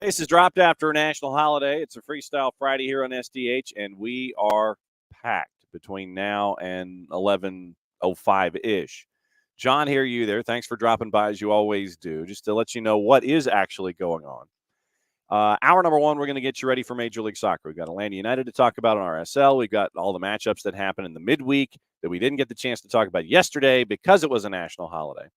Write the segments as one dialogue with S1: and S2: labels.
S1: Ice is dropped after a national holiday. It's a Freestyle Friday here on SDH, and we are packed between now and 11:05-ish. John, hear you there. Thanks for dropping by, as you always do, just to let you know what is actually going on. Hour number one, we're going to get you ready for Major League Soccer. We've got Atlanta United to talk about on RSL. We've got all the matchups that happened in the midweek that we didn't get the chance to talk about yesterday because it was a national holiday.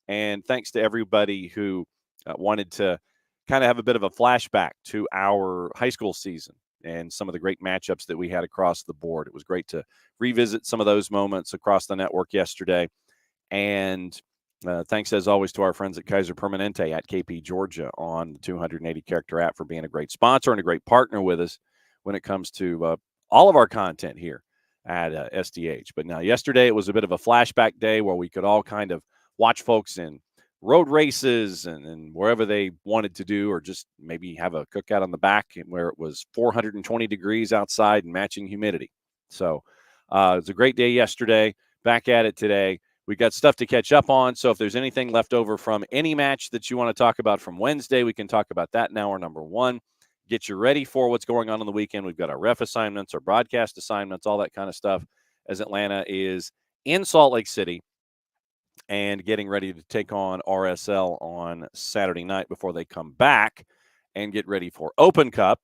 S1: And thanks to everybody who wanted to kind of have a bit of a flashback to our high school season and some of the great matchups that we had across the board. It was great to revisit some of those moments across the network yesterday. And thanks, as always, to our friends at Kaiser Permanente at KP Georgia on the 280 Character app for being a great sponsor and a great partner with us when it comes to all of our content here at SDH. But now, yesterday, it was a bit of a flashback day where we could all kind of watch folks in road races and wherever they wanted to do, or just maybe have a cookout on the back where it was 420 degrees outside and matching humidity. So it was a great day yesterday. Back at it today. We've got stuff to catch up on. So if there's anything left over from any match that you want to talk about from Wednesday, we can talk about that in hour number one. Get you ready for what's going on the weekend. We've got our ref assignments, our broadcast assignments, all that kind of stuff, as Atlanta is in Salt Lake City and getting ready to take on RSL on Saturday night before they come back and get ready for Open Cup,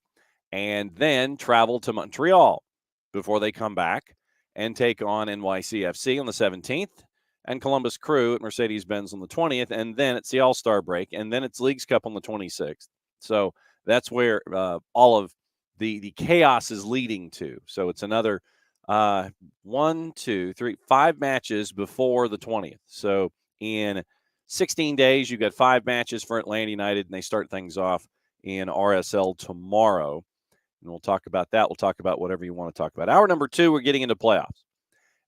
S1: and then travel to Montreal before they come back and take on NYCFC on the 17th and Columbus Crew at Mercedes-Benz on the 20th, and then it's the All-Star break, and then it's Leagues Cup on the 26th. So that's where all of the chaos is leading to. So it's another 5 matches before the 20th. So in 16 days, you've got 5 matches for Atlanta United, and they start things off in RSL tomorrow. And we'll talk about that. We'll talk about whatever you want to talk about. Hour number two, we're getting into playoffs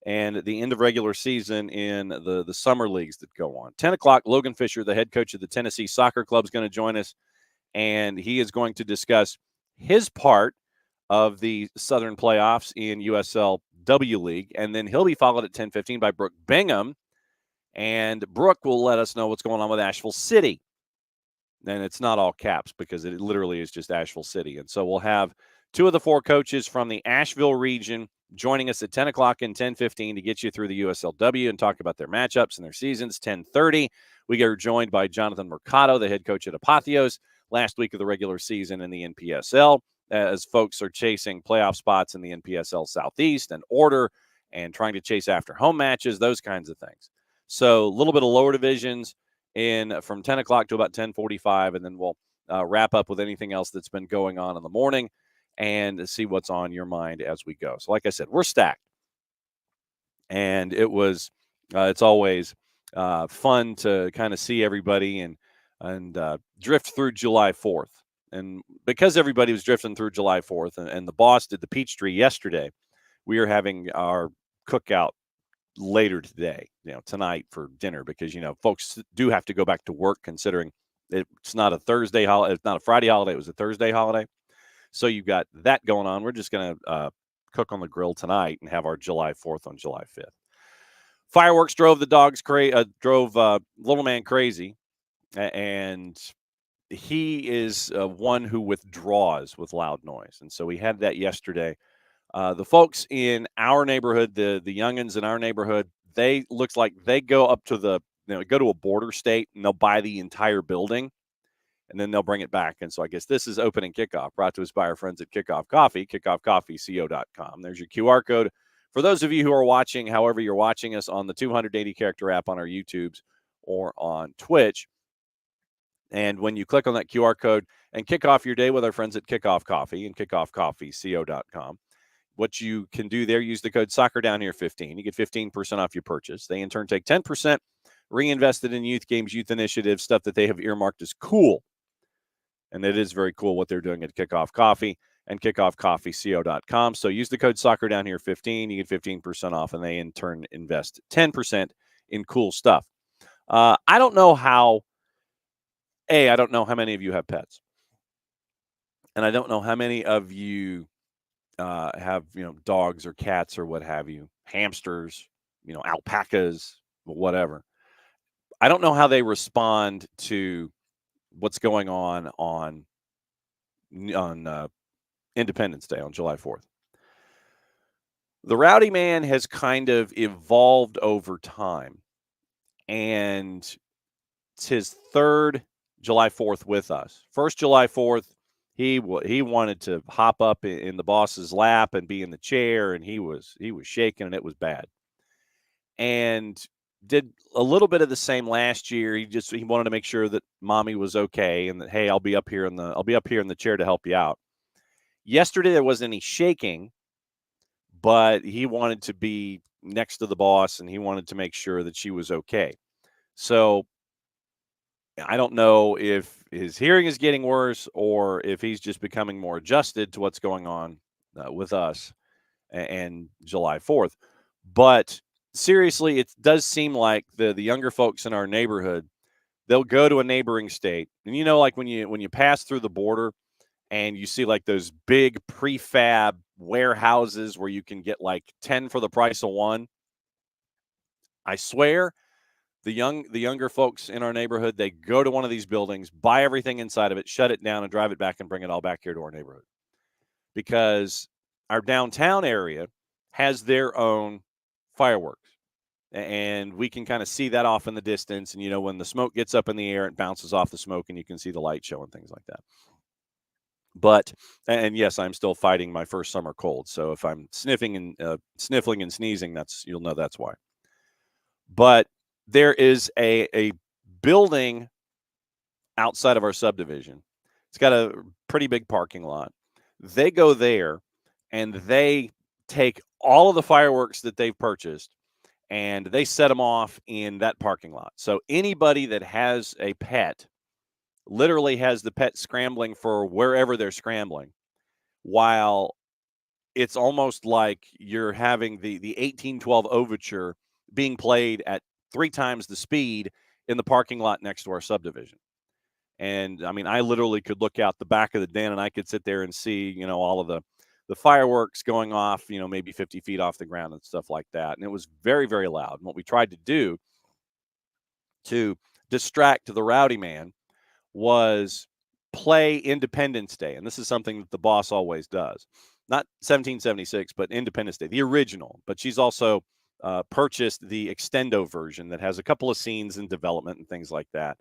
S1: and the end of regular season in the summer leagues that go on. 10 o'clock, Logan Fisher, the head coach of the Tennessee Soccer Club, is going to join us, and he is going to discuss his part of the Southern playoffs in USL W League, and then he'll be followed at 10:15 by Brooke Bingham, and Brooke will let us know what's going on with Asheville City. And it's not all caps because it literally is just Asheville City. And so we'll have 2 of the 4 coaches from the Asheville region joining us at 10 o'clock and 10:15 to get you through the USLW and talk about their matchups and their seasons. 10:30, we get joined by Jonathan Mercado, the head coach at Apotheos, last week of the regular season in the NPSL, as folks are chasing playoff spots in the NPSL Southeast and order and trying to chase after home matches, those kinds of things. So a little bit of lower divisions from 10 o'clock to about 10:45, and then we'll wrap up with anything else that's been going on in the morning and see what's on your mind as we go. So like I said, we're stacked. And it's always fun to kind of see everybody and drift through July 4th. And because everybody was drifting through July 4th and the boss did the Peachtree yesterday, we are having our cookout later today, tonight for dinner, because, folks do have to go back to work, considering it's not a Thursday holiday. It's not a Friday holiday. It was a Thursday holiday. So you've got that going on. We're just going to cook on the grill tonight and have our July 4th on July 5th. Fireworks drove the dogs drove little man crazy, and he is one who withdraws with loud noise. And so we had that yesterday. The folks in our neighborhood, the youngins in our neighborhood, they looks like they go up to go to a border state and they'll buy the entire building and then they'll bring it back. And so I guess this is opening kickoff, brought to us by our friends at Kickoff Coffee, kickoffcoffeeco.com. There's your QR code. For those of you who are watching, however you're watching us on the 280 Character app on our YouTubes or on Twitch, and when you click on that QR code and kick off your day with our friends at Kickoff Coffee and kickoffcoffeeco.com, what you can do there, use the code SoccerDownHere15. You get 15% off your purchase. They, in turn, take 10%, reinvested in youth games, youth initiatives, stuff that they have earmarked as cool. And it is very cool what they're doing at Kickoff Coffee and kickoffcoffeeco.com. So use the code SoccerDownHere15. You get 15% off, and they, in turn, invest 10% in cool stuff. I don't know how many of you have pets. And I don't know how many of you have, dogs or cats or what have you, hamsters, alpacas, whatever. I don't know how they respond to what's going on on Independence Day on July 4th. The Rowdy Man has kind of evolved over time, and it's his third July 4th with us. First July 4th, he wanted to hop up in the boss's lap and be in the chair, and he was shaking, and it was bad. And did a little bit of the same last year. He wanted to make sure that mommy was okay, and that, hey, I'll be up here in the chair to help you out. Yesterday there wasn't any shaking, but he wanted to be next to the boss, and he wanted to make sure that she was okay. So I don't know if his hearing is getting worse or if he's just becoming more adjusted to what's going on with us and July 4th. But seriously, it does seem like the younger folks in our neighborhood, they'll go to a neighboring state. And like when you pass through the border and you see like those big prefab warehouses where you can get like 10 for the price of one. I swear the younger folks in our neighborhood, they go to one of these buildings, buy everything inside of it, shut it down, and drive it back and bring it all back here to our neighborhood. Because our downtown area has their own fireworks. And we can kind of see that off in the distance. And, when the smoke gets up in the air, it bounces off the smoke, and you can see the light show and things like that. But, and yes, I'm still fighting my first summer cold. So if I'm sniffling and sneezing, you'll know that's why. But there is a building outside of our subdivision. It's got a pretty big parking lot. They go there and they take all of the fireworks that they've purchased and they set them off in that parking lot. So anybody that has a pet literally has the pet scrambling for wherever they're scrambling, while it's almost like you're having the 1812 overture being played at 3 times the speed in the parking lot next to our subdivision. And I mean, I literally could look out the back of the den and I could sit there and see, all of the fireworks going off, maybe 50 feet off the ground and stuff like that. And it was very, very loud. And what we tried to do to distract the Rowdy Man was play Independence Day. And this is something that the boss always does. Not 1776, but Independence Day, the original. But she's also purchased the extendo version that has a couple of scenes in development and things like that.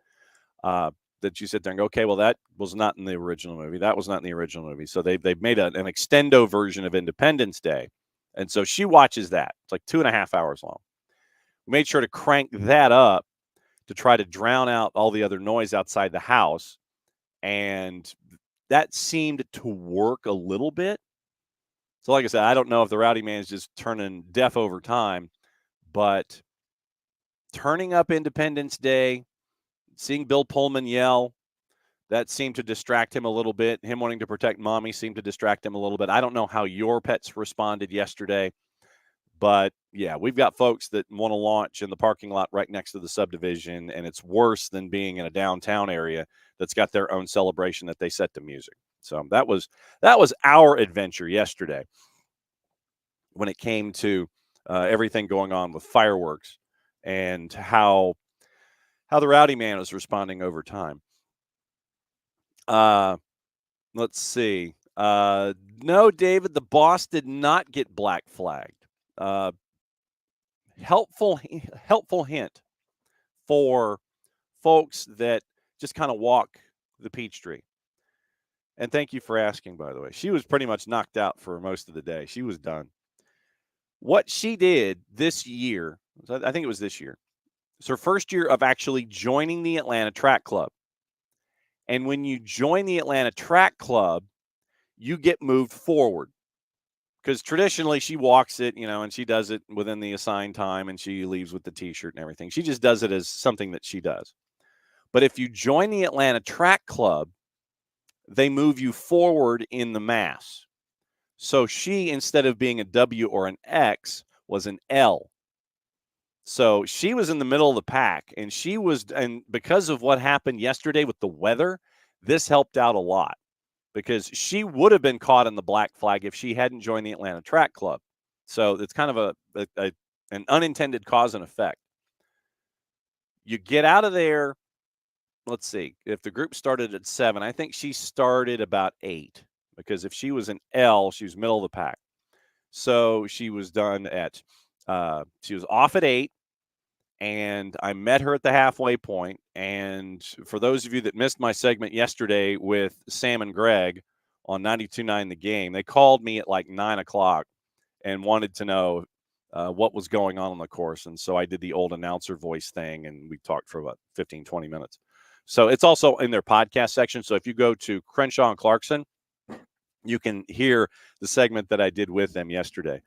S1: That you sit there and go, okay, well, that was not in the original movie. That was not in the original movie. So they've made an extendo version of Independence Day. And so she watches that. It's like 2.5 hours long. We made sure to crank that up to try to drown out all the other noise outside the house. And that seemed to work a little bit. So like I said, I don't know if the Rowdy Man is just turning deaf over time, but turning up Independence Day, seeing Bill Pullman yell, that seemed to distract him a little bit. Him wanting to protect mommy seemed to distract him a little bit. I don't know how your pets responded yesterday, but yeah, we've got folks that want to launch in the parking lot right next to the subdivision, and it's worse than being in a downtown area that's got their own celebration that they set to music. So that was our adventure yesterday when it came to everything going on with fireworks and how the Rowdy Man was responding over time. Let's see. No, David, the boss did not get black flagged. Helpful hint for folks that just kind of walk the Peachtree. And thank you for asking, by the way. She was pretty much knocked out for most of the day. She was done. What she did this year, I think it was this year, it's her first year of actually joining the Atlanta Track Club. And when you join the Atlanta Track Club, you get moved forward. Because traditionally she walks it, and she does it within the assigned time and she leaves with the T-shirt and everything. She just does it as something that she does. But if you join the Atlanta Track Club, they move you forward in the mass. So she, instead of being a W or an X, was an L. So she was in the middle of the pack, and because of what happened yesterday with the weather, this helped out a lot because she would have been caught in the black flag if she hadn't joined the Atlanta Track Club. So it's kind of an unintended cause and effect. You get out of there let's see, if the group started at 7, I think she started about 8, because if she was an L, she was middle of the pack. So she was done at, she was off at 8, and I met her at the halfway point. And for those of you that missed my segment yesterday with Sam and Greg on 92.9 The Game, they called me at like 9 o'clock and wanted to know what was going on the course. And so I did the old announcer voice thing, and we talked for about 15, 20 minutes. So it's also in their podcast section. So if you go to Crenshaw and Clarkson, you can hear the segment that I did with them yesterday.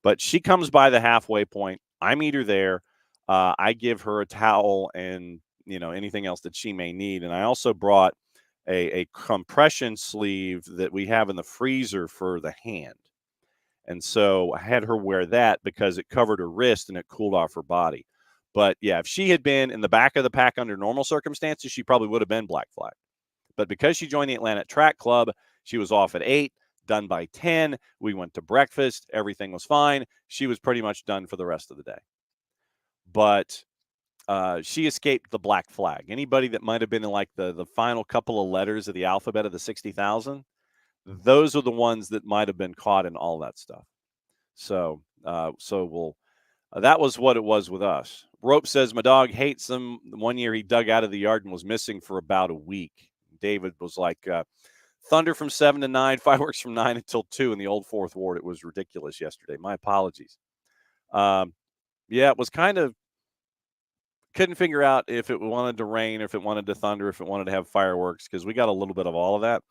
S1: But she comes by the halfway point. I meet her there. I give her a towel and, anything else that she may need. And I also brought a compression sleeve that we have in the freezer for the hand. And so I had her wear that because it covered her wrist and it cooled off her body. But yeah, if she had been in the back of the pack under normal circumstances, she probably would have been black flag. But because she joined the Atlanta Track Club, she was off at 8, done by 10. We went to breakfast. Everything was fine. She was pretty much done for the rest of the day. But she escaped the black flag. Anybody that might have been in like the final couple of letters of the alphabet of the 60,000, those are the ones that might have been caught in all that stuff. So that was what it was with us. Rope says, my dog hates them. One year he dug out of the yard and was missing for about a week. David was like, thunder from 7 to 9, fireworks from 9 until 2 in the old Fourth Ward. It was ridiculous yesterday. My apologies. Yeah, it was kind of, couldn't figure out if it wanted to rain, if it wanted to thunder, if it wanted to have fireworks, because we got a little bit of all of that.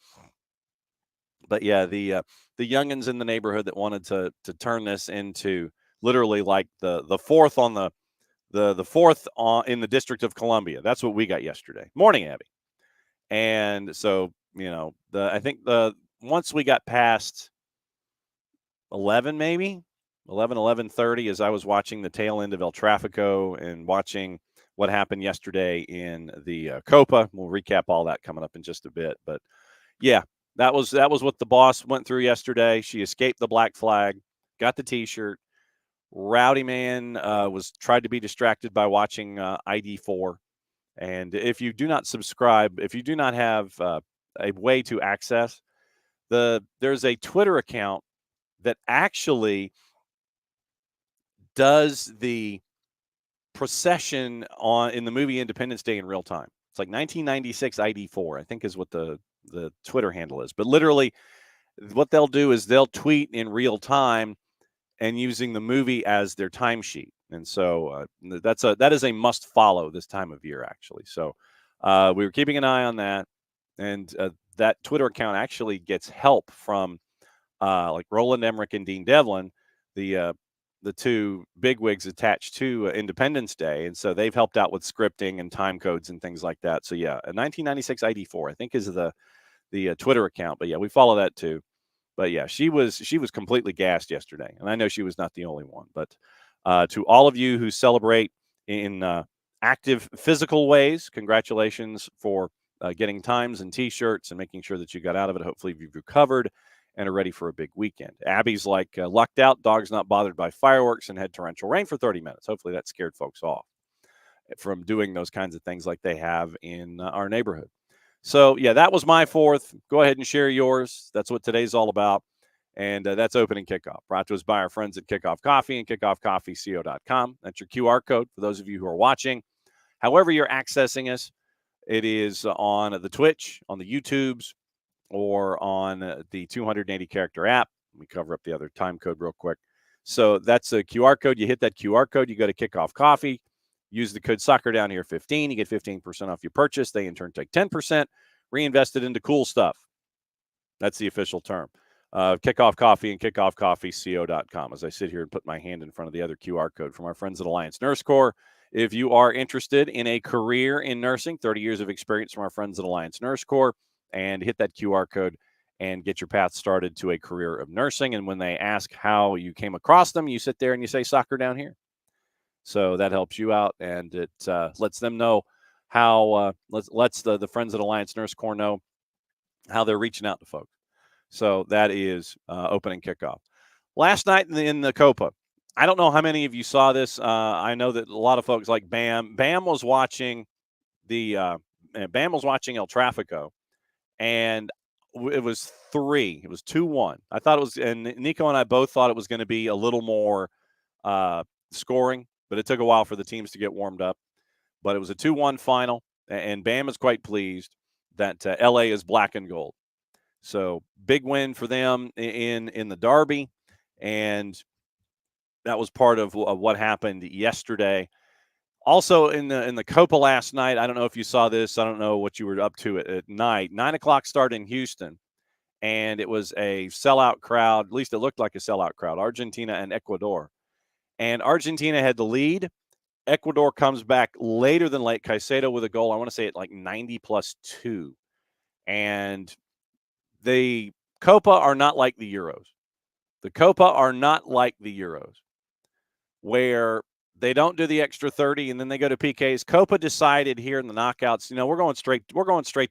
S1: But yeah, the youngins in the neighborhood that wanted to turn this into literally like the fourth on the fourth in the District of Columbia. That's what we got yesterday. Morning, Abby. And so, I think once we got past 11, maybe 11:30, as I was watching the tail end of El Trafico and watching what happened yesterday in the Copa. We'll recap all that coming up in just a bit. But yeah, that was what the boss went through yesterday. She escaped the black flag, got the T-shirt. Rowdy Man was tried to be distracted by watching ID4. And if you do not subscribe, if you do not have a way to access, there's a Twitter account that actually does the procession in the movie Independence Day in real time. It's like 1996 ID4, I think is what the Twitter handle is. But literally what they'll do is they'll tweet in real time and using the movie as their timesheet. And so that is a must follow this time of year, actually. So we were keeping an eye on that. And that Twitter account actually gets help from like Roland Emmerich and Dean Devlin, the two bigwigs attached to Independence Day. And so they've helped out with scripting and time codes and things like that. So yeah, a 1996 ID4, I think, is the Twitter account. But yeah, we follow that too. But yeah, she was completely gassed yesterday. And I know she was not the only one. But to all of you who celebrate in active physical ways, congratulations for getting times and T-shirts and making sure that you got out of it. Hopefully you've recovered and are ready for a big weekend. Abby's like lucked out, dog's not bothered by fireworks, and had torrential rain for 30 minutes. Hopefully that scared folks off from doing those kinds of things like they have in our neighborhood. So, yeah, that was my fourth. Go ahead and share yours. That's what today's all about. And that's opening kickoff. Brought to us by our friends at Kickoff Coffee and kickoffcoffeeco.com. That's your QR code for those of you who are watching. However you're accessing us, it is on the Twitch, on the YouTubes, or on the 280-character app. Let me cover up the other time code real quick. So that's a QR code. You hit that QR code, you go to Kickoff Coffee. Use the code Soccer Down Here 15. You get 15% off your purchase. They in turn take 10%, reinvest it into cool stuff. That's the official term. Kickoff Coffee and kickoffcoffeeco.com. As I sit here and put my hand in front of the other QR code from our friends at Alliance Nurse Corps. If you are interested in a career in nursing, 30 years of experience from our friends at Alliance Nurse Corps, and hit that QR code and get your path started to a career of nursing. And when they ask how you came across them, you sit there and you say Soccer Down Here. So that helps you out, and it lets them know how lets the friends at Alliance Nurse Corps know how they're reaching out to folks. So that is opening kickoff. Last night in the Copa, I don't know how many of you saw this. I know that a lot of folks like Bam. Bam was watching the Bam was watching El Trafico, and it was 3. It was 2-1. I thought it was, and Nico and I both thought it was going to be a little more scoring, but it took a while for the teams to get warmed up. But it was a 2-1 final, and Bam is quite pleased that LA is black and gold. So big win for them in the Derby, and that was part of what happened yesterday. Also in the Copa last night, I don't know if you saw this. I don't know what you were up to at night. 9:00 start in Houston, and it was a sellout crowd. At least it looked like a sellout crowd. Argentina and Ecuador, and Argentina had the lead. Ecuador comes back later than late. Caicedo with a goal. I want to say at like 90+2, and the Copa are not like the Euros. The Copa are not like the Euros, where they don't do the extra 30 and then they go to PKs. Copa decided here in the knockouts, we're going straight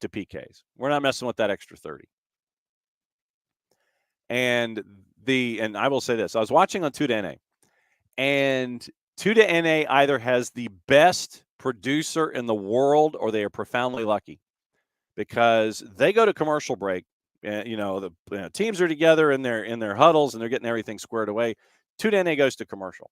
S1: to PKs. We're not messing with that extra 30. And I will say this, I was watching on 2NA, and 2NA either has the best producer in the world or they are profoundly lucky, because they go to commercial break. The teams are together in their huddles and they're getting everything squared away. 2NA goes to commercial.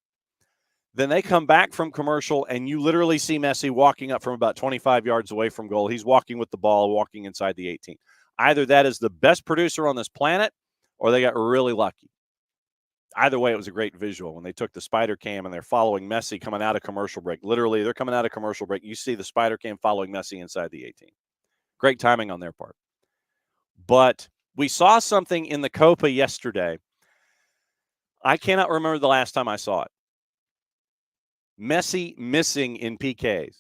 S1: Then they come back from commercial, and you literally see Messi walking up from about 25 yards away from goal. He's walking with the ball, walking inside the 18. Either that is the best producer on this planet, or they got really lucky. Either way, it was a great visual when they took the spider cam and they're following Messi coming out of commercial break. Literally, they're coming out of commercial break. You see the spider cam following Messi inside the 18. Great timing on their part. But we saw something in the Copa yesterday. I cannot remember the last time I saw it. Messi missing in PKs.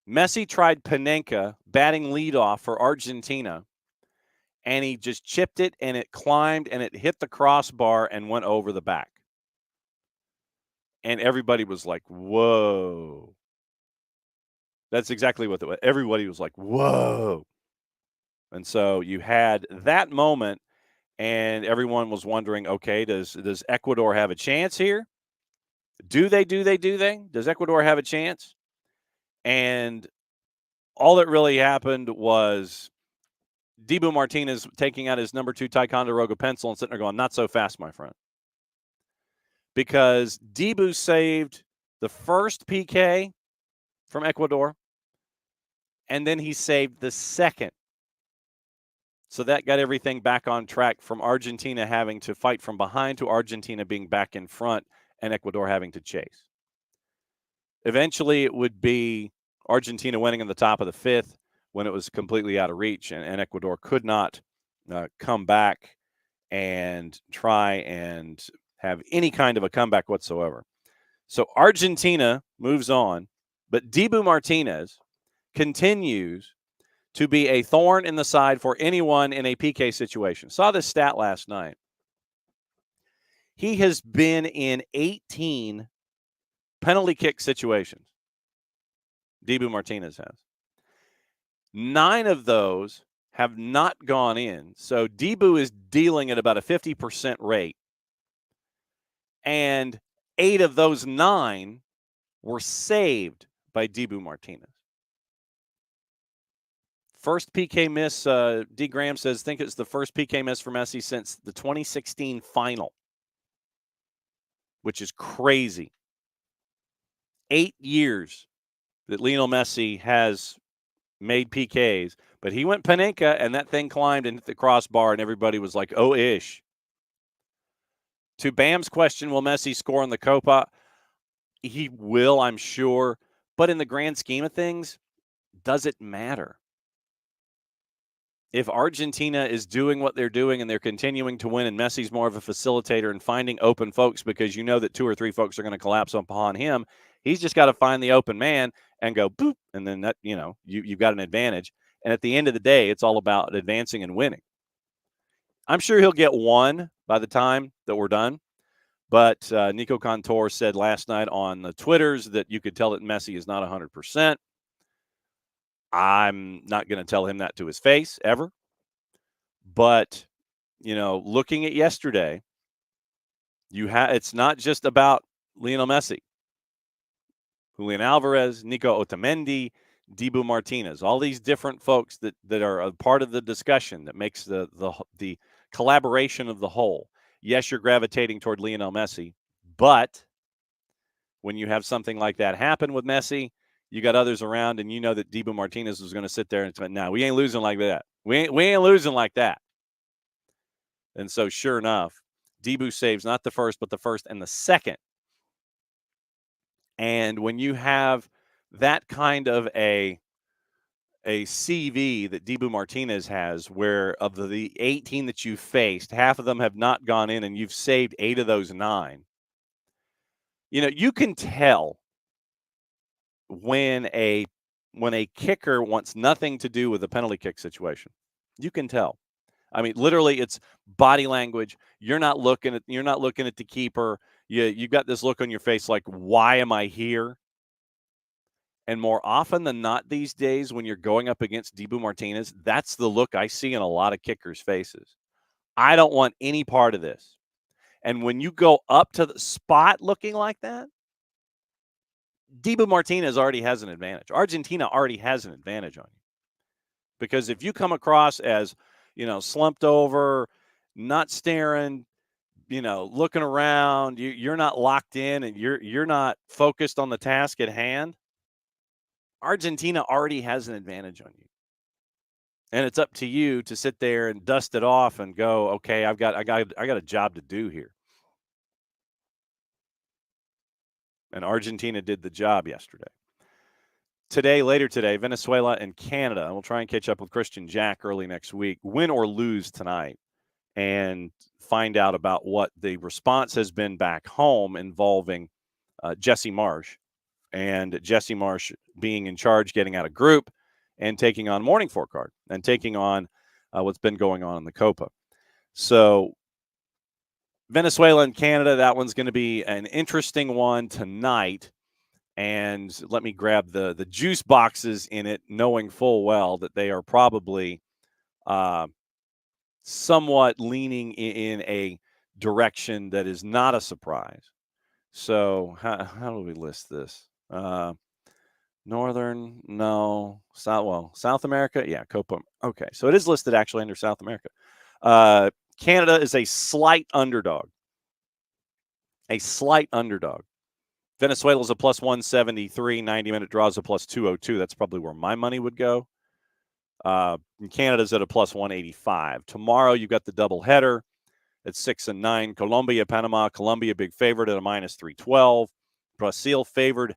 S1: Messi tried Panenka batting leadoff for Argentina, and he just chipped it, and it climbed, and it hit the crossbar and went over the back. And everybody was like, whoa. That's exactly what everybody was like, whoa. And so you had that moment, and everyone was wondering, okay, does Ecuador have a chance here? Do they? Does Ecuador have a chance? And all that really happened was Dibu Martinez taking out his number 2 Ticonderoga pencil and sitting there going, not so fast, my friend. Because Dibu saved the first PK from Ecuador, and then he saved the second. So that got everything back on track from Argentina having to fight from behind to Argentina being back in front and Ecuador having to chase. Eventually, it would be Argentina winning in the top of the 5th when it was completely out of reach, and Ecuador could not come back and try and have any kind of a comeback whatsoever. So Argentina moves on, but Dibu Martinez continues to be a thorn in the side for anyone in a PK situation. Saw this stat last night. He has been in 18 penalty kick situations. Dibu Martinez has. 9 of those have not gone in. So Dibu is dealing at about a 50% rate. And 8 of those 9 were saved by Dibu Martinez. First PK miss, D. Graham says, think it's the first PK miss for Messi since the 2016 final, which is crazy. 8 years that Lionel Messi has made PKs, but he went Panenka, and that thing climbed and hit the crossbar, and everybody was like, oh-ish. To Bam's question, will Messi score in the Copa? He will, I'm sure. But in the grand scheme of things, does it matter? If Argentina is doing what they're doing and they're continuing to win, and Messi's more of a facilitator and finding open folks, because you know that 2 or 3 folks are going to collapse upon him, he's just got to find the open man and go boop, and then that you've got an advantage. And at the end of the day, it's all about advancing and winning. I'm sure he'll get one by the time that we're done. But Nico Cantor said last night on the Twitters that you could tell that Messi is not 100%. I'm not going to tell him that to his face ever. But, looking at yesterday, it's not just about Lionel Messi. Julian Alvarez, Nico Otamendi, Dibu Martinez, all these different folks that are a part of the discussion that makes the collaboration of the whole. Yes, you're gravitating toward Lionel Messi, but when you have something like that happen with Messi, you got others around, and you know that Dibu Martinez is going to sit there and say, "No, we ain't losing like that. We ain't losing like that." And so, sure enough, Dibu saves not the first, but the first and the second. And when you have that kind of a CV that Dibu Martinez has, where of the 18 that you've faced, half of them have not gone in, and you've saved 8 of those 9. You know, you can tell when a kicker wants nothing to do with a penalty kick situation. You can tell. I mean, literally, it's body language. You're not looking at the keeper. You've got this look on your face like, why am I here? And more often than not these days, when you're going up against Dibu Martinez, that's the look I see in a lot of kickers' faces. I don't want any part of this. And when you go up to the spot looking like that, Dibu Martinez already has an advantage. Argentina already has an advantage on you. Because if you come across as, slumped over, not staring, looking around, you're not locked in, and you're not focused on the task at hand, Argentina already has an advantage on you. And it's up to you to sit there and dust it off and go, okay, I got a job to do here. And Argentina did the job yesterday. Later today, Venezuela and Canada. And we'll try and catch up with Christian Jack early next week, win or lose tonight, and find out about what the response has been back home involving Jesse Marsh. And Jesse Marsh being in charge, getting out of group, and taking on Morning Four Card, and taking on what's been going on in the Copa. So Venezuela and Canada, that one's going to be an interesting one tonight. And let me grab the juice boxes in it, knowing full well that they are probably somewhat leaning in a direction that is not a surprise. So how do we list this? Northern, no. South America, yeah, Copa. Okay, so it is listed actually under South America. Canada is a slight underdog. Venezuela is a plus 173. 90-minute draws a plus 202. That's probably where my money would go. Canada's at a plus 185. Tomorrow you've got the doubleheader at 6 and 9. Colombia, Panama. Colombia big favorite at a minus 312. Brazil favored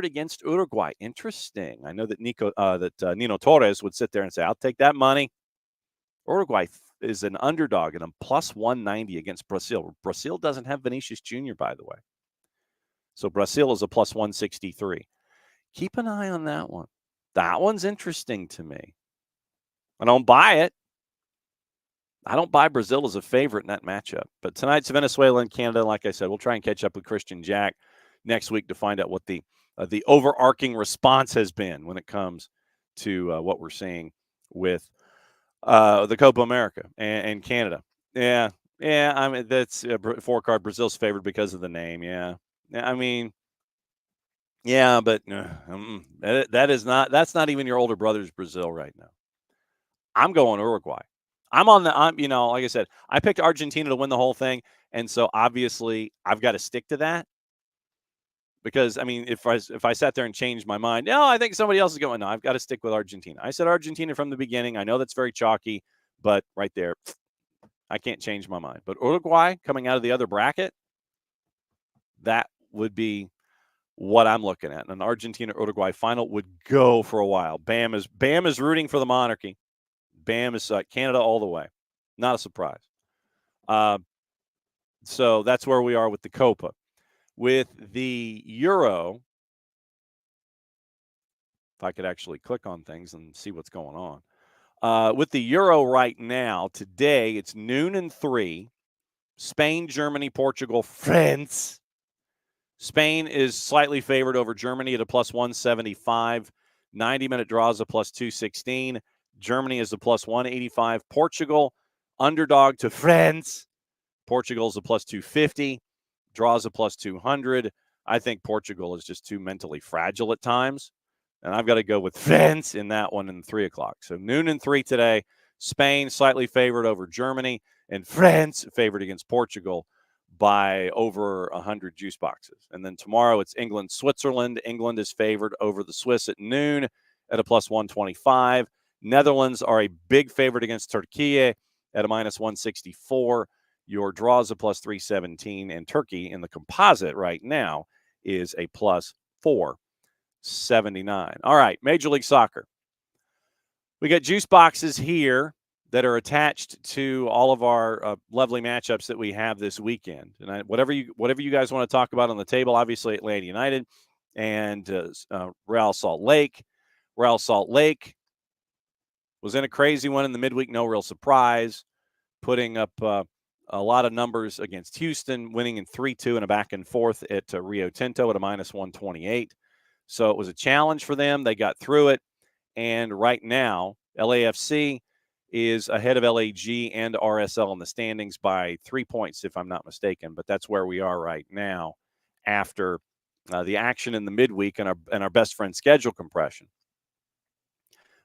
S1: against Uruguay. Interesting. I know that Nino Torres would sit there and say, I'll take that money. Uruguay is an underdog and a plus 190 against Brazil. Brazil doesn't have Vinicius Jr., by the way. So Brazil is a plus 163. Keep an eye on that one. That one's interesting to me. I don't buy it. I don't buy Brazil as a favorite in that matchup. But tonight's Venezuela and Canada. Like I said, we'll try and catch up with Christian Jack next week to find out what the overarching response has been when it comes to what we're seeing with the Copa America and Canada. Yeah. I mean, that's four card. Brazil's favored because of the name. Yeah. I mean, yeah, but that's not even your older brother's Brazil right now. I'm going Uruguay. Like I said, I picked Argentina to win the whole thing. And so obviously I've got to stick to that. Because, I mean, if I sat there and changed my mind, no, I think somebody else is going. No, I've got to stick with Argentina. I said Argentina from the beginning. I know that's very chalky, but right there, I can't change my mind. But Uruguay coming out of the other bracket, that would be what I'm looking at. An Argentina-Uruguay final would go for a while. Bam is rooting for the monarchy. Bam is Canada all the way. Not a surprise. So that's where we are with the Copa. With the Euro, if I could actually click on things and see what's going on. With the Euro right now, today, it's noon and 3. Spain, Germany, Portugal, France. Spain is slightly favored over Germany at a plus 175. 90-minute draws a plus 216. Germany is a plus 185. Portugal, underdog to France. Portugal's a plus 250. Draws a plus 200. I think Portugal is just too mentally fragile at times. And I've got to go with France in that one in 3 o'clock. So noon and 3 today. Spain slightly favored over Germany, and France favored against Portugal by over 100 juice boxes. And then tomorrow it's England, Switzerland. England is favored over the Swiss at noon at a plus 125. Netherlands are a big favorite against Turkey at a minus 164. Your draws a plus 317, and Turkey in the composite right now is a plus 479. All right, Major League Soccer. We got juice boxes here that are attached to all of our lovely matchups that we have this weekend. And whatever you guys want to talk about on the table, obviously Atlanta United and Real Salt Lake. Real Salt Lake was in a crazy one in the midweek, no real surprise, putting up a lot of numbers against Houston, winning in 3-2 and a back and forth at Rio Tinto at a minus 128. So it was a challenge for them. They got through it. And right now, LAFC is ahead of LAG and RSL in the standings by 3 points, if I'm not mistaken. But that's where we are right now after the action in the midweek and our best friend schedule compression.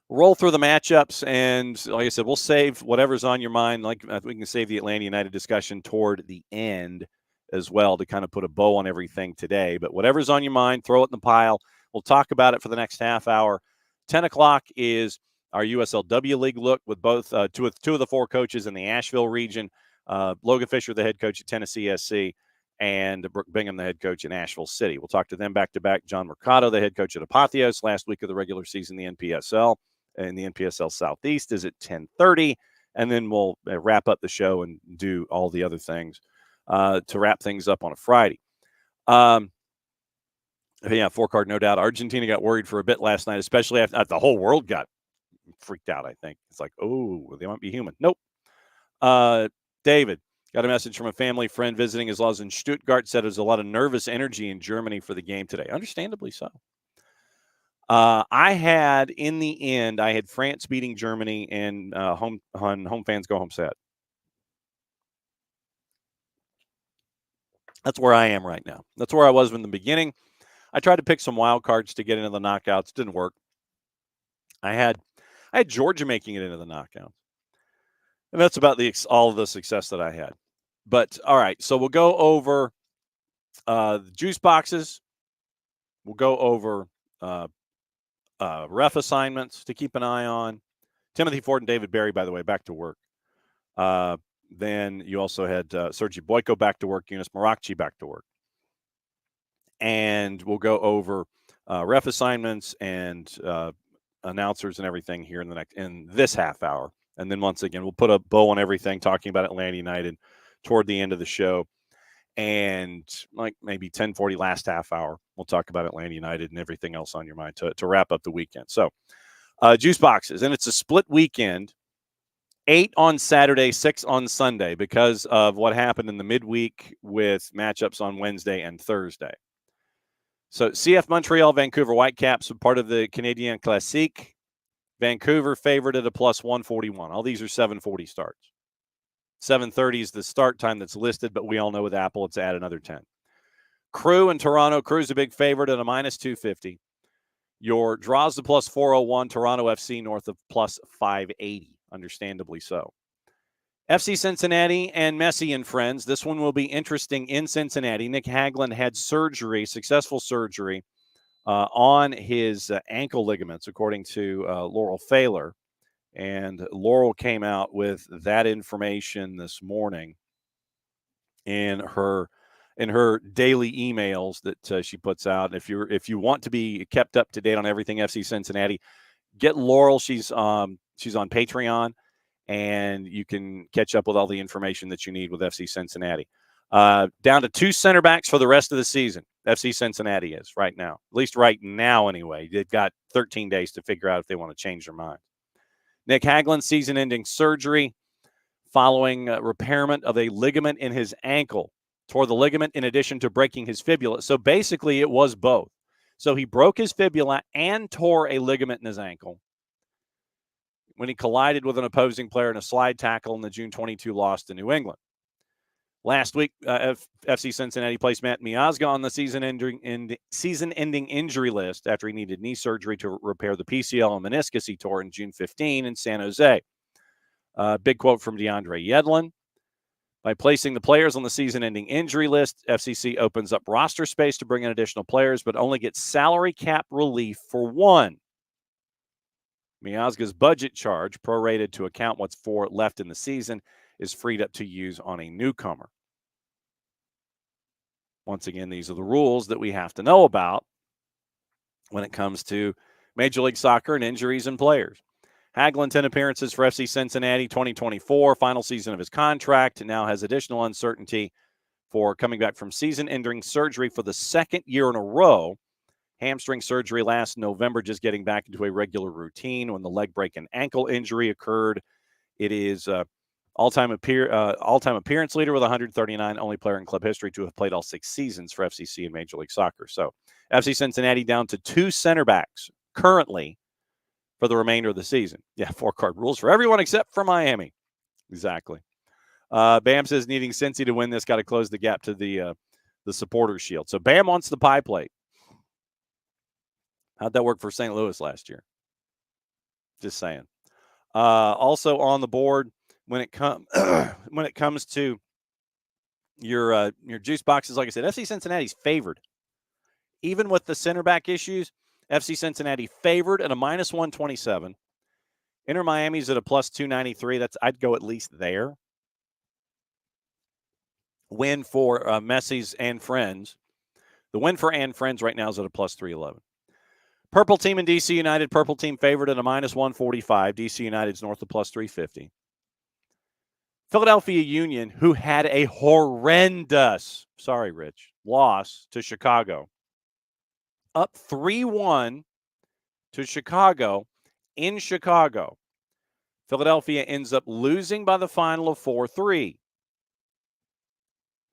S1: Roll through the matchups, and like I said, we'll save whatever's on your mind. Like we can save the Atlanta United discussion toward the end as well to kind of put a bow on everything today. But whatever's on your mind, throw it in the pile. We'll talk about it for the next half hour. 10 o'clock is our USLW League look with both two of the four coaches in the Asheville region. Logan Fisher, the head coach at Tennessee SC, and Brooke Bingham, the head coach in Asheville City. We'll talk to them back-to-back. John Mercado, the head coach at Apotheos, last week of the regular season, the NPSL. And the NPSL Southeast is at 10:30. And then we'll wrap up the show and do all the other things to wrap things up on a Friday. Yeah, four-card, no doubt. Argentina got worried for a bit last night, especially after the whole world got freaked out, I think. It's like, oh, they might be human. Nope. David got a message from a family friend visiting his laws in Stuttgart, said there's a lot of nervous energy in Germany for the game today. Understandably so. I had France beating Germany and home fans go home sad. That's where I am right now. That's where I was from the beginning. I tried to pick some wild cards to get into the knockouts. Didn't work. I had Georgia making it into the knockouts. And that's about all of the success that I had. But, all right, so we'll go over the juice boxes. We'll go over ref assignments to keep an eye on. Timothy Ford and David Berry, by the way, back to work. Then you also had Sergi Boyko back to work, Yunus Marakchi back to work. And we'll go over ref assignments and announcers and everything here in this half hour. And then once again, we'll put a bow on everything, talking about Atlanta United toward the end of the show. And like maybe 10:40 last half hour, we'll talk about Atlanta United and everything else on your mind to wrap up the weekend. So juice boxes, and it's a split weekend, 8 on Saturday, 6 on Sunday, because of what happened in the midweek with matchups on Wednesday and Thursday. So CF Montreal, Vancouver Whitecaps, part of the Canadien Classique. Vancouver favored at a plus 141. All these are 7:40 starts. 7:30 is the start time that's listed, but we all know with Apple it's add another 10. Crew in Toronto. Crew's a big favorite at a minus 250. Your draws the plus 401. Toronto FC north of plus 580. Understandably so. FC Cincinnati and Messi and friends. This one will be interesting in Cincinnati. Nick Hagglund had successful surgery on his ankle ligaments, according to Laurel Failer. And Laurel came out with that information this morning in her daily emails that she puts out. If you want to be kept up to date on everything FC Cincinnati, get Laurel. She's on Patreon, and you can catch up with all the information that you need with FC Cincinnati. Down to 2 center backs for the rest of the season. FC Cincinnati is right now, at least right now anyway. They've got 13 days to figure out if they want to change their mind. Nick Hagglund, season-ending surgery following repairment of a ligament in his ankle. Tore the ligament in addition to breaking his fibula. So basically it was both. So he broke his fibula and tore a ligament in his ankle when he collided with an opposing player in a slide tackle in the June 22 loss to New England. Last week, FC Cincinnati placed Matt Miazga on the season-ending injury list after he needed knee surgery to repair the PCL and meniscus he tore in June 15 in San Jose. Big quote from DeAndre Yedlin. By placing the players on the season-ending injury list, FCC opens up roster space to bring in additional players, but only gets salary cap relief for one. Miazga's budget charge, prorated to account what's left in the season, is freed up to use on a newcomer. Once again, these are the rules that we have to know about when it comes to Major League Soccer and injuries and players. Hagelin, 10 appearances for FC Cincinnati 2024, final season of his contract, now has additional uncertainty for coming back from season-ending surgery for the second year in a row. Hamstring surgery last November, just getting back into a regular routine when the leg break and ankle injury occurred. It is all-time appearance leader with 139, only player in club history to have played all 6 seasons for FCC in Major League Soccer. So FC Cincinnati down to 2 center backs currently for the remainder of the season. Yeah, 4-card rules for everyone except for Miami. Exactly. Bam says needing Cincy to win this, got to close the gap to the supporters shield. So Bam wants the pie plate. How'd that work for St. Louis last year? Just saying. Also on the board, when it comes to your juice boxes, like I said, FC Cincinnati's favored. Even with the center back issues, FC Cincinnati favored at a -127. Inter Miami's at a +293. I'd go at least there. Win for Messi's and Friends. The win for and Friends right now is at a +311. Purple team and DC United. Purple team favored at a -145. DC United's north of +350. Philadelphia Union, who had a horrendous, loss to Chicago. Up 3-1 to Chicago in Chicago. Philadelphia ends up losing by the final of 4-3.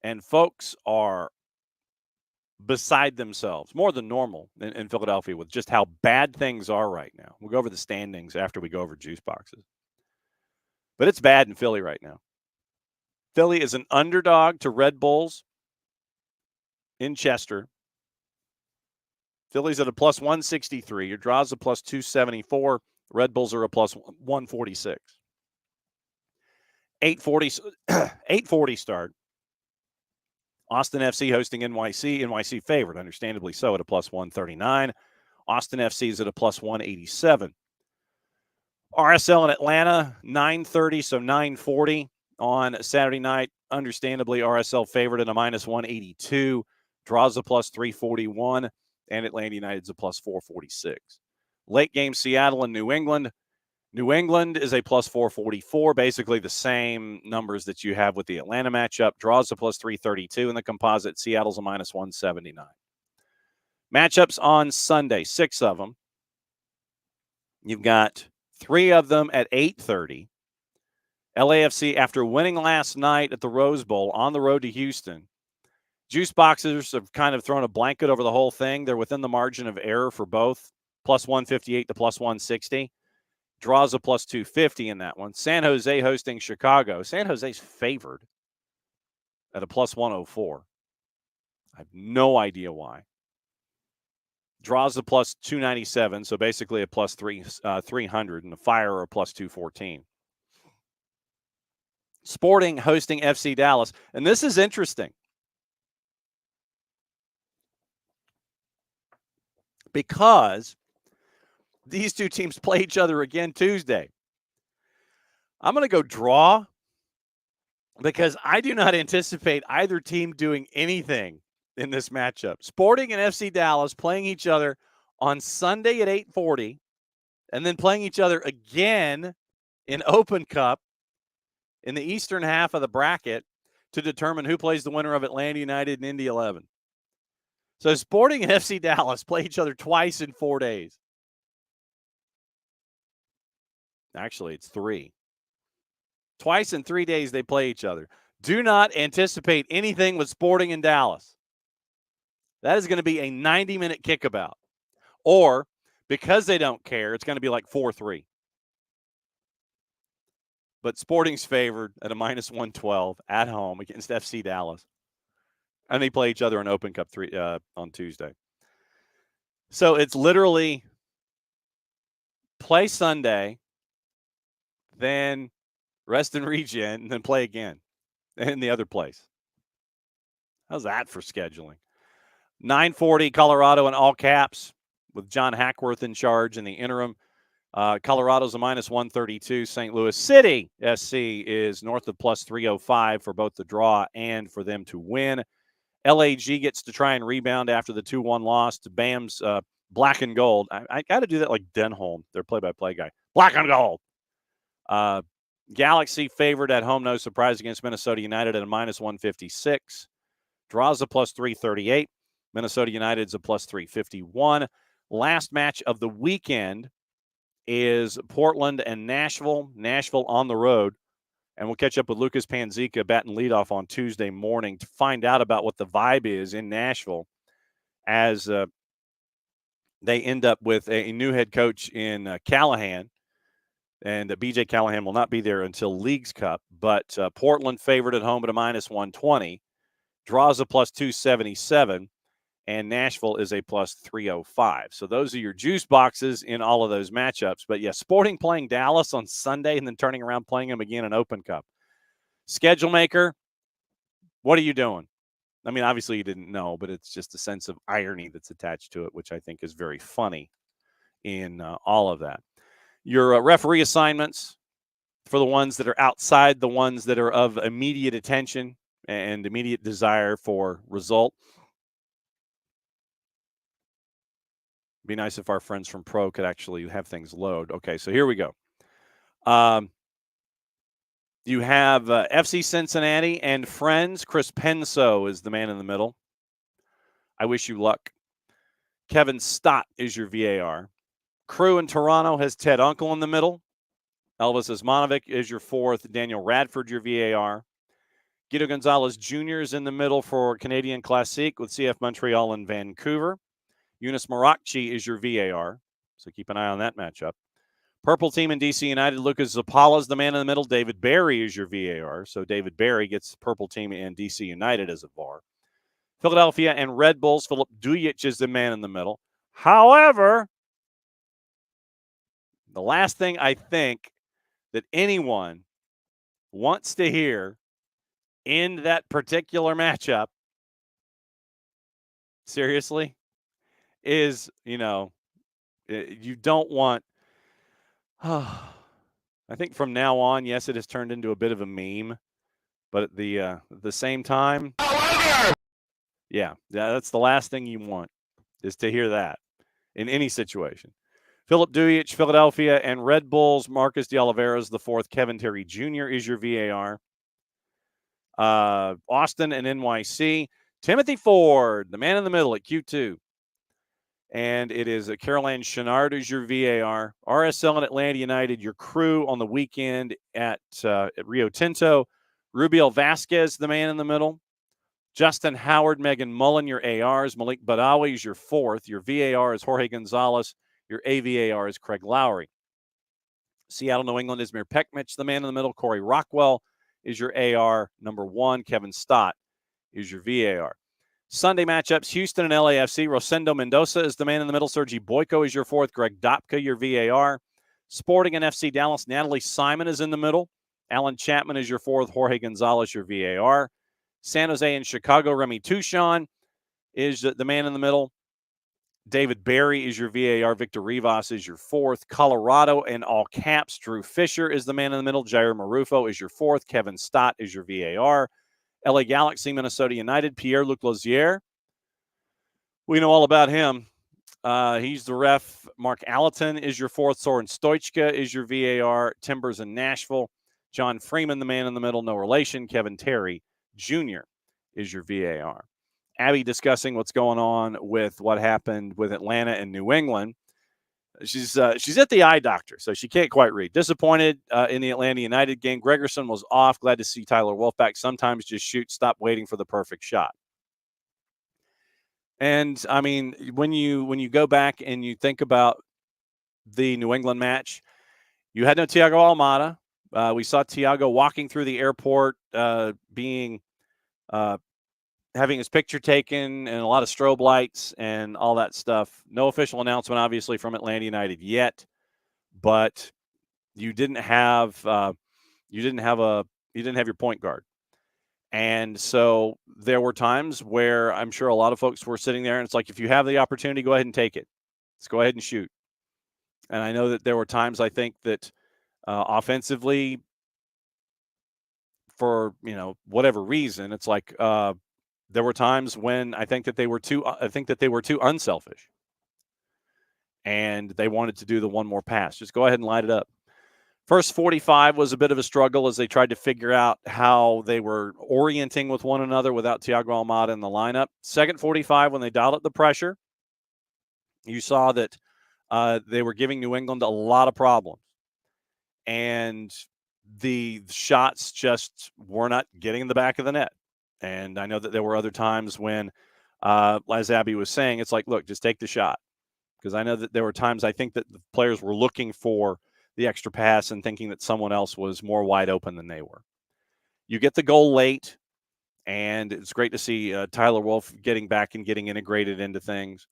S1: And folks are beside themselves, more than normal in Philadelphia with just how bad things are right now. We'll go over the standings after we go over juice boxes. But it's bad in Philly right now. Philly is an underdog to Red Bulls in Chester. Philly's at a +163. Your draw's a +274. Red Bulls are a +146. 840 start. Austin FC hosting NYC. NYC favored, understandably so, at a +139. Austin FC is at a +187. RSL in Atlanta, 9:30, so 9:40 on Saturday night. Understandably, RSL favored at a -182. Draws a +341, and Atlanta United's a +446. Late game, Seattle and New England. New England is a +444, basically the same numbers that you have with the Atlanta matchup. Draws a +332 in the composite. Seattle's a -179. Matchups on Sunday, 6 of them. You've got 3 of them at 8:30. LAFC, after winning last night at the Rose Bowl on the road to Houston, juice boxers have kind of thrown a blanket over the whole thing. They're within the margin of error for both, +158 to +160. Draws a +250 in that one. San Jose hosting Chicago. San Jose's favored at a +104. I have no idea why. Draws a +297, so basically a +300, and the Fire are a +214. Sporting hosting FC Dallas. And this is interesting because these two teams play each other again Tuesday. I'm going to go draw because I do not anticipate either team doing anything in this matchup. Sporting and FC Dallas playing each other on Sunday at 8:40 and then playing each other again in Open Cup in the eastern half of the bracket to determine who plays the winner of Atlanta United and Indy 11. So Sporting and FC Dallas play each other twice in 4 days. Actually, it's 3. Twice in 3 days they play each other. Do not anticipate anything with Sporting and Dallas. That is going to be a 90-minute kickabout. Or, because they don't care, it's going to be like 4-3. but Sporting's favored at a minus 112 at home against FC Dallas. And they play each other in Open Cup on Tuesday. So it's literally play Sunday, then rest and regen, and then play again in the other place. How's that for scheduling? 9:40 Colorado in all caps with John Hackworth in charge in the interim. Colorado's a minus 132. St. Louis City SC is north of plus 305 for both the draw and for them to win. LAG gets to try and rebound after the 2-1 loss to BAM's Black and Gold. I got to do that like Denholm, their play-by-play guy. Black and Gold. Galaxy favored at home, no surprise, against Minnesota United at a minus 156. Draws a plus 338. Minnesota United's a plus 351. Last match of the weekend is Portland and Nashville. Nashville on the road. And we'll catch up with Lucas Panzica, batting leadoff on Tuesday morning to find out about what the vibe is in Nashville as they end up with a new head coach in Callahan. And BJ Callahan will not be there until Leagues Cup. But Portland favored at home at a minus 120. Draws a plus 277. And Nashville is a plus 305. So those are your juice boxes in all of those matchups. But, yeah, Sporting playing Dallas on Sunday and then turning around playing them again in Open Cup. Schedule maker, what are you doing? I mean, obviously you didn't know, but it's just a sense of irony that's attached to it, which I think is very funny in all of that. Your referee assignments for the ones that are outside, the ones that are of immediate attention and immediate desire for result. Be nice if our friends from Pro could actually have things load. Okay, so here we go. You have FC Cincinnati and friends. Chris Penso is the man in the middle. I wish you luck. Kevin Stott is your VAR. Crew in Toronto has Ted Uncle in the middle. Elvis Osmanovic is your fourth. Daniel Radford, your VAR. Guido Gonzalez Jr. is in the middle for Canadian Classique with CF Montreal and Vancouver. Yunus Marakchi is your VAR, so keep an eye on that matchup. Purple team in DC United, Lucas Zapala is the man in the middle. David Barry is your VAR, so David Barry gets purple team in DC United as a VAR. Philadelphia and Red Bulls, Philip Dujic is the man in the middle. However, the last thing I think that anyone wants to hear in that particular matchup, seriously, is, you don't want, I think from now on, yes, it has turned into a bit of a meme, but at the same time, yeah, that's the last thing you want is to hear that in any situation. Philip Dujic, Philadelphia, and Red Bulls, Marcus de Oliveira is the fourth. Kevin Terry Jr. is your VAR. Austin and NYC. Timothy Ford, the man in the middle at Q2. And it is Caroline Chenard is your VAR. RSL and Atlanta United, your crew on the weekend at Rio Tinto. Rubiel Vasquez, the man in the middle. Justin Howard, Megan Mullen, your ARs. Malik Badawi is your fourth. Your VAR is Jorge Gonzalez. Your AVAR is Craig Lowry. Seattle, New England, Izmir Pekmich, the man in the middle. Corey Rockwell is your AR. Number one, Kevin Stott is your VAR. Sunday matchups, Houston and LAFC. Rosendo Mendoza is the man in the middle. Sergi Boyko is your fourth. Greg Dopka, your VAR. Sporting and FC Dallas. Natalie Simon is in the middle. Alan Chapman is your fourth. Jorge Gonzalez, your VAR. San Jose and Chicago. Remy Tuchon is the man in the middle. David Barry is your VAR. Victor Rivas is your fourth. Colorado and all caps. Drew Fisher is the man in the middle. Jair Marufo is your fourth. Kevin Stott is your VAR. LA Galaxy, Minnesota United. Pierre-Luc Lozier. We know all about him. He's the ref. Mark Allerton is your fourth. Soren Stoichka is your VAR. Timbers in Nashville. John Freeman, the man in the middle. No relation. Kevin Terry Jr. is your VAR. Abby discussing what's going on with what happened with Atlanta and New England. She's at the eye doctor, so she can't quite read. Disappointed in the Atlanta United game. Gregerson was off. Glad to see Tyler Wolf back. Sometimes just shoot. Stop waiting for the perfect shot. And, I mean, when you go back and you think about the New England match, you had no Thiago Almada. We saw Tiago walking through the airport, having his picture taken and a lot of strobe lights and all that stuff. No official announcement, obviously, from Atlanta United yet, but you didn't have your point guard. And so there were times where I'm sure a lot of folks were sitting there and it's like, if you have the opportunity, go ahead and take it. Let's go ahead and shoot. And I know that there were times I think that offensively, for whatever reason, it's like there were times when I think that they were too unselfish, and they wanted to do the one more pass. Just go ahead and light it up. First 45 was a bit of a struggle as they tried to figure out how they were orienting with one another without Thiago Almada in the lineup. Second 45, when they dialed up the pressure, you saw that they were giving New England a lot of problems. And the shots just were not getting in the back of the net. And I know that there were other times when, as Abby was saying, it's like, look, just take the shot. Because I know that there were times I think that the players were looking for the extra pass and thinking that someone else was more wide open than they were. You get the goal late, and it's great to see Tyler Wolff getting back and getting integrated into things.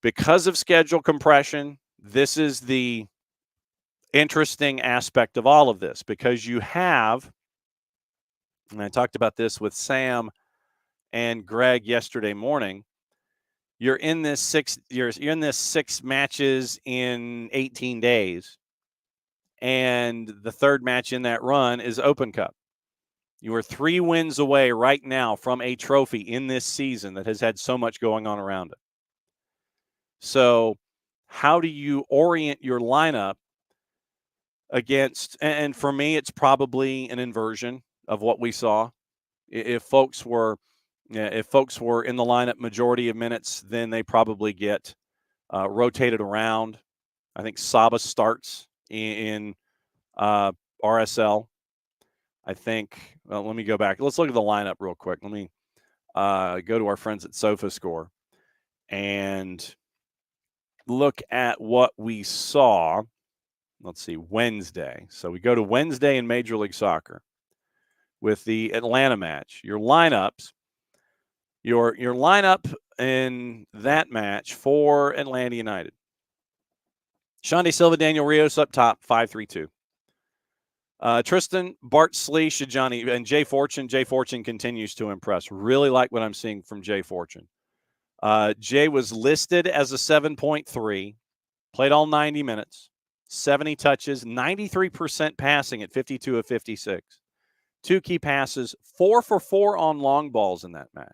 S1: Because of schedule compression, this is the interesting aspect of all of this, because you have, and I talked about this with Sam and Greg yesterday morning, you're in this six matches in 18 days. And the third match in that run is Open Cup. You are 3 wins away right now from a trophy in this season that has had so much going on around it. So how do you orient your lineup against, and for me, it's probably an inversion of what we saw. If folks were in the lineup majority of minutes, then they probably get rotated around. I think Saba starts in RSL. I think, well, let me go back. Let's look at the lineup real quick. Let me go to our friends at SofaScore and look at what we saw. Let's see, Wednesday. So we go to Wednesday in Major League Soccer with the Atlanta match. Your lineups, your lineup in that match for Atlanta United. Xande Silva, Daniel Rios up top, 5-3-2. Tristan, Bart Slee, Johnny, and Jay Fortune. Jay Fortune continues to impress. Really like what I'm seeing from Jay Fortune. Jay was listed as a 7.3, played all 90 minutes, 70 touches, 93% passing at 52 of 56. 2 key passes, 4 for 4 on long balls in that match.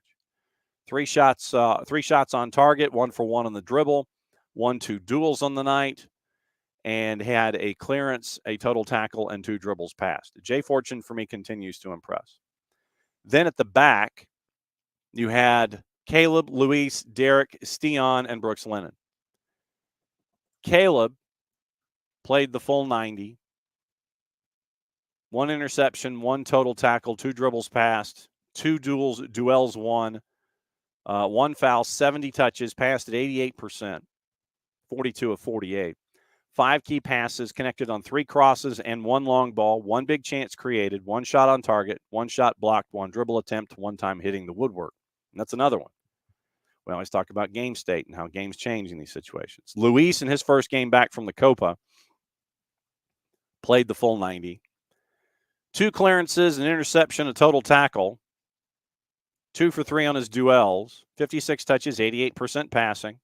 S1: 3 shots on target, 1 for 1 on the dribble, 1-2 duels on the night, and had a clearance, a total tackle, and 2 dribbles passed. Jay Fortune, for me, continues to impress. Then at the back, you had Caleb, Luis, Derek, Stian, and Brooks Lennon. Caleb played the full 90. 1 interception, 1 total tackle, 2 dribbles passed, 2 duels won, 1 foul, 70 touches, passed at 88%, 42 of 48. 5 key passes, connected on 3 crosses and 1 long ball, 1 big chance created, 1 shot on target, 1 shot blocked, 1 dribble attempt, 1 time hitting the woodwork. And that's another one. We always talk about game state and how games change in these situations. Luis, in his first game back from the Copa, played the full 90. 2 clearances, an interception, a total tackle. 2 for 3 on his duels. 56 touches, 88% passing.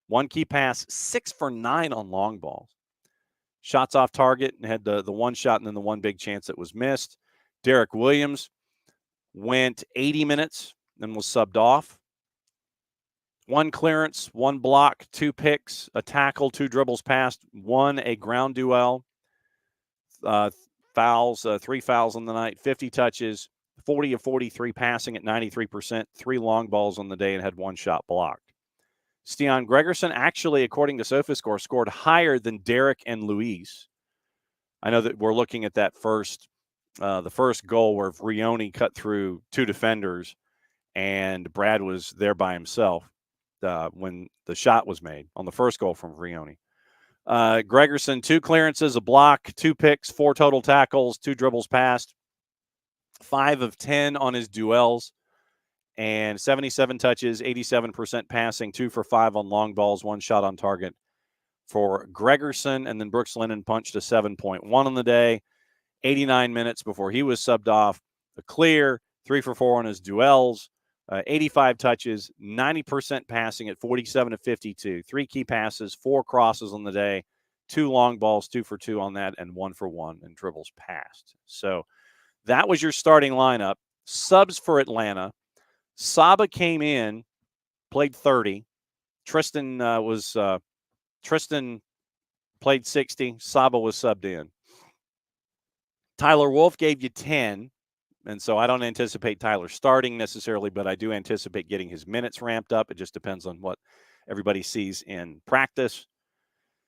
S1: 1 key pass, 6 for 9 on long balls. Shots off target, and had the 1 shot and then the 1 big chance that was missed. Derek Williams went 80 minutes and was subbed off. 1 clearance, 1 block, 2 picks, a tackle, 2 dribbles passed, 1 a ground duel, fouls, 3 fouls on the night, 50 touches, 40 of 43 passing at 93%, 3 long balls on the day, and had 1 shot blocked. Stian Gregerson, actually, according to SofaScore, scored higher than Derek and Luis. I know that we're looking at that the first goal where Vrioni cut through 2 defenders, and Brad was there by himself when the shot was made on the first goal from Vrioni. Gregerson, 2 clearances, a block, 2 picks, 4 total tackles, 2 dribbles passed, 5 of 10 on his duels, and 77 touches, 87% passing, 2 for 5 on long balls, 1 shot on target for Gregerson. And then Brooks Lennon punched a 7.1 on the day, 89 minutes before he was subbed off. A clear, 3 for 4 on his duels, 85 touches, 90% passing at 47 of 52, 3 key passes, 4 crosses on the day, 2 long balls, 2 for 2 on that, and 1 for 1 in dribbles passed. So that was your starting lineup. Subs for Atlanta. Saba came in, played 30. Tristan played 60. Saba was subbed in. Tyler Wolf gave you 10. And so I don't anticipate Tyler starting necessarily, but I do anticipate getting his minutes ramped up. It just depends on what everybody sees in practice.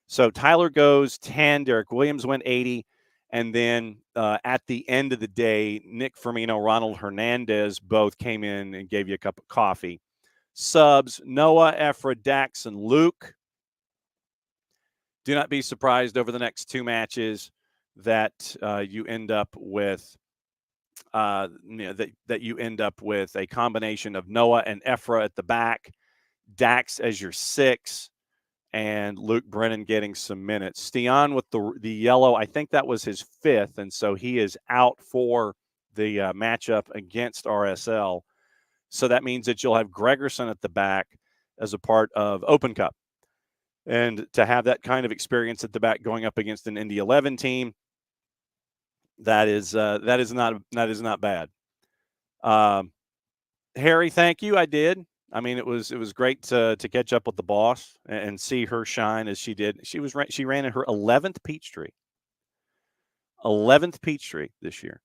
S1: So Tyler goes 10. Derek Williams went 80. And then at the end of the day, Nick Firmino, Ronald Hernandez both came in and gave you a cup of coffee. Subs, Noah, Ephra, Dax, and Luke. Do not be surprised over the next 2 matches that you end up with that you end up with a combination of Noah and Ephra at the back, Dax as your 6, and Luke Brennan getting some minutes. Stian with the yellow, I think that was his 5th, and so he is out for the matchup against RSL. So that means that you'll have Gregerson at the back as a part of Open Cup. And to have that kind of experience at the back going up against an Indy 11 team, that is not bad. Harry, thank you. I did. I mean, it was great to catch up with the boss and see her shine as she did. She ran in her 11th Peachtree. 11th Peachtree this year.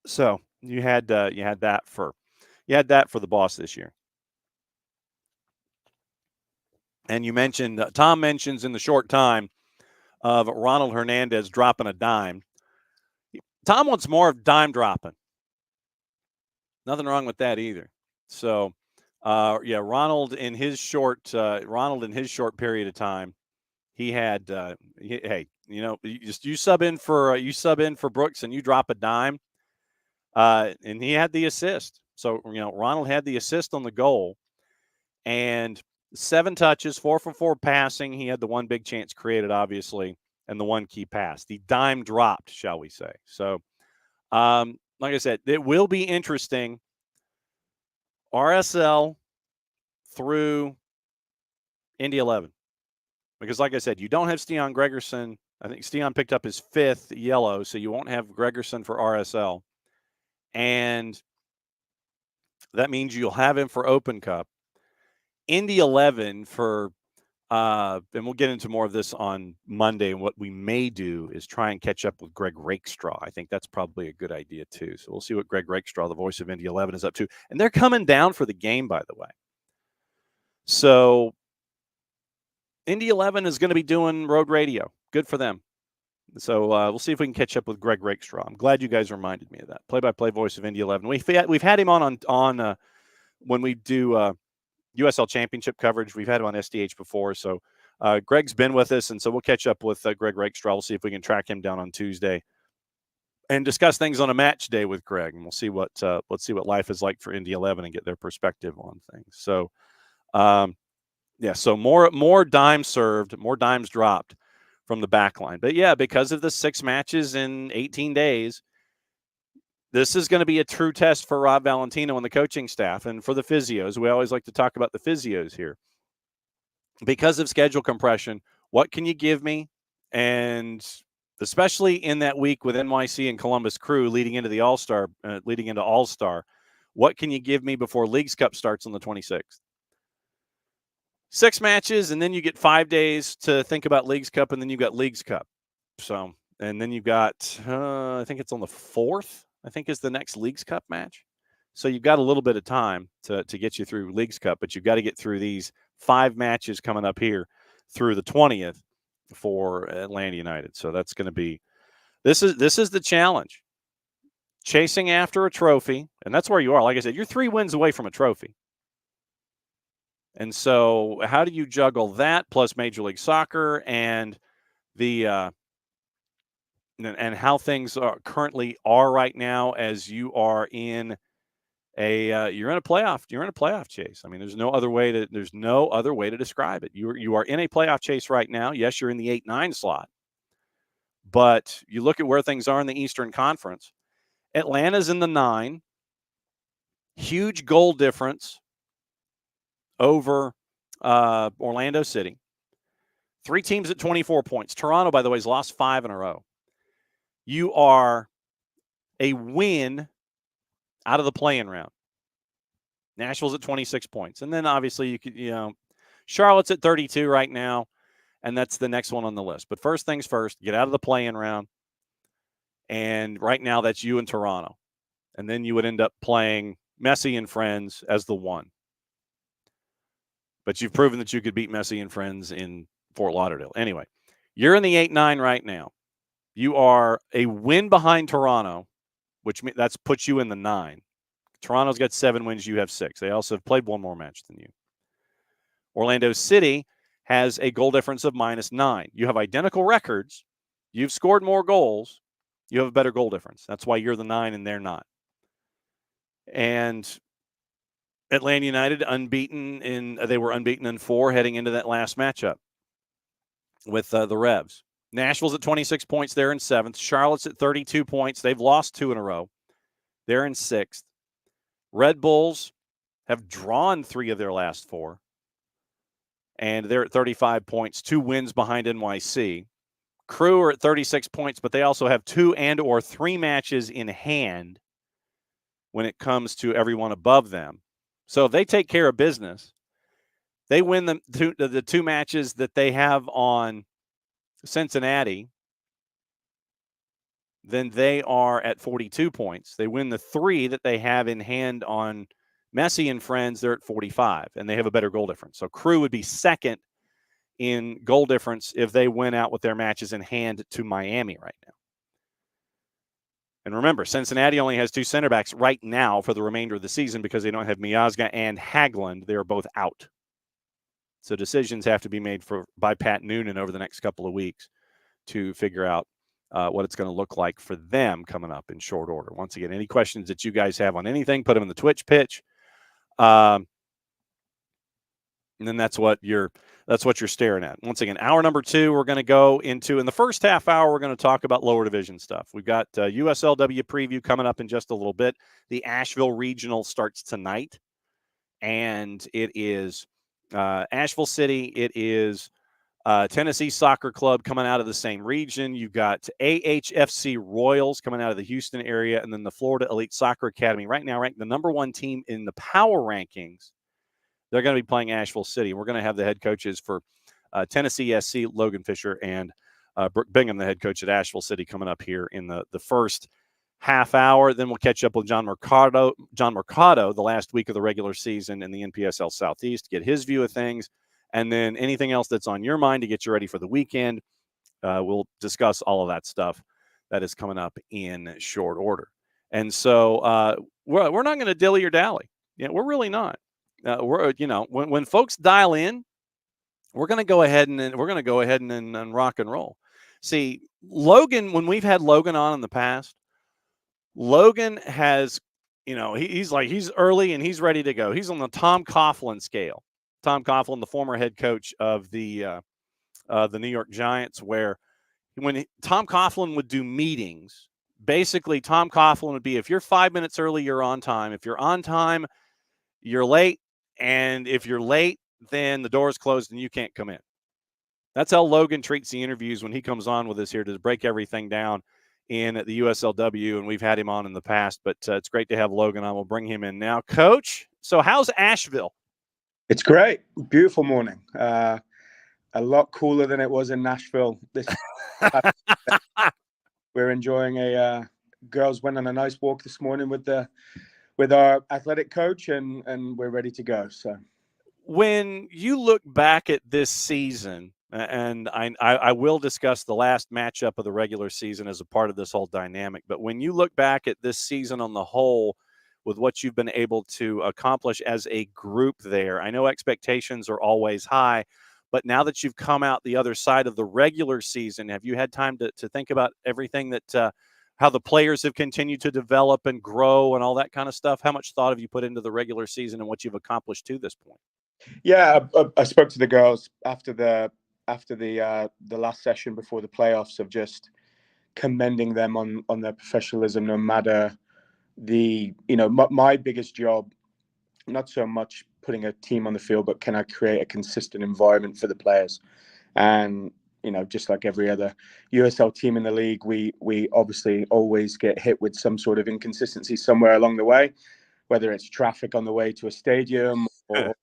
S1: So you had that for the boss this year. And you mentioned Tom mentions in the short time of Ronald Hernandez dropping a dime. Tom wants more of dime dropping. Nothing wrong with that either. So, Ronald in his short period of time, he had, you sub in for Brooks and you drop a dime, and he had the assist. So Ronald had the assist on the goal, and 7 touches, 4 for 4 passing. He had the 1 big chance created, obviously, and the 1 key pass. The dime dropped, shall we say. So, like I said, it will be interesting. RSL through Indy 11. Because, like I said, you don't have Stian Gregerson. I think Stian picked up his 5th yellow, so you won't have Gregerson for RSL. And that means you'll have him for Open Cup. Indy 11 for and we'll get into more of this on Monday. And what we may do is try and catch up with Greg Rakestraw. I think that's probably a good idea too. So we'll see what Greg Rakestraw, the voice of Indy 11, is up to. And they're coming down for the game, by the way. So Indy 11 is going to be doing road radio. Good for them. So we'll see if we can catch up with Greg Rakestraw. I'm glad you guys reminded me of that. Play-by-play voice of Indy 11. We've had him on when we do USL Championship coverage. We've had him on SDH before. So Greg's been with us, and so we'll catch up with Greg Rakestraw. We'll see if we can track him down on Tuesday and discuss things on a match day with Greg. And we'll see what life is like for Indy 11 and get their perspective on things. So, so more dimes served, more dimes dropped from the back line. But, because of the 6 matches in 18 days, this is going to be a true test for Rob Valentino and the coaching staff and for the physios. We always like to talk about the physios here. Because of schedule compression, what can you give me? And especially in that week with NYC and Columbus Crew leading into the All-Star, what can you give me before Leagues Cup starts on the 26th? 6 matches, and then you get 5 days to think about Leagues Cup, and then you've got Leagues Cup. So, and then you've got, I think it's on the 4th. I think is the next Leagues Cup match. So you've got a little bit of time to get you through Leagues Cup, but you've got to get through these 5 matches coming up here through the 20th for Atlanta United. So that's going to be this is the challenge. Chasing after a trophy, and that's where you are. Like I said, you're 3 wins away from a trophy. And so how do you juggle that plus Major League Soccer and the and how things currently are right now, as you are in you're in a playoff chase. I mean, there's no other way to describe it. You are in a playoff chase right now. Yes, you're in the 8-9 slot, but you look at where things are in the Eastern Conference. Atlanta's in the 9, huge goal difference over Orlando City. 3 teams at 24 points. Toronto, by the way, has lost 5 in a row. You are a win out of the play-in round. Nashville's at 26 points. And then obviously Charlotte's at 32 right now, and that's the next one on the list. But first things first, get out of the play-in round. And right now that's you and Toronto. And then you would end up playing Messi and friends as the 1. But you've proven that you could beat Messi and friends in Fort Lauderdale. Anyway, you're in the 8-9 right now. You are a win behind Toronto, which that's puts you in the 9. Toronto's got 7 wins. You have 6. They also have played 1 more match than you. Orlando City has a goal difference of -9. You have identical records. You've scored more goals. You have a better goal difference. That's why you're the 9 and they're not. And Atlanta United they were unbeaten in 4 heading into that last matchup with the Revs. Nashville's at 26 points. They're in 7th. Charlotte's at 32 points. They've lost 2 in a row. They're in 6th. Red Bulls have drawn 3 of their last 4. And they're at 35 points, 2 wins behind NYC. Crew are at 36 points, but they also have 2 and/or 3 matches in hand when it comes to everyone above them. So if they take care of business, they win the 2 matches that they have on Cincinnati, then they are at 42 points. They win the 3 that they have in hand on Messi and friends, they're at 45, and they have a better goal difference. So Crew would be second in goal difference if they went out with their matches in hand to Miami right now. And remember, Cincinnati only has 2 center backs right now for the remainder of the season because they don't have Miazga and Haglund. They are both out. So decisions have to be made by Pat Noonan over the next couple of weeks to figure out what it's going to look like for them coming up in short order. Once again, any questions that you guys have on anything, put them in the Twitch pitch. And then that's what you're staring at. Once again, hour number 2, we're going to go into, in the first half hour, we're going to talk about lower division stuff. We've got USLW preview coming up in just a little bit. The Asheville Regional starts tonight, and it is Asheville City. It is Tennessee Soccer Club coming out of the same region. You've got AHFC Royals coming out of the Houston area, and then the Florida Elite Soccer Academy, right now ranked the number 1 team in the power rankings. They're going to be playing Asheville City. We're going to have the head coaches for Tennessee SC, Logan Fisher, and Brooke Bingham, the head coach at Asheville City, coming up here in the first half hour. Then we'll catch up with John Mercado the last week of the regular season in the NPSL Southeast to get his view of things. And then anything else that's on your mind to get you ready for the weekend, we'll discuss all of that stuff that is coming up in short order. And so we're not going to dilly or dally. Yeah, we're really not. When folks dial in, we're going to go ahead and rock and roll. See, Logan, when we've had Logan on in the past, Logan has, he's early and he's ready to go. He's on the Tom Coughlin scale. Tom Coughlin, the former head coach of the New York Giants, where when Tom Coughlin would do meetings, basically Tom Coughlin would be, if you're 5 minutes early, you're on time. If you're on time, you're late. And if you're late, then the door's closed and you can't come in. That's how Logan treats the interviews when he comes on with us here to break everything down in the USLW. And we've had him on in the past, but it's great to have Logan on. We'll bring him in now. Coach, so how's Asheville?
S2: It's great. Beautiful morning. A lot cooler than it was in Nashville. We're enjoying a girls went on a nice walk this morning with our athletic coach, and we're ready to go. So
S1: when you look back at this season, and I will discuss the last matchup of the regular season as a part of this whole dynamic, but when you look back at this season on the whole, with what you've been able to accomplish as a group there, I know expectations are always high, But now that you've come out the other side of the regular season, have you had time to think about everything that how the players have continued to develop and grow and all that kind of stuff? How much thought have you put into the regular season and what you've accomplished to this point?
S2: Yeah, I spoke to the girls after the last session before the playoffs, of just commending them on their professionalism, no matter my biggest job, not so much putting a team on the field, but can I create a consistent environment for the players? And just like every other USL team in the league, we obviously always get hit with some sort of inconsistency somewhere along the way, whether it's traffic on the way to a stadium or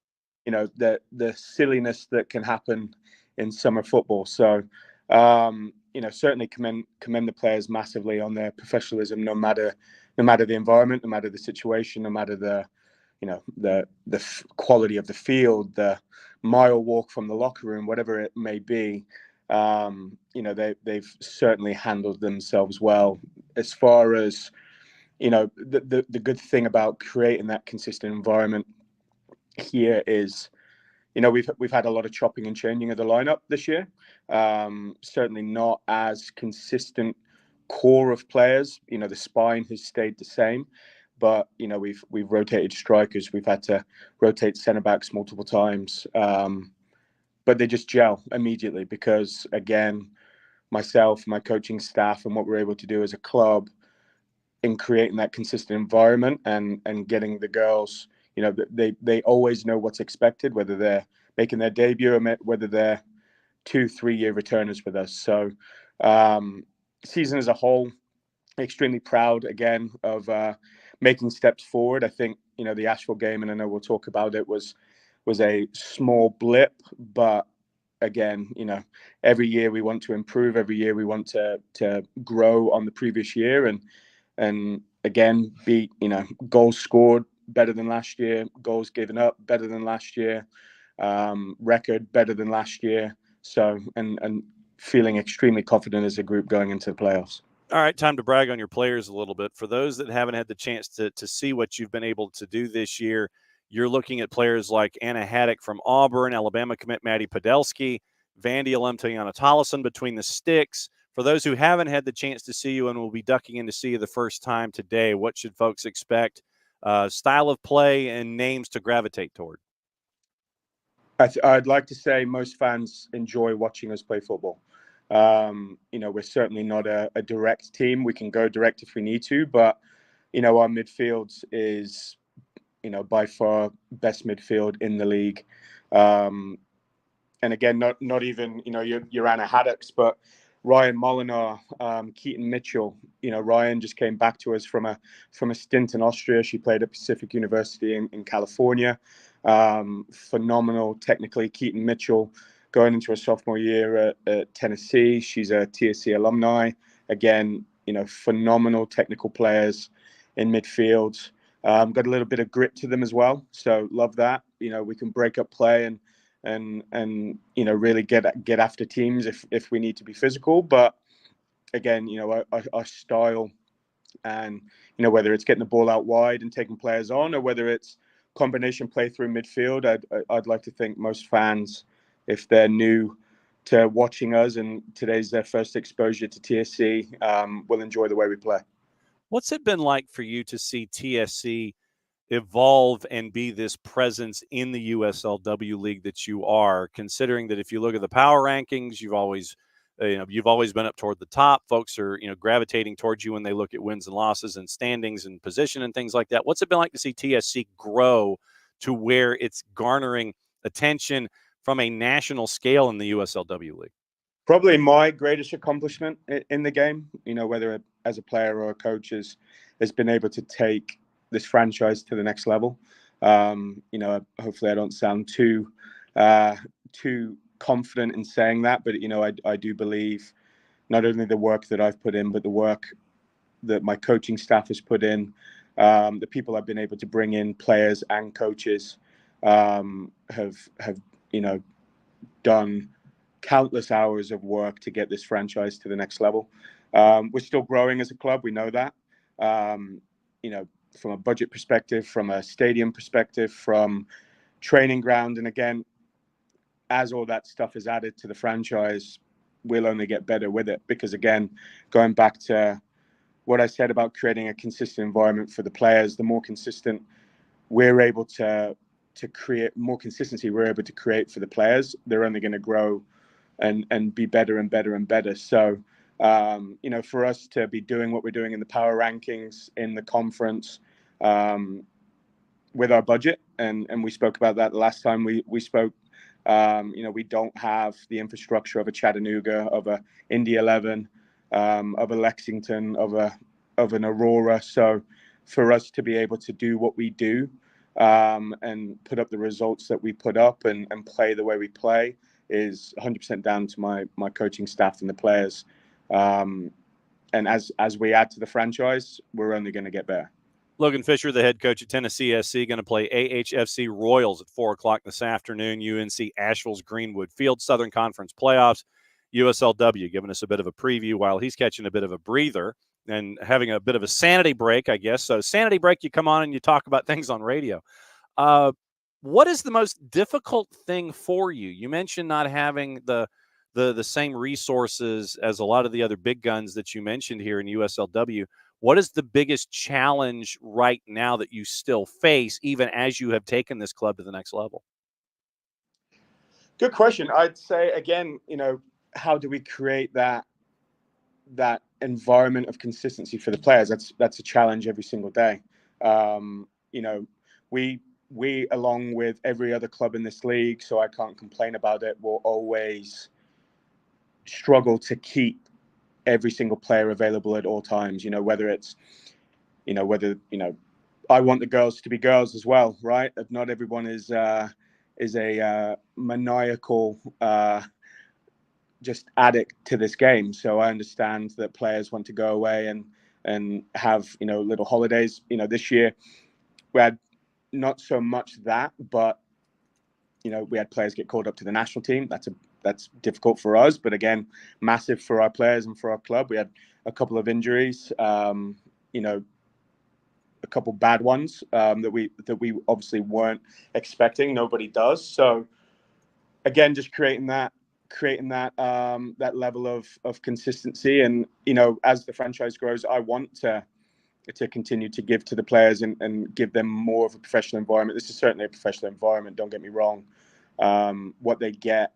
S2: the silliness that can happen in summer football. So certainly commend the players massively on their professionalism, no matter the environment, no matter the situation, no matter the quality of the field, the mile walk from the locker room, whatever it may be. They've certainly handled themselves well. As far as the good thing about creating that consistent environment here is, we've had a lot of chopping and changing of the lineup this year. Certainly not as consistent core of players. The spine has stayed the same, but we've rotated strikers. We've had to rotate centre backs multiple times, but they just gel immediately because, again, myself, my coaching staff, and what we're able to do as a club in creating that consistent environment and getting the girls. They always know what's expected, whether they're making their debut or whether they're 2-3 year returners with us. So season as a whole, extremely proud again of making steps forward. I think the Asheville game, and I know we'll talk about it, was a small blip, but again, every year we want to improve. Every year we want to grow on the previous year, and again, be goals scored better than last year, goals given up better than last year, record better than last year. So and feeling extremely confident as a group going into the playoffs.
S1: All right, time to brag on your players a little bit. For those that haven't had the chance to see what you've been able to do this year, you're looking at players like Anna Haddock from Auburn, Alabama commit Maddie Podolsky, Vandy alum Tayana Tollison between the sticks. For those who haven't had the chance to see you and will be ducking in to see you the first time today, what should folks expect? Style of play and names to gravitate toward?
S2: I'd like to say most fans enjoy watching us play football. We're certainly not a direct team. We can go direct if we need to, but our midfield is by far best midfield in the league. And again, not even your Anna Haddocks, but Ryan Molinar, Keaton Mitchell. Ryan just came back to us from a stint in Austria. She played at Pacific University in California. Phenomenal technically. Keaton Mitchell going into her sophomore year at Tennessee. She's a TSC alumni. Again, phenomenal technical players in midfield. Got a little bit of grit to them as well. So love that. We can break up play and really get after teams if we need to be physical. But again, our style, and whether it's getting the ball out wide and taking players on, or whether it's combination play through midfield, I'd like to think most fans, if they're new to watching us and today's their first exposure to TSC, will enjoy the way we play.
S1: What's it been like for you to see TSC evolve and be this presence in the USLW league that you are, considering that if you look at the power rankings, you've always been up toward the top. Folks are, gravitating towards you when they look at wins and losses and standings and position and things like that. What's it been like to see TSC grow to where it's garnering attention from a national scale in the USLW league?
S2: Probably my greatest accomplishment in the game, whether as a player or a coach, has been able to take this franchise to the next level. Hopefully I don't sound too confident in saying that, but I do believe not only the work that I've put in, but the work that my coaching staff has put in, the people I've been able to bring in, players and coaches, have done countless hours of work to get this franchise to the next level. We're still growing as a club. We know that. From a budget perspective, from a stadium perspective, from training ground. And again, as all that stuff is added to the franchise, we'll only get better with it. Because again, going back to what I said about creating a consistent environment for the players, the more consistent we're able to create, more consistency we're able to create for the players, they're only going to grow and be better and better and better. So, you know, for us to be doing what we're doing in the power rankings, in the conference, with our budget, and we spoke about that the last time we spoke. You know, we don't have the infrastructure of a Chattanooga, of a Indy 11, of a Lexington, of an Aurora. So for us to be able to do what we do, and put up the results that we put up, and play the way we play, is 100% down to my coaching staff and the players. And as we add to the franchise, we're only going to get better.
S1: Logan Fisher, the head coach at Tennessee SC, going to play AHFC Royals at 4 o'clock this afternoon. UNC Asheville's Greenwood Field, Southern Conference playoffs. USLW giving us a bit of a preview while he's catching a bit of a breather and having a bit of a sanity break, I guess. So sanity break, you come on and you talk about things on radio. What is the most difficult thing for you? You mentioned not having the same resources as a lot of the other big guns that you mentioned here in USLW. What is the biggest challenge right now that you still face, even as you have taken this club to the next level?
S2: Good question. I'd say, again, you know, how do we create that environment of consistency for the players? That's a challenge every single day. You know, we along with every other club in this league, so I can't complain about it, will always struggle to keep every single player available at all times. You know, whether I want the girls to be girls as well, right? Not everyone is a maniacal just addict to this game. So I understand that players want to go away and have, you know, little holidays. You know, this year we had not so much that, but, you know, we had players get called up to the national team. That's difficult for us, but again, massive for our players and for our club. We had a couple of injuries, you know, a couple bad ones that we obviously weren't expecting. Nobody does. So again, just creating that level of consistency. And, you know, as the franchise grows, I want to continue to give to the players and give them more of a professional environment. This is certainly a professional environment, don't get me wrong. What they get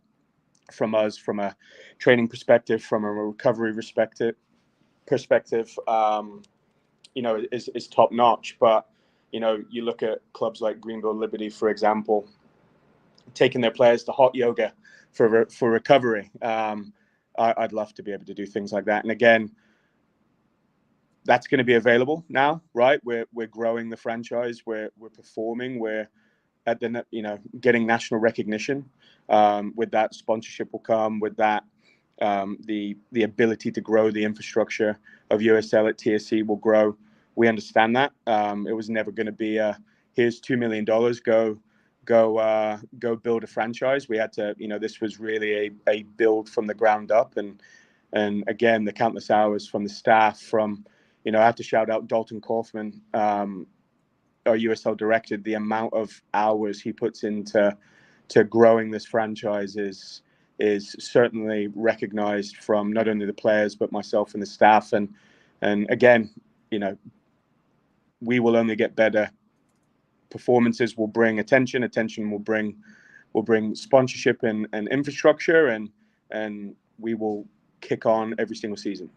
S2: from us, from a training perspective, from a recovery perspective, you know, is top notch. But, you know, you look at clubs like Greenville Liberty, for example, taking their players to hot yoga for recovery. I'd love to be able to do things like that. And again, that's going to be available now, right? We're growing the franchise. We're performing. We're at the, you know, getting national recognition. With that, sponsorship will come. With that, the ability to grow the infrastructure of USL at TSC will grow. We understand that. It was never going to be here's $2 million, go build a franchise. We had to, you know, this was really a build from the ground up. And again, the countless hours from the staff, from, you know, I have to shout out Dalton Kaufman, our USL director. The amount of hours he puts into growing this franchise is certainly recognized from not only the players, but myself and the staff. And again, you know, we will only get better. Performances will bring attention will bring sponsorship and infrastructure, and we will kick on every single season.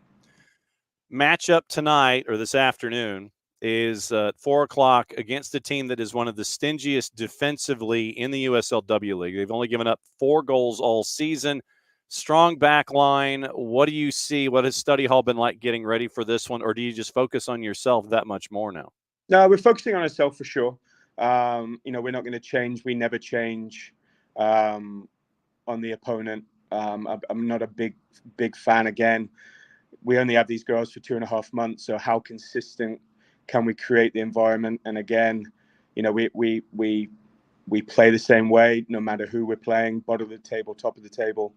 S1: Matchup tonight or this afternoon is 4 o'clock against a team that is one of the stingiest defensively in the USLW League. They've only given up 4 goals all season. Strong back line. What do you see? What has Study Hall been like getting ready for this one? Or do you just focus on yourself that much more now?
S2: No, we're focusing on ourselves for sure. You know, we're not going to change. We never change on the opponent. I'm not a big fan. Again, we only have these girls for 2.5 months. So how consistent can we create the environment? And again, you know, we play the same way, no matter who we're playing, bottom of the table, top of the table.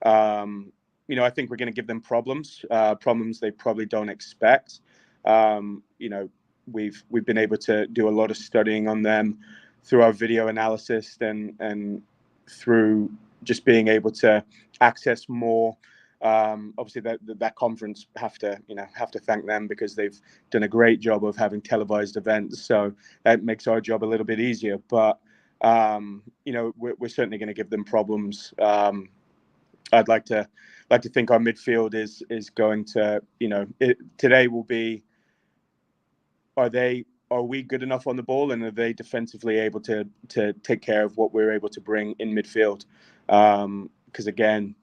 S2: You know, I think we're going to give them problems they probably don't expect. You know, we've been able to do a lot of studying on them through our video analysis and through just being able to access more. Obviously, that conference have to thank them, because they've done a great job of having televised events. So that makes our job a little bit easier. But we're certainly going to give them problems. I'd like to think our midfield is going to, today will be, are we good enough on the ball, and are they defensively able to take care of what we're able to bring in midfield? Because again,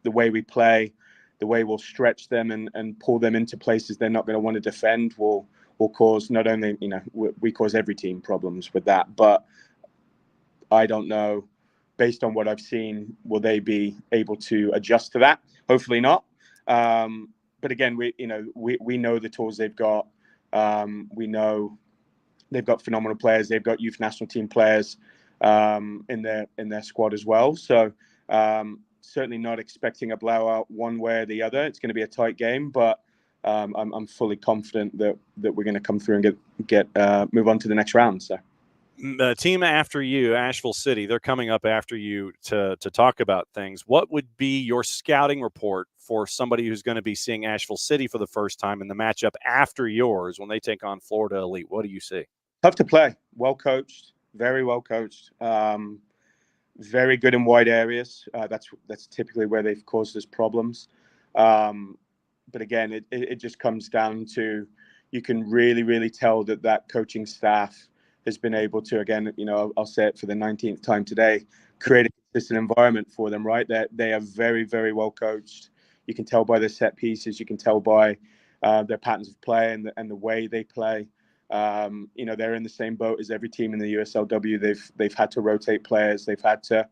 S2: the way we play, the way we'll stretch them and pull them into places they're not going to want to defend will cause, not only, we cause every team problems with that, but I don't know, based on what I've seen, will they be able to adjust to that? Hopefully not. But again, we know the tools they've got. We know they've got phenomenal players. They've got youth national team players in their squad as well. So certainly not expecting a blowout one way or the other. It's going to be a tight game, but I'm fully confident that we're going to come through and get move on to the next round. So.
S1: The team after you, Asheville City, they're coming up after you to talk about things. What would be your scouting report for somebody who's going to be seeing Asheville City for the first time in the matchup after yours when they take on Florida Elite? What do you see?
S2: Tough to play. Well coached. Very well coached. Very good in wide areas. That's typically where they've caused us problems. But again, it just comes down to, you can really, really tell that coaching staff has been able to, again, I'll say it for the 19th time today, create a consistent environment for them, right? They are very, very well coached. You can tell by their set pieces. You can tell by their patterns of play and the way they play. They're in the same boat as every team in the USLW. They've had to rotate players. They've had to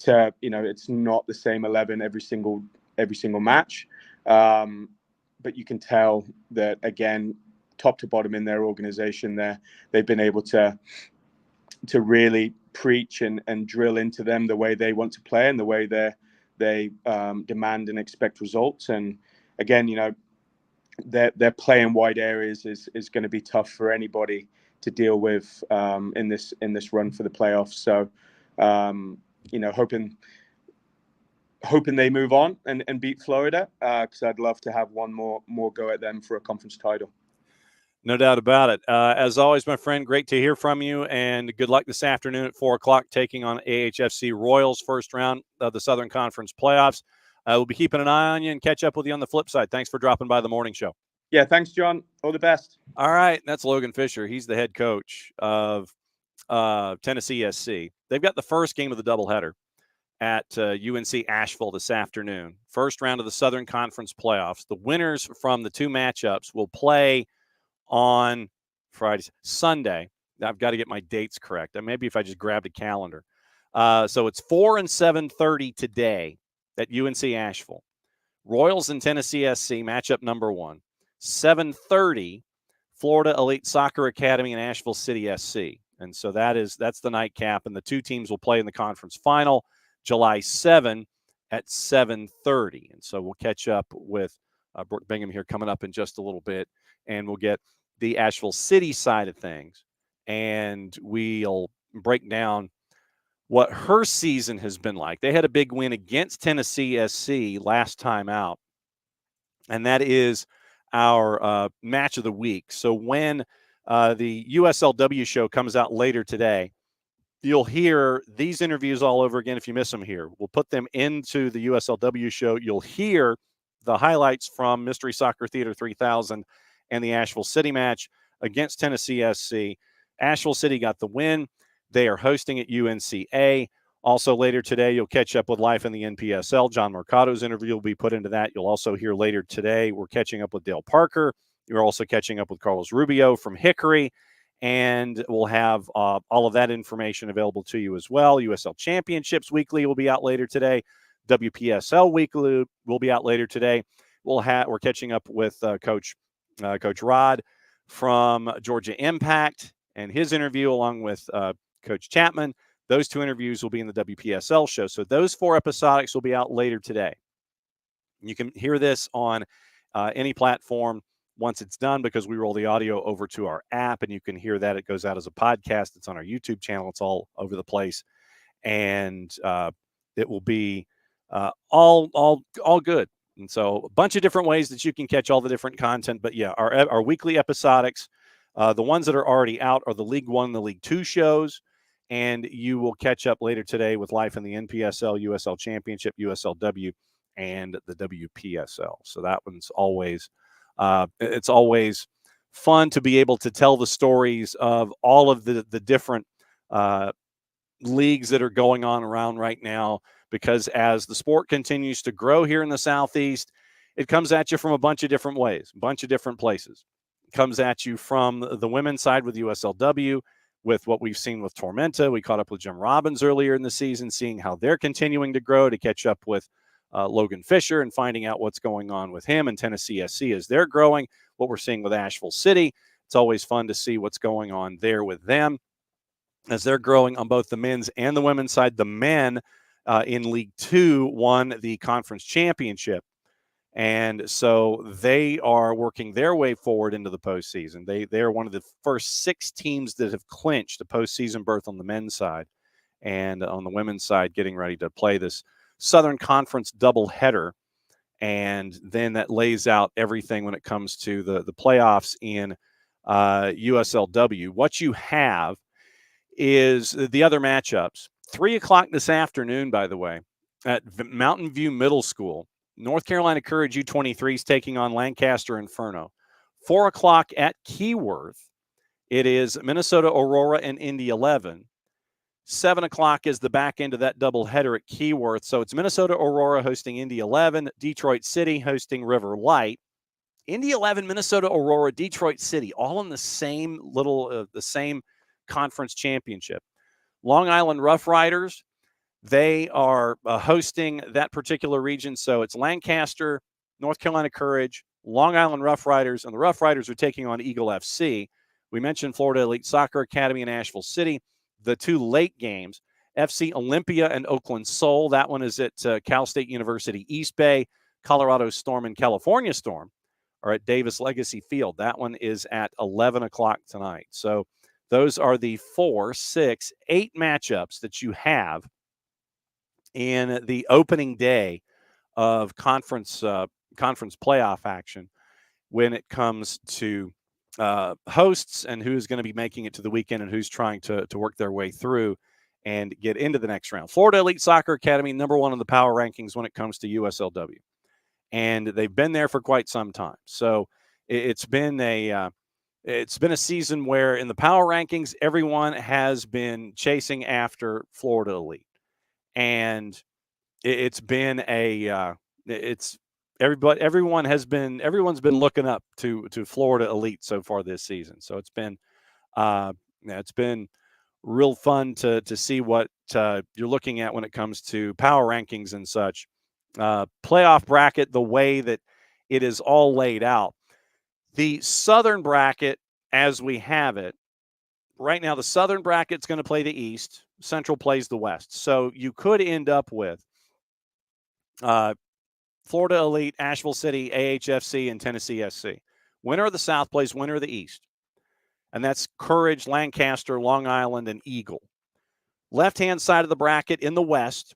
S2: it's not the same 11 every single match. But you can tell that, again, top to bottom in their organization, they've been able to really preach and drill into them the way they want to play and the way they demand and expect results. And again, their play in wide areas is going to be tough for anybody to deal with in this run for the playoffs. So hoping they move on and beat Florida, because I'd love to have one more go at them for a conference title.
S1: No doubt about it. As always, my friend, great to hear from you, and good luck this afternoon at 4 o'clock taking on AHFC Royals, first round of the Southern Conference playoffs. We'll be keeping an eye on you and catch up with you on the flip side. Thanks for dropping by the morning show.
S2: Yeah, thanks, John. All the best.
S1: All right, that's Logan Fisher. He's the head coach of Tennessee SC. They've got the first game of the doubleheader at UNC Asheville this afternoon. First round of the Southern Conference playoffs. The winners from the two matchups will play on Sunday. I've got to get my dates correct. Maybe if I just grabbed a calendar. So it's 4 and 7:30 today at UNC Asheville. Royals and Tennessee SC, matchup number 1. 7:30, Florida Elite Soccer Academy and Asheville City SC. And so that's the nightcap, and the two teams will play in the conference final July 7 at 7:30. And so we'll catch up with Brooke Bingham here coming up in just a little bit, and we'll get the Asheville City side of things, and we'll break down what her season has been like. They had a big win against Tennessee SC last time out, and that is our match of the week. So when the USLW show comes out later today, you'll hear these interviews all over again if you miss them here. We'll put them into the USLW show. You'll hear the highlights from Mystery Soccer Theater 3000 and the Asheville City match against Tennessee SC. Asheville City got the win. They are hosting at UNCA. Also later today, you'll catch up with Life in the NPSL. John Mercado's interview will be put into that. You'll also hear later today, we're catching up with Dale Parker. You're also catching up with Carlos Rubio from Hickory. And we'll have all of that information available to you as well. USL Championships Weekly will be out later today. WPSL Weekly will be out later today. We're catching up with Coach Rod from Georgia Impact and his interview along with Coach Chapman. Those two interviews will be in the WPSL show. So those 4 episodics will be out later today. You can hear this on any platform once it's done, because we roll the audio over to our app, and you can hear that. It goes out as a podcast. It's on our YouTube channel. It's all over the place. And it will be all good. And so a bunch of different ways that you can catch all the different content. But yeah, our weekly episodics, the ones that are already out are the League One, the League Two shows. And you will catch up later today with life in the NPSL, USL Championship, USLW, and the WPSL. So that one's always, it's always fun to be able to tell the stories of all of the different leagues that are going on around right now, because as the sport continues to grow here in the Southeast, it comes at you from a bunch of different ways, a bunch of different places. It comes at you from the women's side with USLW, with what we've seen with Tormenta. We caught up with Jim Robbins earlier in the season, seeing how they're continuing to grow, to catch up with Logan Fisher and finding out what's going on with him and Tennessee SC as they're growing, what we're seeing with Asheville City. It's always fun to see what's going on there with them as they're growing on both the men's and the women's side. The men in League Two won the conference championship. And so they are working their way forward into the postseason. They're one of the first 6 teams that have clinched a postseason berth on the men's side. And on the women's side, getting ready to play this Southern Conference doubleheader. And then that lays out everything when it comes to the playoffs in USLW. What you have is the other matchups. 3 o'clock this afternoon, by the way, at Mountain View Middle School. North Carolina Courage U23 is taking on Lancaster Inferno. 4 o'clock at Keyworth, it is Minnesota Aurora and Indy 11. 7 o'clock is the back end of that doubleheader at Keyworth. So it's Minnesota Aurora hosting Indy 11, Detroit City hosting River Light. Indy 11, Minnesota Aurora, Detroit City, all in the same the same conference championship. Long Island Rough Riders, they are hosting that particular region. So it's Lancaster, North Carolina Courage, Long Island Rough Riders, and the Rough Riders are taking on Eagle FC. We mentioned Florida Elite Soccer Academy in Asheville City. The 2 late games, FC Olympia and Oakland Soul. That one is at Cal State University East Bay. Colorado Storm and California Storm are at Davis Legacy Field. That one is at 11 o'clock tonight. So those are the 4, 6, 8 matchups that you have in the opening day of conference playoff action when it comes to hosts and who's going to be making it to the weekend and who's trying to work their way through and get into the next round. Florida Elite Soccer Academy, number 1 in the power rankings when it comes to USLW. And they've been there for quite some time. So it's been a season where in the power rankings, everyone has been chasing after Florida Elite. And everyone's been looking up to Florida Elite so far this season. So it's been real fun to see what you're looking at when it comes to power rankings and such. Playoff bracket, the way that it is all laid out. The Southern bracket, as we have it right now, the Southern bracket's going to play the East. Central plays the West. So you could end up with Florida Elite, Asheville City, AHFC, and Tennessee SC. Winner of the South plays winner of the East. And that's Courage, Lancaster, Long Island, and Eagle. Left-hand side of the bracket in the West,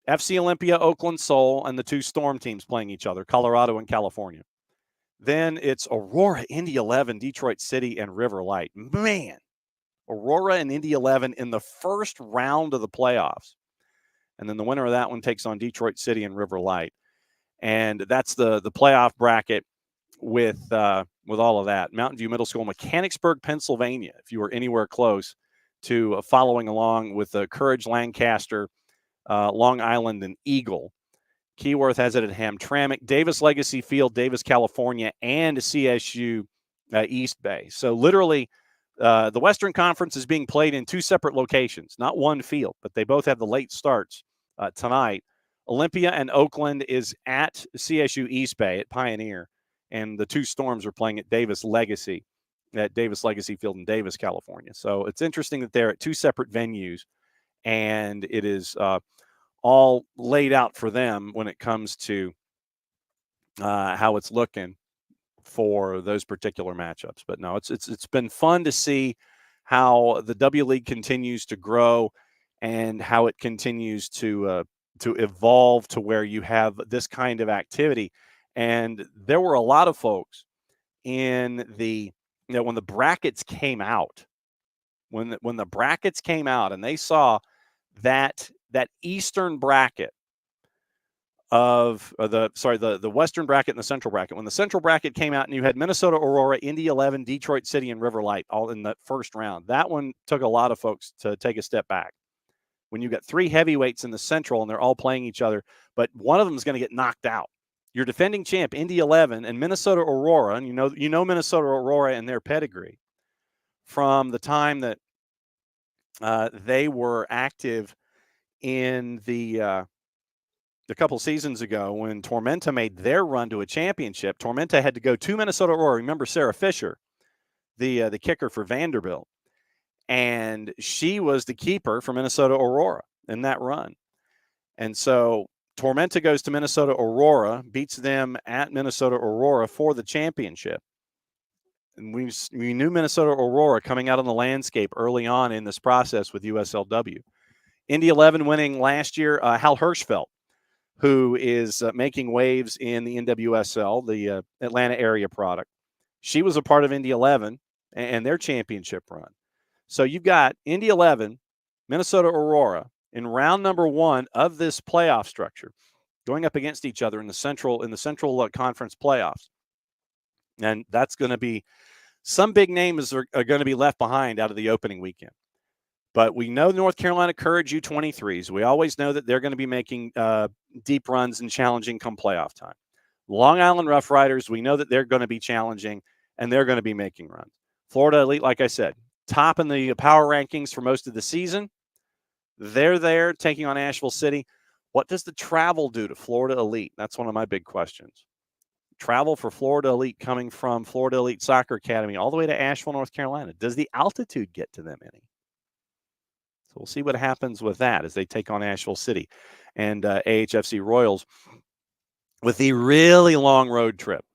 S1: FC Olympia, Oakland Soul, and the 2 Storm teams playing each other, Colorado and California. Then it's Aurora, Indy 11, Detroit City, and River Light. Man, Aurora and Indy 11 in the first round of the playoffs. And then the winner of that one takes on Detroit City and River Light. And that's the playoff bracket with all of that. Mountain View Middle School, Mechanicsburg, Pennsylvania, if you were anywhere close to following along with the Courage, Lancaster, Long Island, and Eagle. Keyworth has it at Hamtramck, Davis Legacy Field, Davis, California, and CSU East Bay. So literally the Western Conference is being played in 2 separate locations, not one field, but they both have the late starts tonight. Olympia and Oakland is at CSU East Bay at Pioneer, and the 2 Storms are playing at Davis Legacy Field in Davis, California. So it's interesting that they're at 2 separate venues, and it is all laid out for them when it comes to how it's looking for those particular matchups. But no, it's been fun to see how the W League continues to grow and how it continues to to evolve to where you have this kind of activity. And there were a lot of folks in the, when the brackets came out, when the brackets came out and they saw that Eastern bracket of the Western bracket and the Central bracket. When the Central bracket came out and you had Minnesota Aurora, Indy 11, Detroit City, and River Light all in the first round, that one took a lot of folks to take a step back. When you got three heavyweights in the Central and they're all playing each other, but one of them is going to get knocked out. Your defending champ, Indy 11, and Minnesota Aurora, and you know Minnesota Aurora and their pedigree from the time that they were active in the couple seasons ago when Tormenta made their run to a championship. Tormenta had to go to Minnesota Aurora. Remember Sarah Fisher, the kicker for Vanderbilt, and she was the keeper for Minnesota Aurora in that run. And so Tormenta goes to Minnesota Aurora, beats them at Minnesota Aurora for the championship. And we knew Minnesota Aurora coming out on the landscape early on in this process with USLW. Indy 11 winning last year, Hal Hirschfeld, who is making waves in the NWSL, the Atlanta area product. She was a part of Indy 11 and their championship run. So you've got Indy 11, Minnesota Aurora in round number one of this playoff structure, going up against each other in the Central Conference playoffs. And that's going to be some big names are going to be left behind out of the opening weekend. But we know North Carolina Courage U23s. We always know that they're going to be making deep runs and challenging come playoff time. Long Island Rough Riders, we know that they're going to be challenging and they're going to be making runs. Florida Elite, like I said, top in the power rankings for most of the season. They're there taking on Asheville City. What does the travel do to Florida Elite? That's one of my big questions. Travel for Florida Elite coming from Florida Elite Soccer Academy all the way to Asheville, North Carolina. Does the altitude get to them any? So we'll see what happens with that as they take on Asheville City and AHFC Royals with the really long road trip.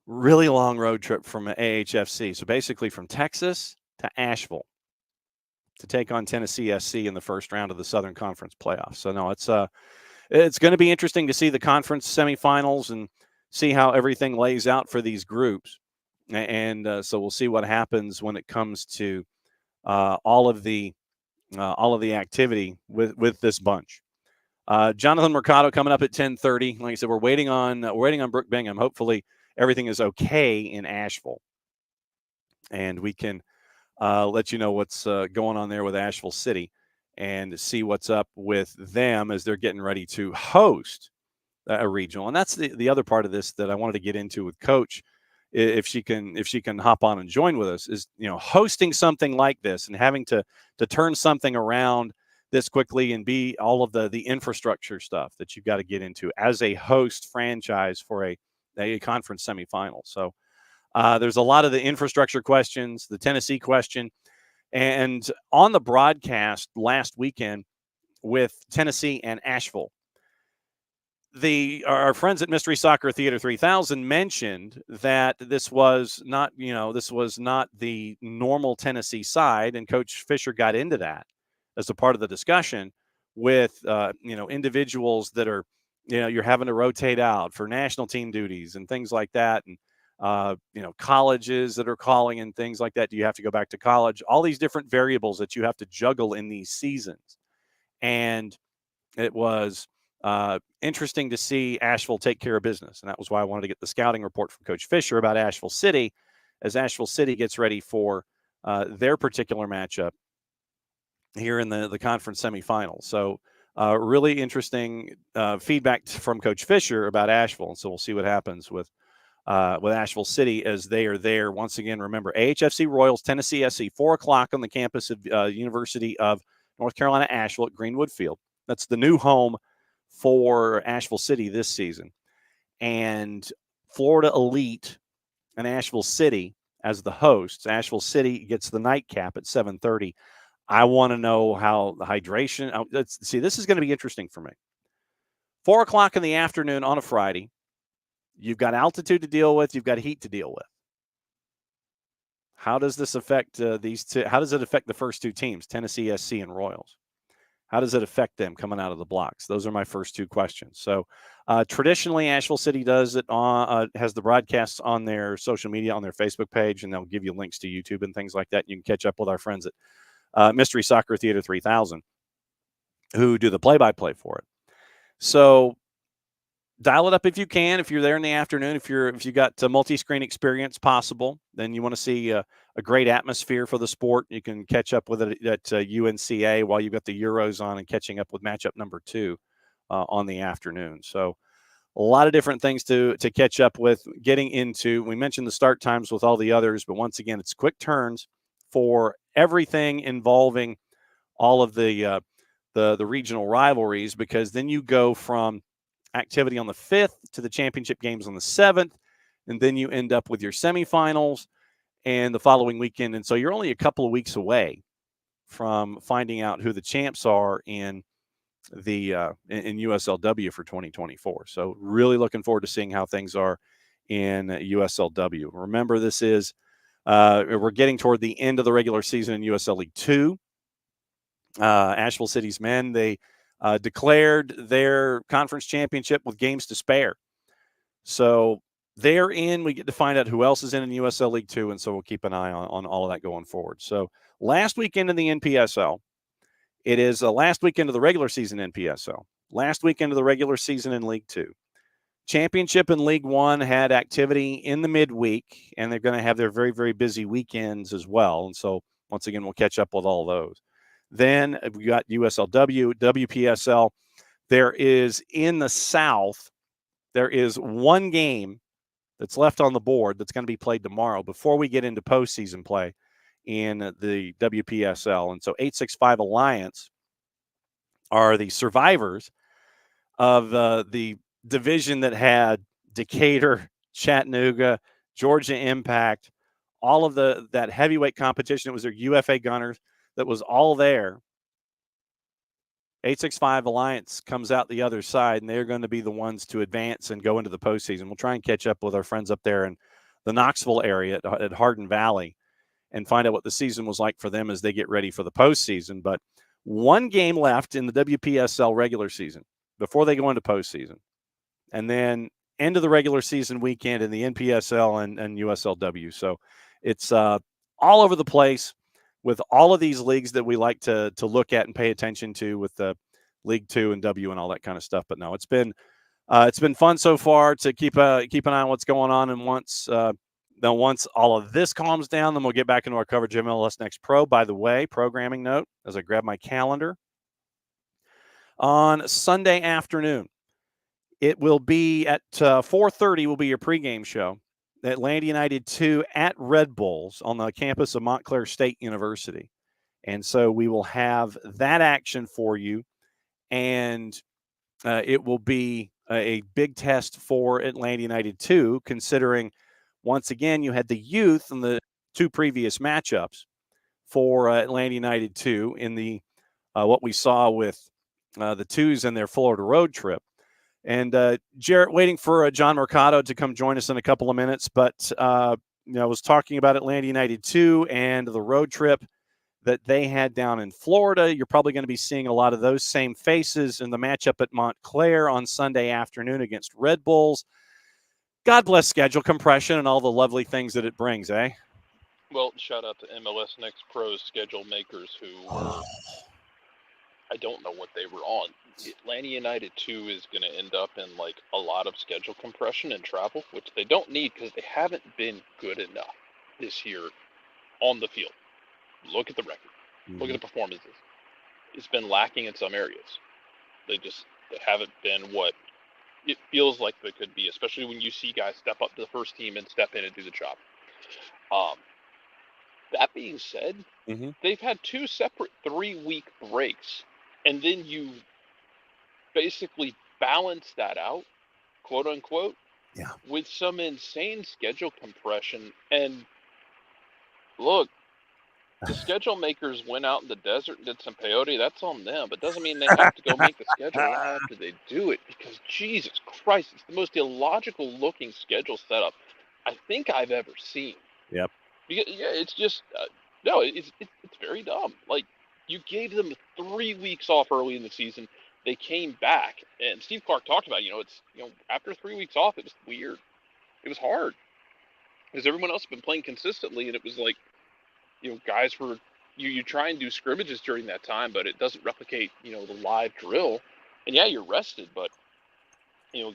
S1: Really long road trip from AHFC. So basically from Texas to Asheville to take on Tennessee SC in the first round of the Southern Conference playoffs. So no, it's going to be interesting to see the conference semifinals and see how everything lays out for these groups. And so we'll see what happens when it comes to all of the activity with this bunch. Jonathan Mercado coming up at 10:30. Like I said, we're waiting on Brooke Bingham. Hopefully everything is okay in Asheville, and we can let you know what's going on there with Asheville City and see what's up with them as they're getting ready to host a regional. And that's the other part of this that I wanted to get into with Coach, if she can hop on and join with us, is hosting something like this and having to turn something around this quickly and be all of the infrastructure stuff that you've got to get into as a host franchise for a conference semifinal. So there's a lot of the infrastructure questions, the Tennessee question, and on the broadcast last weekend with Tennessee and Asheville, our friends at Mystery Soccer Theater 3000 mentioned that this was not the normal Tennessee side, and Coach Fisher got into that as a part of the discussion with individuals that are you're having to rotate out for national team duties and things like that, and colleges that are calling and things like that. Do you have to go back to college? All these different variables that you have to juggle in these seasons. And it was interesting to see Asheville take care of business. And that was why I wanted to get the scouting report from Coach Fisher about Asheville City as Asheville City gets ready for their particular matchup here in the conference semifinals. So really interesting feedback from Coach Fisher about Asheville. And so we'll see what happens with Asheville City as they are there. Once again, remember, AHFC Royals, Tennessee SC, 4 o'clock on the campus of University of North Carolina, Asheville at Greenwood Field. That's the new home for Asheville City this season. And Florida Elite and Asheville City as the hosts. Asheville City gets the nightcap at 7:30. I want to know how the hydration. This is going to be interesting for me. 4 o'clock in the afternoon on a Friday. You've got altitude to deal with. You've got heat to deal with. How does this affect these two? How does it affect the first two teams, Tennessee SC and Royals? How does it affect them coming out of the blocks? Those are my first two questions. So traditionally, Asheville City does it has the broadcasts on their social media, on their Facebook page, and they'll give you links to YouTube and things like that. You can catch up with our friends at Mystery Soccer Theater 3000 who do the play-by-play for it. So dial it up if you can. If you're there in the afternoon, if you got a multi-screen experience possible, then you want to see a great atmosphere for the sport. You can catch up with it at UNCA while you've got the Euros on and catching up with matchup number 2 on the afternoon. So a lot of different things to catch up with. Getting into, we mentioned the start times with all the others, but once again, it's quick turns for everything involving all of the regional rivalries, because then you go from activity on the 5th to the championship games on the 7th, and then you end up with your semifinals and the following weekend. And so you're only a couple of weeks away from finding out who the champs are in USLW for 2024. So really looking forward to seeing how things are in USLW. Remember, this is we're getting toward the end of the regular season in USL League 2. Asheville City's men, they declared their conference championship with games to spare. So they're in. We get to find out who else is in USL League 2, and so we'll keep an eye on all of that going forward. So last weekend in the NPSL, it is the last weekend of the regular season NPSL, last weekend of the regular season in League 2. Championship in League 1 had activity in the midweek, and they're going to have their very, very busy weekends as well. And so once again, we'll catch up with all those. Then we got USLW, WPSL. There is in the South, there is one game that's left on the board that's going to be played tomorrow before we get into postseason play in the WPSL. And so 865 Alliance are the survivors of the division that had Decatur, Chattanooga, Georgia Impact, all of that heavyweight competition. It was their UFA Gunners that was all there. 865 Alliance comes out the other side, and they're going to be the ones to advance and go into the postseason. We'll try and catch up with our friends up there in the Knoxville area at Hardin Valley and find out what the season was like for them as they get ready for the postseason. But one game left in the WPSL regular season before they go into postseason. And then end of the regular season weekend in the NPSL and USLW. So it's all over the place with all of these leagues that we like to look at and pay attention to with the League 2 and W and all that kind of stuff. But no, it's been fun so far to keep an eye on what's going on. And once all of this calms down, then we'll get back into our coverage of MLS Next Pro. By the way, programming note, as I grab my calendar, on Sunday afternoon, it will be at 4:30 will be your pregame show. Atlanta United 2 at Red Bulls on the campus of Montclair State University. And so we will have that action for you. And it will be a big test for Atlanta United 2, considering, once again, you had the youth in the two previous matchups for Atlanta United 2 in the what we saw with the Twos and their Florida road trip. And Jarrett, waiting for John Mercado to come join us in a couple of minutes, but I was talking about Atlanta United 2 and the road trip that they had down in Florida. You're probably going to be seeing a lot of those same faces in the matchup at Montclair on Sunday afternoon against Red Bulls. God bless schedule compression and all the lovely things that it brings, eh?
S3: Well, shout out to MLS Next Pro's schedule makers who were, I don't know what they were on. Atlanta United 2 is going to end up in like a lot of schedule compression and travel, which they don't need because they haven't been good enough this year on the field. Look at the record. Look at the performances. It's been lacking in some areas. They haven't been what it feels like they could be, especially when you see guys step up to the first team and step in and do the job. That being said, they've had 2 separate 3-week breaks, and then you basically balance that out, quote unquote, with some insane schedule compression. And look, the schedule makers went out in the desert and did some peyote. That's on them, but doesn't mean they have to go make the schedule right after they do it, because Jesus Christ, it's the most illogical looking schedule setup I think I've ever seen.
S1: Yep.
S3: Because, it's just no, it's very dumb. Like, You gave them 3 weeks off early in the season. They came back, and Steve Clark talked about, it's, after 3 weeks off, it was weird. It was hard because everyone else had been playing consistently, and it was like, guys were, you try and do scrimmages during that time, but it doesn't replicate, the live drill. And yeah, you're rested, but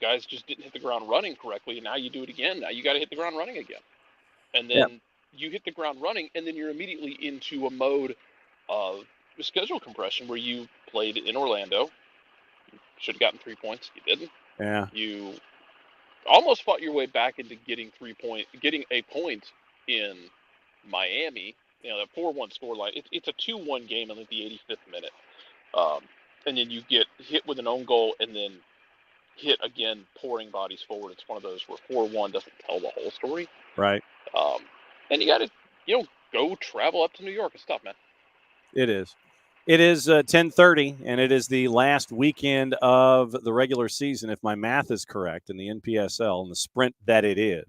S3: guys just didn't hit the ground running correctly, and now you do it again. Now you got to hit the ground running again, and then you hit the ground running, and then you're immediately into a mode of schedule compression where you played in Orlando. You should have gotten 3 points. You didn't.
S1: Yeah.
S3: You almost fought your way back into getting a point in Miami. That 4-1 scoreline. It's a 2-1 game in the 85th minute, and then you get hit with an own goal, and then hit again, pouring bodies forward. It's one of those where 4-1 doesn't tell the whole story.
S1: Right.
S3: And you got to, go travel up to New York. It's tough, man.
S1: It is. It is 10:30, and it is the last weekend of the regular season, if my math is correct, in the NPSL, and the sprint that it is.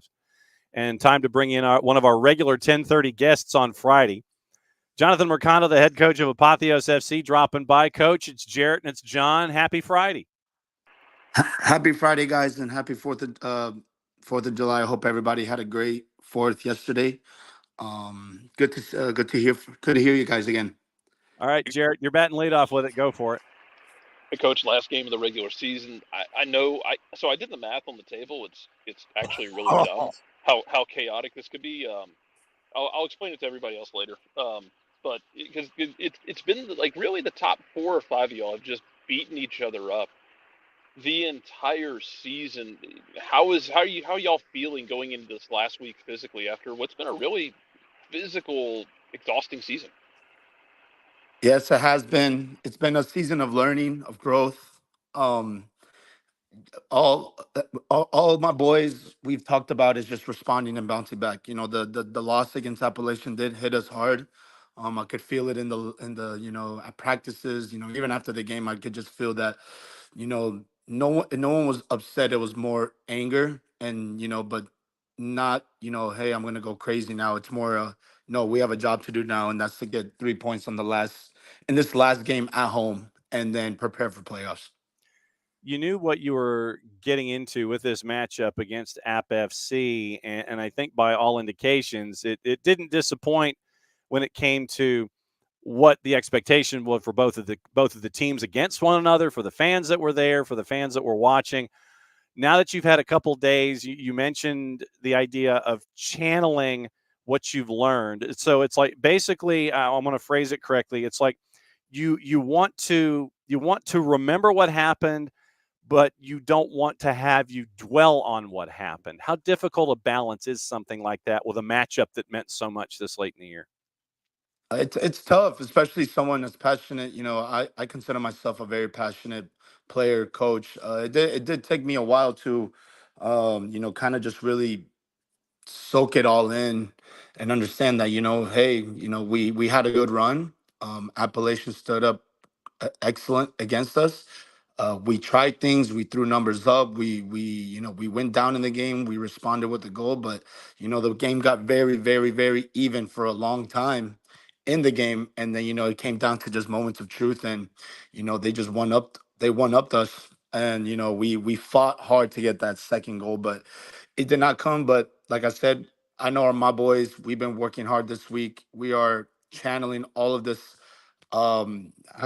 S1: And time to bring in one of our regular 10:30 guests on Friday. Jonathan Mercado, the head coach of Apotheos FC, dropping by. Coach, it's Jarrett and it's John. Happy Friday.
S4: Happy Friday, guys, and happy Fourth of July. I hope everybody had a great Fourth yesterday. Good to hear you guys again.
S1: All right, Jarrett, you're batting leadoff with it. Go for it.
S3: Hey, Coach, last game of the regular season. I know. So I did the math on the table. It's actually really dumb how chaotic this could be. I'll explain it to everybody else later. But because it's been like really the top 4 or 5 of y'all have just beaten each other up the entire season. How are y'all feeling going into this last week physically after what's been a really physical, exhausting season?
S4: Yes, it has been. It's been a season of learning, of growth. All of my boys we've talked about is just responding and bouncing back. The loss against Appalachian did hit us hard. I could feel it in the at practices. Even after the game, I could just feel that. No one was upset. It was more anger, and but not hey, I'm gonna go crazy now. It's more no, we have a job to do now, and that's to get 3 points in this last game at home, and then prepare for playoffs.
S1: You knew what you were getting into with this matchup against App FC, and I think by all indications, it didn't disappoint when it came to what the expectation was for both of the teams against one another, for the fans that were there, for the fans that were watching. Now that you've had a couple days, you mentioned the idea of channeling what you've learned. So it's like basically, I'm going to phrase it correctly. It's like you want to remember what happened, but you don't want to have you dwell on what happened. How difficult a balance is something like that with a matchup that meant so much this late in the year?
S4: It's tough, especially someone that's passionate. I consider myself a very passionate player, coach. It did take me a while to, kind of just really soak it all in and understand that, hey, we had a good run. Appalachian stood up excellent against us. We tried things. We threw numbers up. We went down in the game. We responded with the goal, but the game got very, very, very even for a long time in the game, and then it came down to just moments of truth, and they just one up. They one upped us, and we fought hard to get that second goal, but it did not come. But like I said, I know my boys. We've been working hard this week. We are channeling all of this. How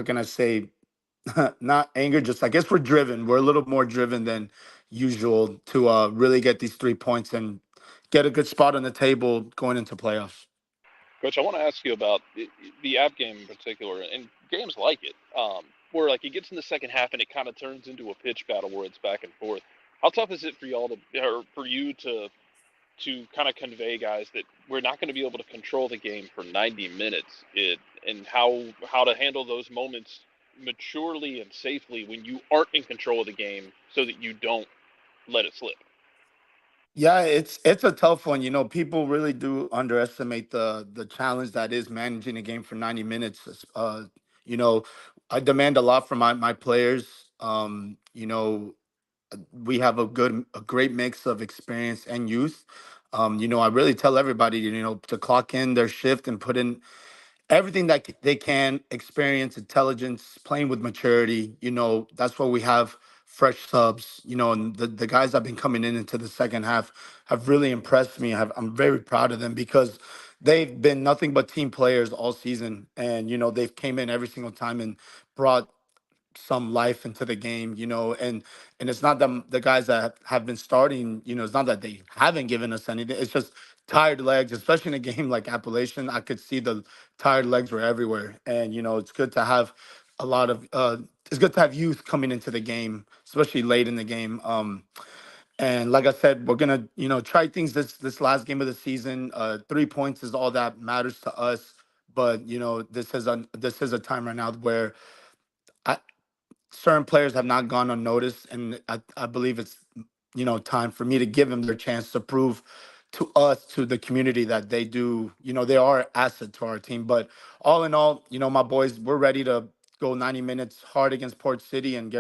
S4: can I say? Not anger, just I guess we're driven. We're a little more driven than usual to really get these 3 points and get a good spot on the table going into playoffs.
S3: Coach, I want to ask you about the app game in particular, and games like it, where like it gets in the second half and it kind of turns into a pitch battle where it's back and forth. How tough is it for y'all or for you to kind of convey guys that we're not going to be able to control the game for 90 minutes, and how to handle those moments maturely and safely when you aren't in control of the game so that you don't let it slip?
S4: Yeah, it's a tough one. People really do underestimate the challenge that is managing a game for 90 minutes. You know, I demand a lot from my players. We have a great mix of experience and youth. I really tell everybody, to clock in their shift and put in everything that they can, experience, intelligence, playing with maturity. That's what we have. Fresh subs, and the guys that have been coming in into the second half have really impressed me. I'm very proud of them because they've been nothing but team players all season, and they've came in every single time and brought some life into the game, and it's not the guys that have been starting, it's not that they haven't given us anything. It's just tired legs, especially in a game like Appalachian. I could see the tired legs were everywhere. And, it's good to have a lot of, it's good to have youth coming into the game, especially late in the game. And like I said, we're gonna, try things this last game of the season. 3 points is all that matters to us. But this is a time right now where I, certain players have not gone unnoticed, and I believe it's time for me to give them their chance to prove to us, to the community, that they do, they are an asset to our team. But all in all, my boys, we're ready to go 90 minutes hard against Port City and be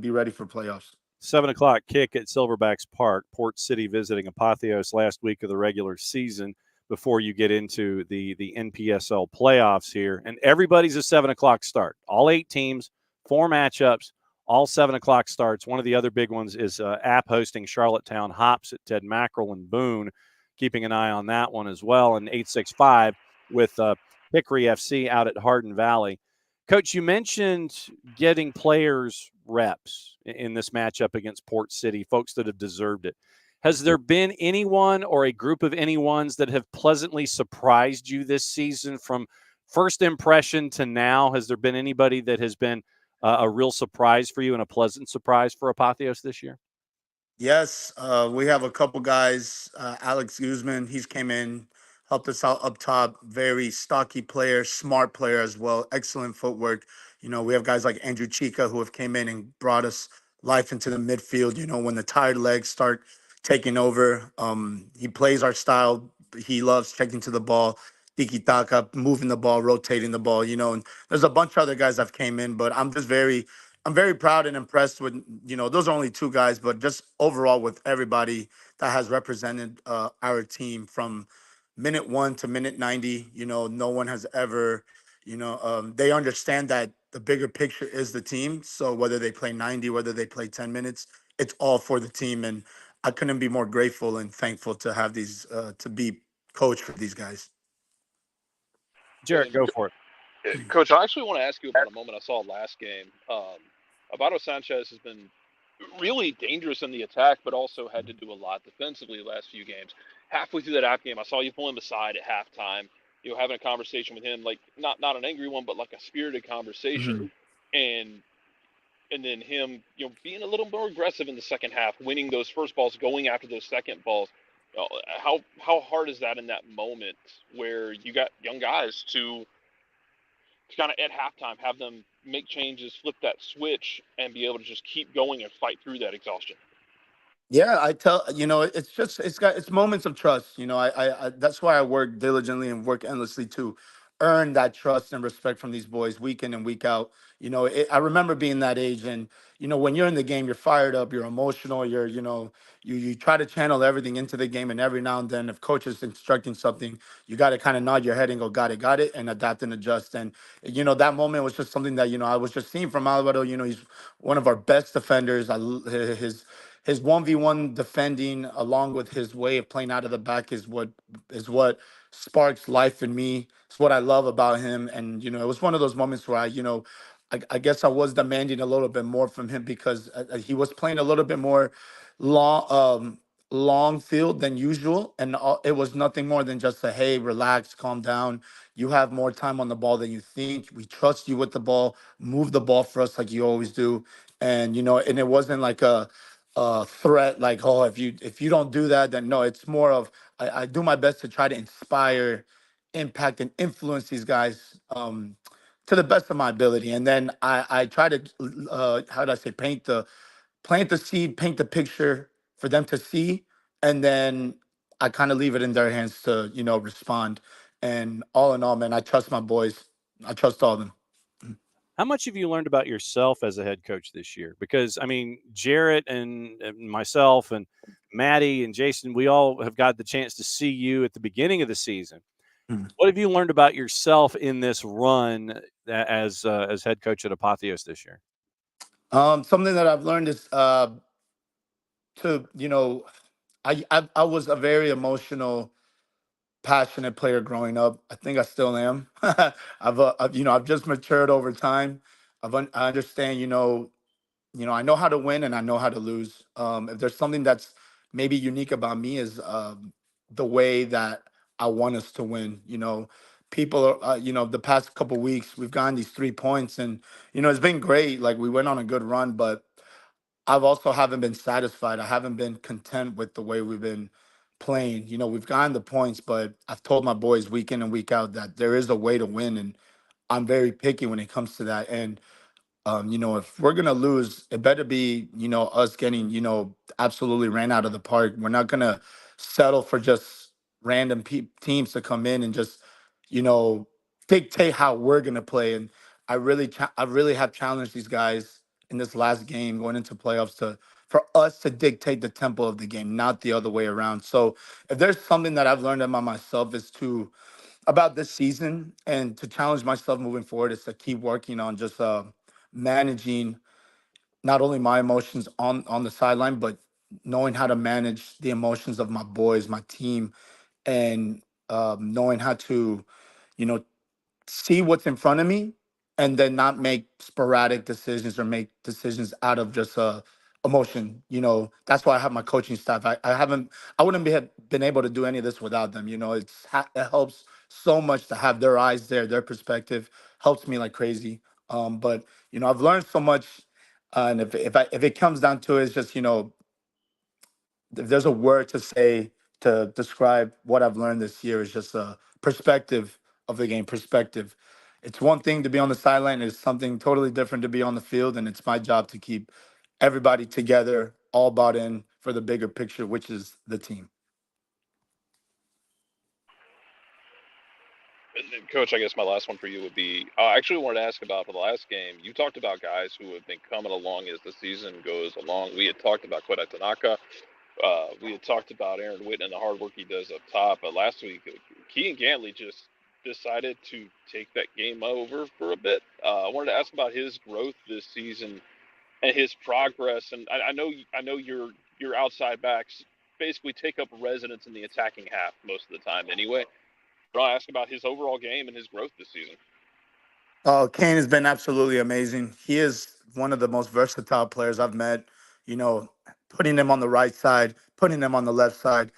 S4: ready for playoffs.
S1: 7:00 kick at Silverbacks Park. Port City visiting Apotheos last week of the regular season before you get into the NPSL playoffs here. And everybody's a 7:00 start. All 8 teams, 4 matchups, all 7:00 starts. One of the other big ones is App hosting Charlottetown Hops at Ted Mackerel and Boone. Keeping an eye on that one as well. And 865 with Hickory FC out at Hardin Valley. Coach, you mentioned getting players reps in this matchup against Port City, folks that have deserved it. Has there been anyone or a group of anyones that have pleasantly surprised you this season from first impression to now? Has there been anybody that has been a real surprise for you and a pleasant surprise for Apotheos this year?
S4: Yes, we have a couple guys. Alex Guzman, he's came in, helped us out up top. Very stocky player, smart player as well. Excellent footwork. We have guys like Andrew Chica who have came in and brought us life into the midfield. When the tired legs start taking over, he plays our style. He loves checking to the ball, tiki taka, moving the ball, rotating the ball. And there's a bunch of other guys that came in, but I'm very proud and impressed with, those are only 2 guys, but just overall with everybody that has represented our team from minute 1 to minute 90. No one has ever, they understand that the bigger picture is the team. So whether they play 90, whether they play 10 minutes, it's all for the team. And I couldn't be more grateful and thankful to have these, to be coach for these guys.
S1: Jared, go for it.
S3: Coach, I actually want to ask you about a moment I saw last game. Abato Sanchez has been really dangerous in the attack, but also had to do a lot defensively the last few games. Halfway through that app game, I saw you pull him aside at halftime, having a conversation with him, like not an angry one, but like a spirited conversation. Mm-hmm. And then him, being a little more aggressive in the second half, winning those first balls, going after those second balls. How hard is that in that moment where you got young guys to kind of at halftime have them make changes, flip that switch, and be able to just keep going and fight through that exhaustion?
S4: Yeah, it's moments of trust. I that's why I work diligently and work endlessly to earn that trust and respect from these boys week in and week out. I remember being that age, and when you're in the game, you're fired up, you're emotional, you try to channel everything into the game, and every now and then, if coach is instructing something, you got to kind of nod your head and go, got it, and adapt and adjust. And that moment was just something that I was just seeing from Alvaro. He's one of our best defenders. His 1v1 defending, along with his way of playing out of the back, is what sparks life in me. It's what I love about him. And it was one of those moments where I guess I was demanding a little bit more from him, because he was playing a little bit more long field than usual, and it was nothing more than just a, hey, relax, calm down. You have more time on the ball than you think. We trust you with the ball. Move the ball for us like you always do. And and it wasn't like a threat, like, oh, if you don't do that, then no. It's more of, I do my best to try to inspire, impact, and influence these guys to the best of my ability. And then I try to how do I say, plant the seed, paint the picture for them to see, and then I kind of leave it in their hands to respond. And all in all, man, I trust my boys. I trust all of them.
S1: How much have you learned about yourself as a head coach this year? Because, Jarrett and myself and Maddie and Jason, we all have got the chance to see you at the beginning of the season. What have you learned about yourself in this run as head coach at Apotheos this year?
S4: Something that I've learned is I was a very emotional, passionate player growing up. I think I still am. I've just matured over time. I understand, I know how to win and I know how to lose. If there's something that's maybe unique about me is the way that I want us to win. People are, the past couple weeks we've gotten these 3 points, and it's been great. Like, we went on a good run, but I've also haven't been satisfied. I haven't been content with the way we've been playing. We've gotten the points, but I've told my boys week in and week out that there is a way to win, and I'm very picky when it comes to that. And if we're gonna lose, it better be, us getting, absolutely ran out of the park. We're not gonna settle for just random teams to come in and just, you know, dictate how we're gonna play. And I really have challenged these guys in this last game going into playoffs for us to dictate the tempo of the game, not the other way around. So if there's something that I've learned about myself is about this season and to challenge myself moving forward is to keep working on just managing not only my emotions on the sideline, but knowing how to manage the emotions of my boys, my team, and knowing how to, you know, see what's in front of me and then not make sporadic decisions or make decisions out of just emotion. That's why I have my coaching staff. I wouldn't have been able to do any of this without them. It helps so much to have their eyes there, their perspective helps me like crazy. But I've learned so much, and if it comes down to it, it's just if there's a word to say to describe what I've learned this year, is just a perspective of the game. Perspective. It's one thing to be on the sideline; it's something totally different to be on the field, and it's my job to keep everybody together, all bought in for the bigger picture, which is the team.
S3: And Coach, I guess my last one for you would be, I actually wanted to ask about for the last game. You talked about guys who have been coming along as the season goes along. We had talked about Koda Tanaka. We had talked about Aaron Witten and the hard work he does up top. But last week, Keegan Gantley just decided to take that game over for a bit. I wanted to ask about his growth this season and his progress. And I know your outside backs basically take up residence in the attacking half most of the time anyway. But I'll ask about his overall game and his growth this season.
S4: Kane has been absolutely amazing. He is one of the most versatile players I've met. Putting him on the right side, putting him on the left side,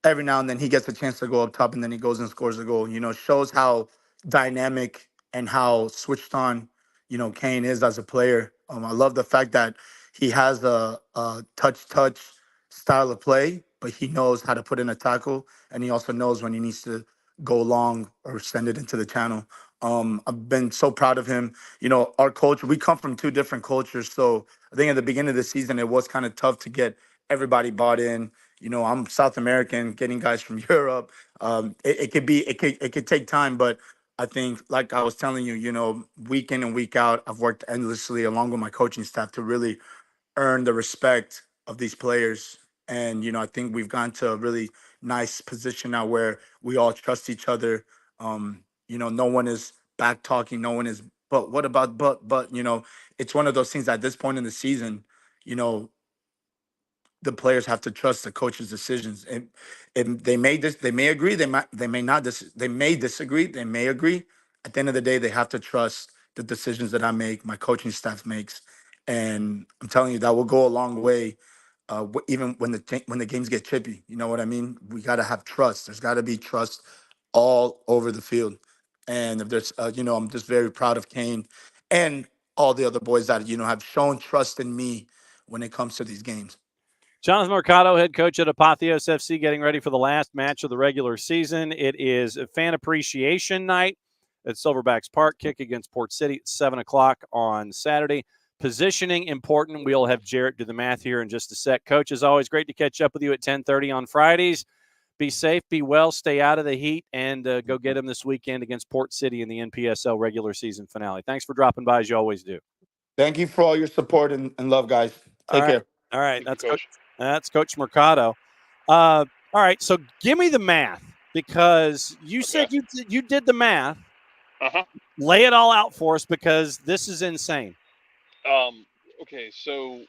S4: every now and then he gets a chance to go up top and then he goes and scores a goal. Shows how dynamic and how switched on, Kane is as a player. I love the fact that he has a touch style of play, but he knows how to put in a tackle, and he also knows when he needs to go long or send it into the channel. I've been so proud of him. Our culture, we come from two different cultures. So I think at the beginning of the season, it was kind of tough to get everybody bought in. I'm South American, getting guys from Europe. It could take time, but I think, like I was telling you, week in and week out, I've worked endlessly along with my coaching staff to really earn the respect of these players. And I think we've gone to a really nice position now where we all trust each other. No one is back talking, no one is. But what about but it's one of those things at this point in the season. You know, the players have to trust the coach's decisions, and they may agree, they may not they may disagree, they may agree. At the end of the day, they have to trust the decisions that I make, my coaching staff makes, and I'm telling you that will go a long way. Even when the games get chippy, you know what I mean. We got to have trust. There's got to be trust all over the field, and if there's, I'm just very proud of Kane and all the other boys that have shown trust in me when it comes to these games.
S1: Jonathan Mercado, head coach at Apotheos FC, getting ready for the last match of the regular season. It is a fan appreciation night at Silverbacks Park. Kick against Port City at 7 o'clock on Saturday. Positioning important. We'll have Jarrett do the math here in just a sec. Coach, as always, great to catch up with you at 10:30 on Fridays. Be safe, be well, stay out of the heat, and go get them this weekend against Port City in the NPSL regular season finale. Thanks for dropping by, as you always do.
S4: Thank you for all your support and love, guys. Take care.
S1: All right.
S3: Thank you, Coach.
S1: That's Coach Mercado. All right. So give me the math. because you
S3: Okay.
S1: said you did the math.
S3: Uh-huh.
S1: Lay it all out for us because this is insane.
S3: Okay, so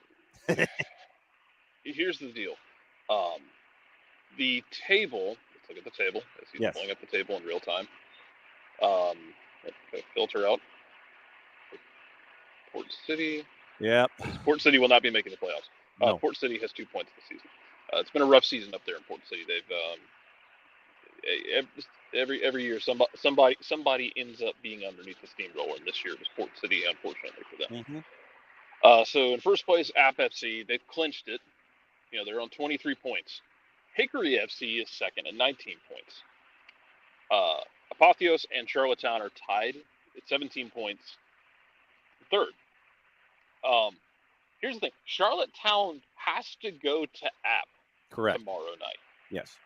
S3: here's the deal. The table, let's look at the table as he's
S1: Yes.
S3: pulling up the table in real time. Let's filter out Port City.
S1: Yep.
S3: Port City will not be making the playoffs.
S1: No.
S3: Port City has 2 points this season. It's been a rough season up there in Port City. They've every year somebody ends up being underneath the steamroller, and this year it was Port City, unfortunately for them.
S1: Mm-hmm.
S3: So in first place, App FC, they've clinched it. You know, they're on 23 points. Hickory FC is second at 19 points. Apotheos and Charlottetown are tied at 17 points. Third. Here's the thing. Charlottetown has to go to App
S1: Correct.
S3: tomorrow night.
S1: Yes.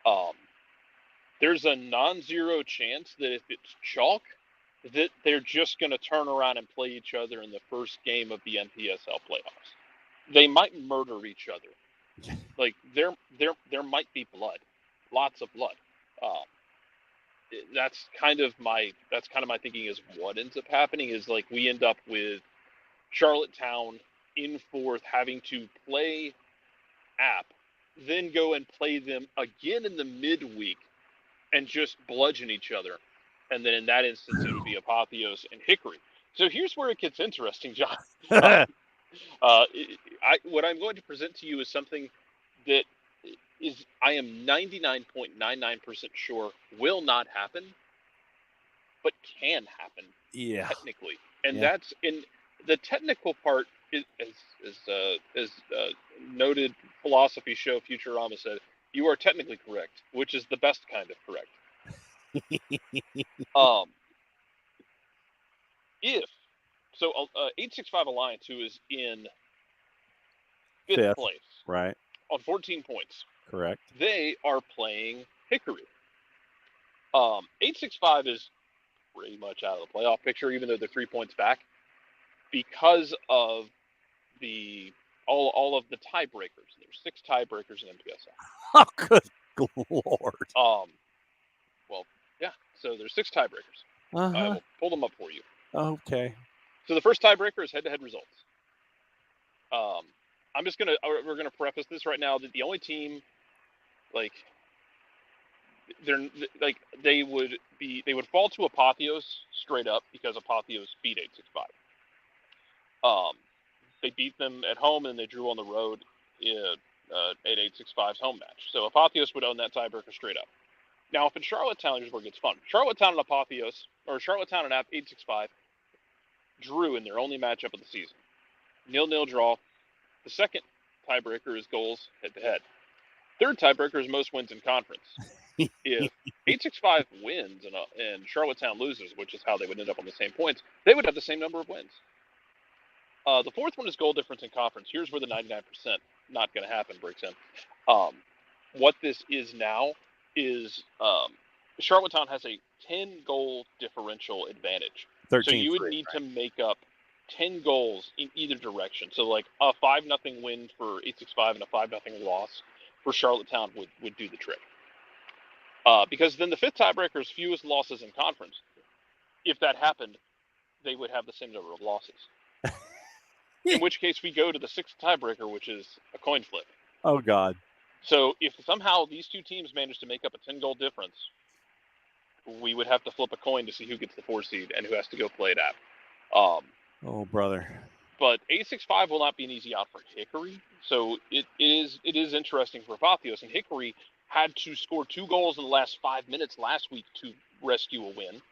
S3: There's a non-zero chance that if it's chalk, that they're just going to turn around and play each other in the first game of the NPSL playoffs. They might murder each other. Like there might be blood, lots of blood. That's kind of my thinking is what ends up happening is like we end up with Charlottetown in fourth having to play App, then go and play them again in the midweek and just bludgeon each other. And then in that instance, it would be Apotheos and Hickory. So here's where it gets interesting, John. What I'm going to present to you is something that is I am 99.99% sure will not happen, but can happen technically. And that's in the technical part is as noted philosophy show Futurama said, you are technically correct, which is the best kind of correct. If so, 865 Alliance, who is in fifth place,
S1: right,
S3: on 14 points,
S1: correct.
S3: They are playing Hickory. 865 is pretty much out of the playoff picture, even though they're 3 points back, because of all of the tiebreakers. There's 6 tiebreakers in MPSL.
S1: Oh, good Lord.
S3: Well, yeah. So there's 6 tiebreakers. I will pull them up for you.
S1: Okay.
S3: So the first tiebreaker is head-to-head results. We're gonna preface this right now that the only team, they would fall to Apotheos straight up because Apotheos beat 865. They beat them at home and they drew on the road at 865's home match. So Apotheos would own that tiebreaker straight up. Now, if in Charlottetown, here's where it gets fun. Charlottetown and Apotheos, or Charlottetown and 865, drew in their only matchup of the season. 0-0 draw. The second tiebreaker is goals head-to-head. Third tiebreaker is most wins in conference. If 865 wins and Charlottetown loses, which is how they would end up on the same points, they would have the same number of wins. The fourth one is goal difference in conference. Here's where the 99% not going to happen breaks in. What this is now is Charlottetown has a 10-goal differential advantage.
S1: 13,
S3: so you would need to make up 10 goals in either direction. So like a 5-0 win for 865 and a 5-0 loss for Charlottetown would do the trick. Because then the fifth tiebreaker is fewest losses in conference. If that happened, they would have the same number of losses. In which case we go to the sixth tiebreaker, which is a coin flip.
S1: Oh, God.
S3: So if somehow these two teams manage to make up a 10-goal difference, we would have to flip a coin to see who gets the 4 seed and who has to go play it at.
S1: Oh, brother.
S3: But 865 will not be an easy out for Hickory. So it is interesting for Apotheos. And Hickory had to score 2 goals in the last 5 minutes last week to rescue a win.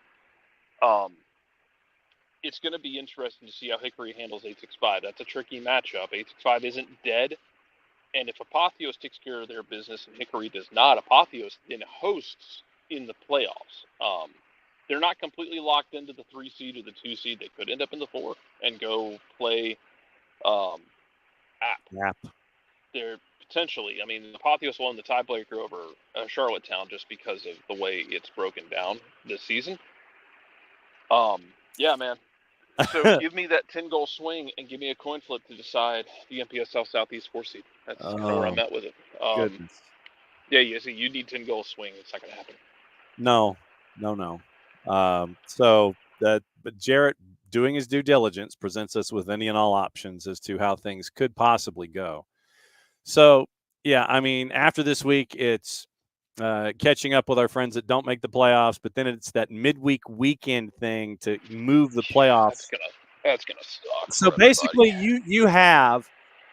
S3: It's going to be interesting to see how Hickory handles 865. That's a tricky matchup. 865 isn't dead. And if Apotheos takes care of their business and Hickory does not, Apotheos then hosts in the playoffs. They're not completely locked into the 3 seed or the 2 seed. They could end up in the 4 and go play App. They're potentially, I mean, Apotheos won the tiebreaker over Charlottetown just because of the way it's broken down this season. Yeah, man. So give me that 10-goal swing and give me a coin flip to decide the MPSL Southeast 4 seed. That's kind of where I'm at with it.
S1: Goodness.
S3: Yeah, you see, you need 10-goal swing. It's not going to happen.
S1: No. But Jarrett, doing his due diligence, presents us with any and all options as to how things could possibly go. So, yeah, I mean, after this week, it's catching up with our friends that don't make the playoffs, but then it's that midweek weekend thing to move the playoffs.
S3: That's gonna suck.
S1: So basically, you have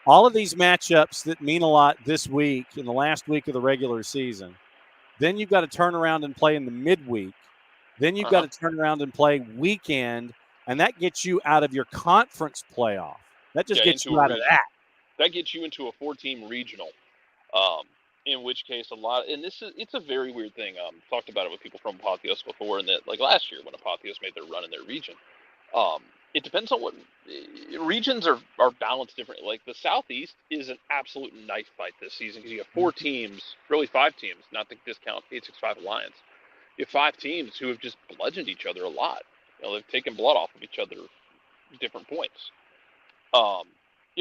S1: all of these matchups that mean a lot this week in the last week of the regular season. Then you've got to turn around and play in the midweek. Then you've got to turn around and play weekend, and that gets you out of your conference playoff. That just gets you out of that.
S3: That gets you into a 4-team regional. In which case it's a very weird thing. Talked about it with people from Apotheos before, and that like last year when Apotheos made their run in their region. It depends on what regions are balanced differently. Like the Southeast is an absolute knife fight this season because you have 4 teams, really 5 teams, not to discount 865 Alliance. You have 5 teams who have just bludgeoned each other a lot. They've taken blood off of each other at different points. You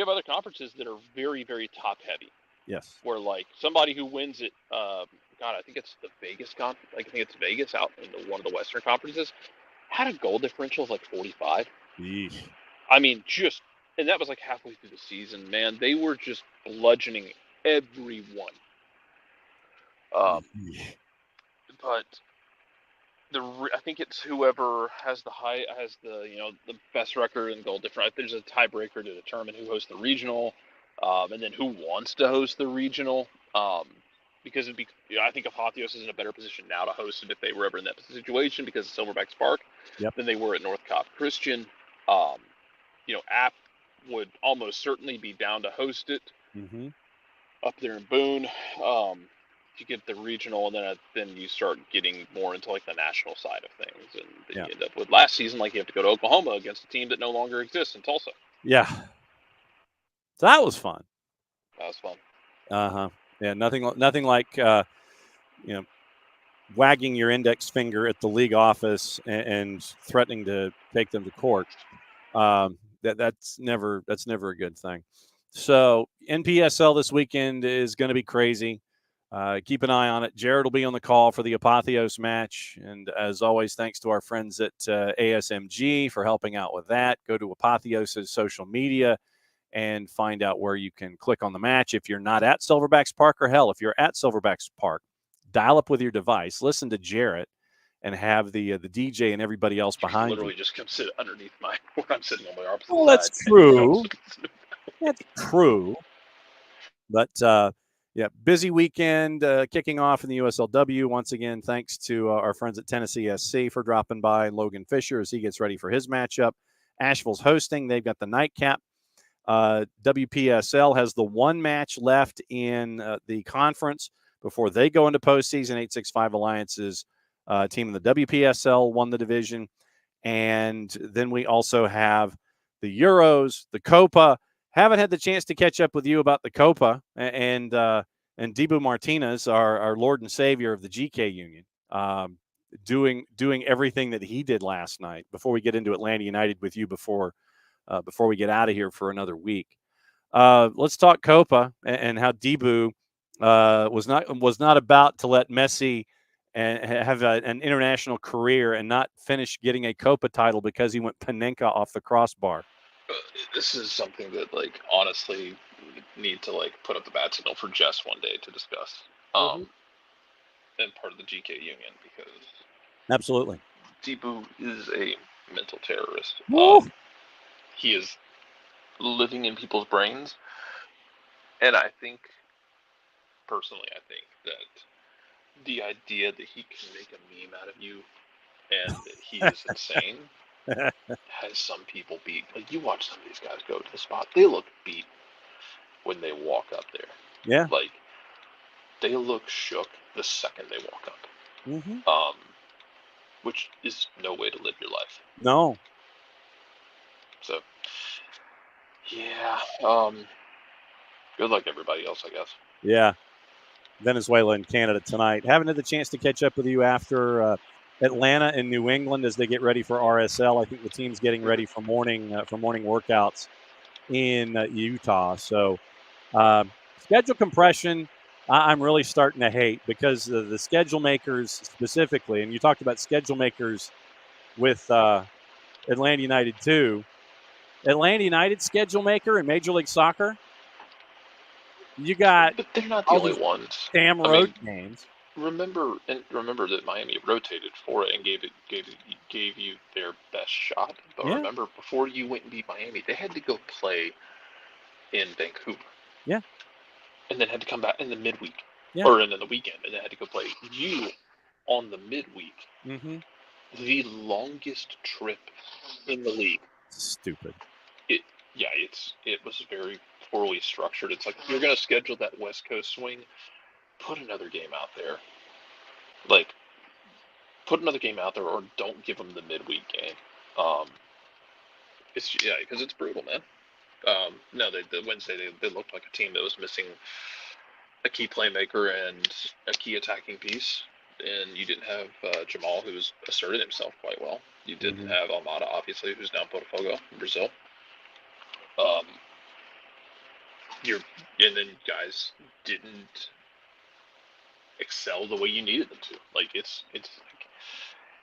S3: have other conferences that are very, very top heavy.
S1: Yes.
S3: Where like somebody who wins it, I think it's the Vegas conference. I think it's Vegas out in one of the Western conferences. Had a goal differential of like 45.
S1: Yeesh.
S3: I mean, and that was like halfway through the season, man. They were just bludgeoning everyone. But I think it's whoever has the best record in goal differential. There's a tiebreaker to determine who hosts the regional, and then who wants to host the regional. Because I think Apotheos is in a better position now to host it if they were ever in that situation because of Silverback Spark than they were at North Cobb Christian. App would almost certainly be down to host it up there in Boone. You get the regional, and then you start getting more into like the national side of things, and then you end up with last season like you have to go to Oklahoma against a team that no longer exists in Tulsa.
S1: Yeah, so that was fun. Yeah, nothing like wagging your index finger at the league office and threatening to take them to court. That's never a good thing. So NPSL this weekend is going to be crazy. Keep an eye on it. Jared will be on the call for the Apotheos match. And as always, thanks to our friends at ASMG for helping out with that. Go to Apotheos' social media and find out where you can click on the match. If you're not at Silverbacks Park, or hell, if you're at Silverbacks Park, dial up with your device, listen to Jarrett, and have the DJ and everybody else behind
S3: you. Literally just come sit underneath where I'm sitting on my opposite
S1: side. That's true. That's true. But, busy weekend kicking off in the USLW. Once again, thanks to our friends at Tennessee SC for dropping by, and Logan Fisher as he gets ready for his matchup. Asheville's hosting. They've got the nightcap. WPSL has the one match left in the conference before they go into postseason. 865 Alliance's team in the WPSL won the division. And then we also have the Euros, the Copa. Haven't had the chance to catch up with you about the Copa and Dibu Martinez, our Lord and Savior of the GK Union, doing everything that he did last night. Before we get into Atlanta United with you before we get out of here for another week, let's talk Copa and how Dibu was not about to let Messi and have an international career and not finish getting a Copa title because he went Panenka off the crossbar.
S3: This is something that, like, honestly, need to like put up the bat signal for Jess one day to discuss. And part of the GK Union, because
S1: absolutely,
S3: Dibu is a mental terrorist. He is living in people's brains, and I think that the idea that he can make a meme out of you and that he is insane has some people beat. Like, you watch some of these guys go to the spot, they look beat when they walk up there.
S1: Yeah.
S3: Like, they look shook the second they walk up. Which is no way to live your life.
S1: No.
S3: So, yeah. Good luck to everybody else, I guess.
S1: Yeah. Venezuela and Canada tonight. Haven't had the chance to catch up with you after Atlanta and New England as they get ready for RSL. I think the team's getting ready for morning workouts in Utah. So schedule compression I'm really starting to hate because the schedule makers specifically, and you talked about schedule makers with Atlanta United too. Atlanta United schedule maker in Major League Soccer, you got
S3: But they're not the
S1: all
S3: only
S1: these
S3: ones.
S1: damn
S3: I
S1: road
S3: mean,
S1: games.
S3: remember that Miami rotated for it and gave you their best shot. But
S1: Yeah.
S3: remember, before you went and beat Miami, they had to go play in Vancouver.
S1: Yeah.
S3: And then had to come back in the midweek.
S1: Yeah.
S3: Or in the weekend, and then had to go play you on the midweek.
S1: Mm-hmm.
S3: The longest trip in the league.
S1: Stupid.
S3: It was very poorly structured. It's like, if you're gonna schedule that West Coast swing, put another game out there. Like, put another game out there, or don't give them the midweek game. Because it's brutal, man. No, the Wednesday they looked like a team that was missing a key playmaker and a key attacking piece. And you didn't have Jamal, who's asserted himself quite well. You didn't have Almada, obviously, who's now in Botafogo in Brazil. And then guys didn't excel the way you needed them to. Like, it's like,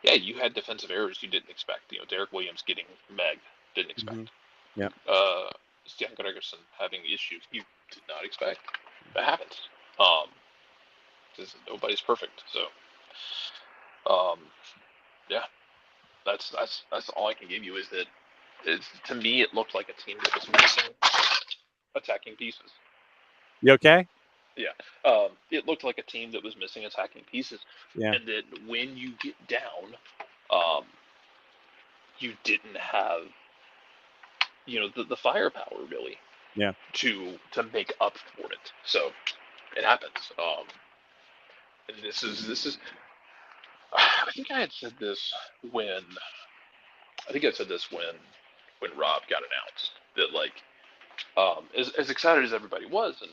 S3: yeah, you had defensive errors you didn't expect. Derek Williams getting megged, didn't expect.
S1: Yeah.
S3: Stian Gregerson having issues you did not expect. That happens. Nobody's perfect, so yeah, that's all I can give you is that to me it looked like a team that was missing attacking pieces.
S1: You okay?
S3: Yeah. It looked like a team that was missing attacking pieces.
S1: Yeah.
S3: And that when you get down, you didn't have, the firepower really.
S1: Yeah.
S3: To make up for it. So it happens. And this is. I think I had said this when. When Rob got announced that, like, as excited as everybody was, and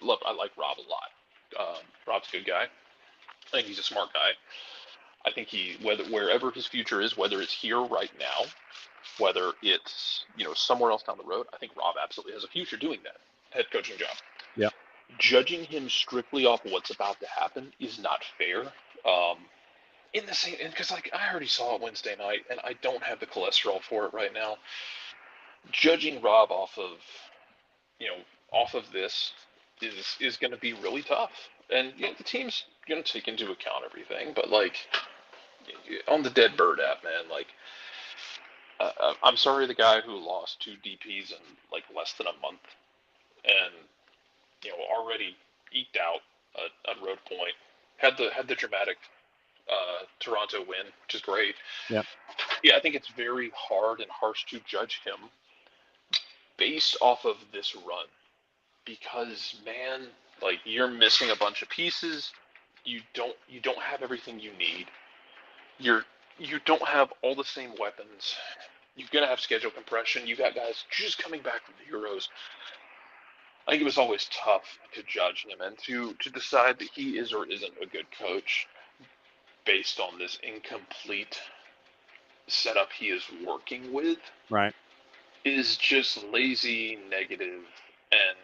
S3: I like Rob a lot. Rob's a good guy. I think he's a smart guy. I think wherever his future is, whether it's here right now, whether it's somewhere else down the road, I think Rob absolutely has a future doing that head coaching job.
S1: Yeah.
S3: Judging him strictly off what's about to happen is not fair. In the same, because like I already saw it Wednesday night, and I don't have the cholesterol for it right now. Judging Rob off of this is going to be really tough, and the team's going to take into account everything. But like on the Dead Bird app, man, like I'm sorry the guy who lost 2 DPs in like less than a month, and already eked out a road point, had the dramatic Toronto win, which is great.
S1: Yeah.
S3: Yeah, I think it's very hard and harsh to judge him based off of this run, because man, like, you're missing a bunch of pieces. You don't have everything you need. You don't have all the same weapons. You're gonna have schedule compression. You got guys just coming back from the Euros. I think it was always tough to judge him and to decide that he is or isn't a good coach based on this incomplete setup he is working with.
S1: Right.
S3: Is just lazy, negative, and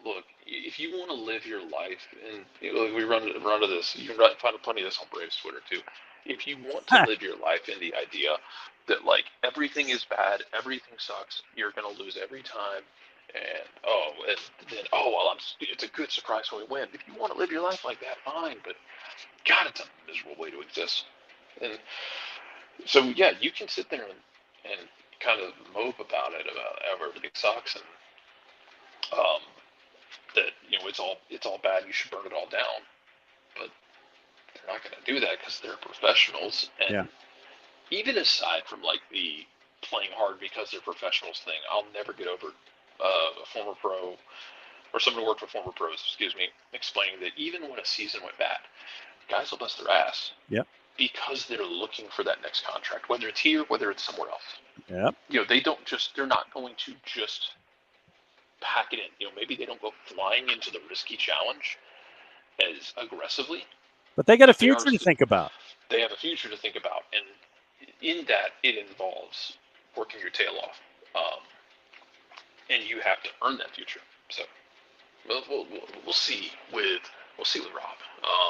S3: look, if you want to live your life, and we run to this, you can find plenty of this on Braves Twitter too. If you want to live your life in the idea that like everything is bad, everything sucks, you're gonna lose every time, and then it's a good surprise when we win. If you want to live your life like that, fine, but God, it's a miserable way to exist. And so yeah, you can sit there and kind of mope about everything sucks, and that it's all bad. You should burn it all down, but they're not going to do that because they're professionals. And even aside from like the playing hard because they're professionals thing, I'll never get over a former pro or someone who worked for former pros, explaining that even when a season went bad, guys will bust their ass.
S1: Yep.
S3: Because they're looking for that next contract, whether it's here, whether it's somewhere else.
S1: Yep.
S3: They're not going to just pack it in. Maybe they don't go flying into the risky challenge as aggressively.
S1: But they got a future to think about.
S3: They have a future to think about, and in that, it involves working your tail off, and you have to earn that future. So, We'll see with Rob.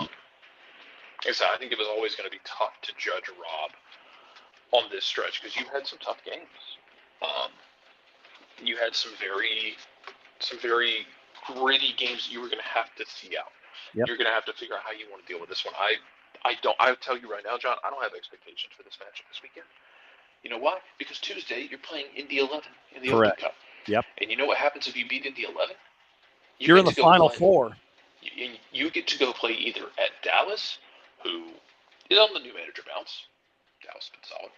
S3: Like I said, I think it was always going to be tough to judge Rob on this stretch because you had some tough games. You had some very gritty games that you were going to have to see out.
S1: Yep.
S3: You're going to have to figure out how you want to deal with this one. I'll tell you right now, John, I don't have expectations for this matchup this weekend. You know why? Because Tuesday you're playing Indy 11 in the Open Cup.
S1: Yep.
S3: And you know what happens if you beat Indy 11?
S1: You're in the Final Four.
S3: You get to go play either at Dallas, who is on the new manager bounce. Dallas has been solid.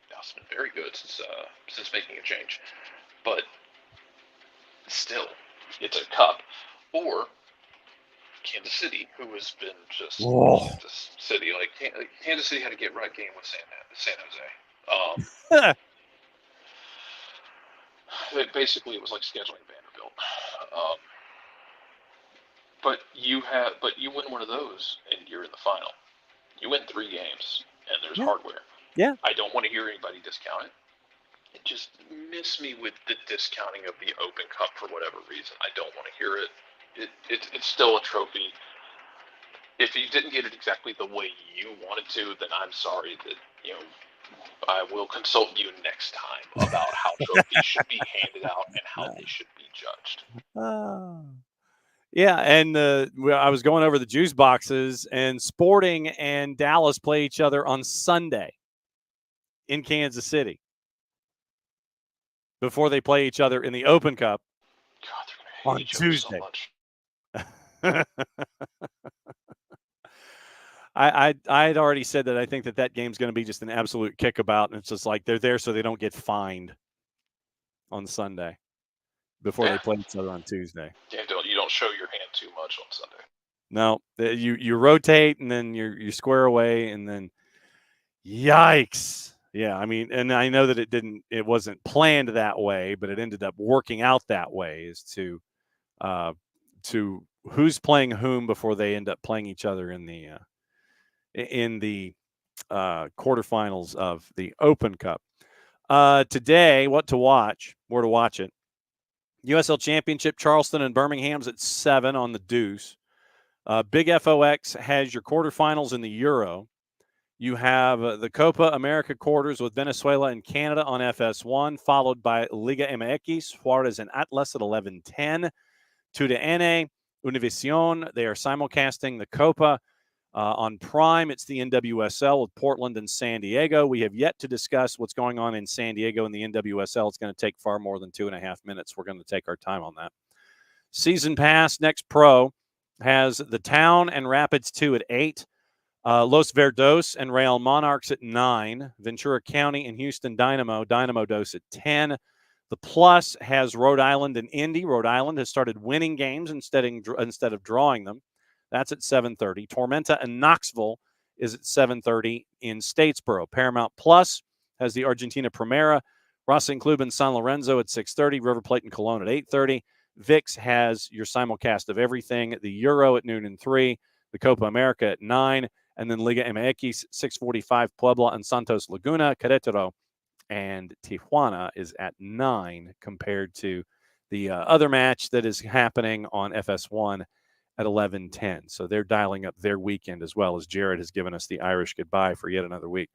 S3: Dallas has been very good since making a change. But still, it's a cup. Or Kansas City, who has been just Kansas City. Like Kansas City had a get right game with San Jose. Basically, it was like scheduling Vanderbilt. But you win one of those, and you're in the final. You win 3 games, and there's hardware.
S1: Yeah.
S3: I don't want to hear anybody discount it. It just miss me with the discounting of the Open Cup for whatever reason. I don't want to hear it. It's still a trophy. If you didn't get it exactly the way you wanted to, then I'm sorry that I will consult you next time about how trophies should be handed out and how they should be judged.
S1: Yeah, and I was going over the juice boxes, and Sporting and Dallas play each other on Sunday in Kansas City before they play each other in the Open Cup
S3: God, they're going to hate
S1: on
S3: each other
S1: Tuesday.
S3: so much.
S1: I had already said that I think that game's going to be just an absolute kickabout, and it's just like they're there so they don't get fined on Sunday before they play each other on Tuesday.
S3: Yeah, you don't show your hand too much on Sunday.
S1: No, you rotate, and then you square away, and then yikes. Yeah, I mean, and I know that it wasn't planned that way, but it ended up working out that way as to who's playing whom before they end up playing each other in the quarterfinals of the Open Cup. Today, what to watch, where to watch it. USL Championship, Charleston and Birmingham's at 7 on the Deuce. Big FOX has your quarterfinals in the Euro. You have the Copa America quarters with Venezuela and Canada on FS1, followed by Liga MX, Juarez and Atlas at 11:10. TUDN, Univision, they are simulcasting the Copa. On Prime, it's the NWSL with Portland and San Diego. We have yet to discuss what's going on in San Diego in the NWSL. It's going to take far more than 2.5 minutes. We're going to take our time on that. Season Pass, Next Pro, has the Town and Rapids 2 at 8. Los Verdos and Real Monarchs at 9. Ventura County and Houston Dynamo Dos at 10. The Plus has Rhode Island and Indy. Rhode Island has started winning games instead of drawing them. That's at 7:30. Tormenta and Knoxville is at 7:30 in Statesboro. Paramount Plus has the Argentina Primera. Racing Club and San Lorenzo at 6:30. River Plate and Cologne at 8:30. VIX has your simulcast of everything. The Euro at noon and 3. The Copa America at 9. And then Liga MX, 6:45. Puebla and Santos Laguna. Querétaro and Tijuana is at 9 compared to the other match that is happening on FS1 at 11:10. So they're dialing up their weekend as well, as Jared has given us the Irish goodbye for yet another week.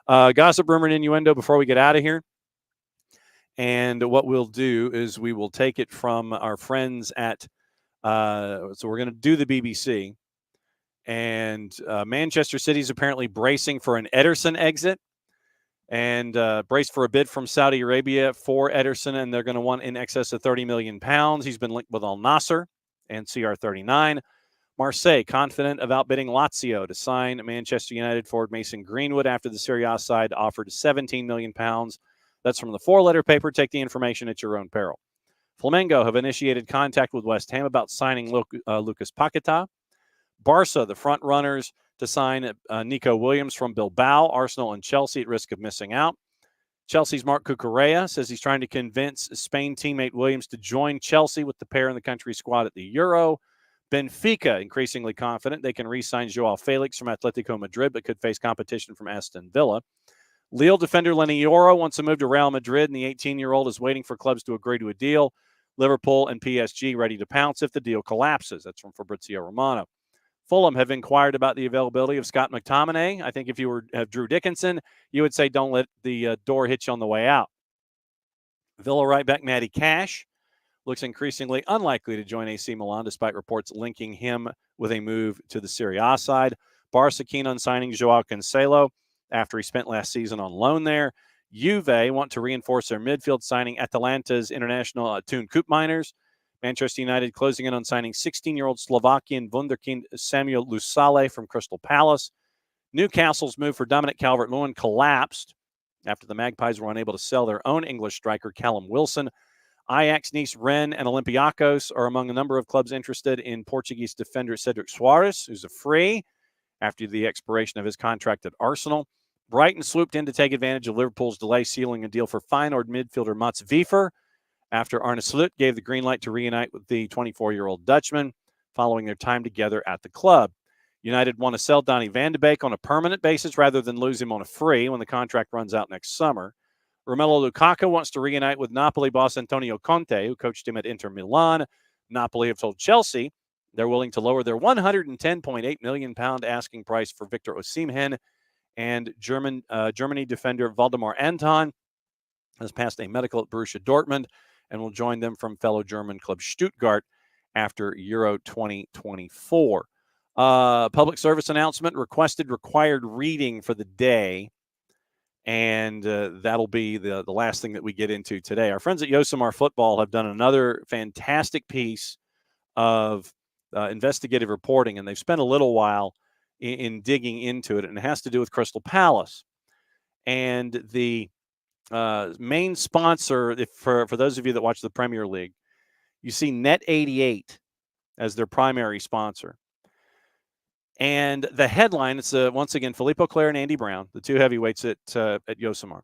S1: Gossip, rumor, and innuendo before we get out of here. And what we'll do is we will take it from our friends at so we're going to do the BBC. And Manchester City is apparently bracing for an Ederson exit and braced for a bid from Saudi Arabia for Ederson, and they're going to want in excess of £30 million. He's been linked with Al Nassr and CR39. Marseille confident of outbidding Lazio to sign Manchester United forward Mason Greenwood after the Serie A side offered £17 million. That's from the 4-letter paper. Take the information at your own peril. Flamengo have initiated contact with West Ham about signing Lucas Paquetá. Barca, the front runners to sign Nico Williams from Bilbao. Arsenal and Chelsea at risk of missing out. Chelsea's Marc Cucurella says he's trying to convince Spain teammate Williams to join Chelsea with the pair in the country squad at the Euro. Benfica, increasingly confident they can re-sign Joao Felix from Atletico Madrid, but could face competition from Aston Villa. Lille defender Lenny Yoro wants to move to Real Madrid, and the 18-year-old is waiting for clubs to agree to a deal. Liverpool and PSG ready to pounce if the deal collapses. That's from Fabrizio Romano. Fulham have inquired about the availability of Scott McTominay. I think if you were Drew Dickinson, you would say don't let the door hit you on the way out. Villa right back Matty Cash looks increasingly unlikely to join AC Milan, despite reports linking him with a move to the Serie A side. Barca keen on signing Joao Cancelo after he spent last season on loan there. Juve want to reinforce their midfield, signing Atalanta's international Toon Koopmeiners. Manchester United closing in on signing 16-year-old Slovakian wunderkind Samuel Lusale from Crystal Palace. Newcastle's move for Dominic Calvert-Lewin collapsed after the Magpies were unable to sell their own English striker, Callum Wilson. Ajax, Nice, Rennes, and Olympiacos are among a number of clubs interested in Portuguese defender Cedric Soares, who's a free after the expiration of his contract at Arsenal. Brighton swooped in to take advantage of Liverpool's delay, sealing a deal for Feyenoord midfielder Mats Wiefer after Arne Slot gave the green light to reunite with the 24-year-old Dutchman following their time together at the club. United want to sell Donny van de Beek on a permanent basis rather than lose him on a free when the contract runs out next summer. Romelu Lukaku wants to reunite with Napoli boss Antonio Conte, who coached him at Inter Milan. Napoli have told Chelsea they're willing to lower their £110.8 million asking price for Victor Osimhen, and Germany defender Valdemar Anton has passed a medical at Borussia Dortmund and will join them from fellow German club Stuttgart after Euro 2024. Public service announcement: requested required reading for the day. And that'll be the last thing that we get into today. Our friends at Yosemar Football have done another fantastic piece of investigative reporting, and they've spent a little while in digging into it, and it has to do with Crystal Palace. And the main sponsor, for those of you that watch the Premier League, you see Net88 as their primary sponsor. And the headline, it's once again Filippo Clare and Andy Brown, the two heavyweights at Yosemar.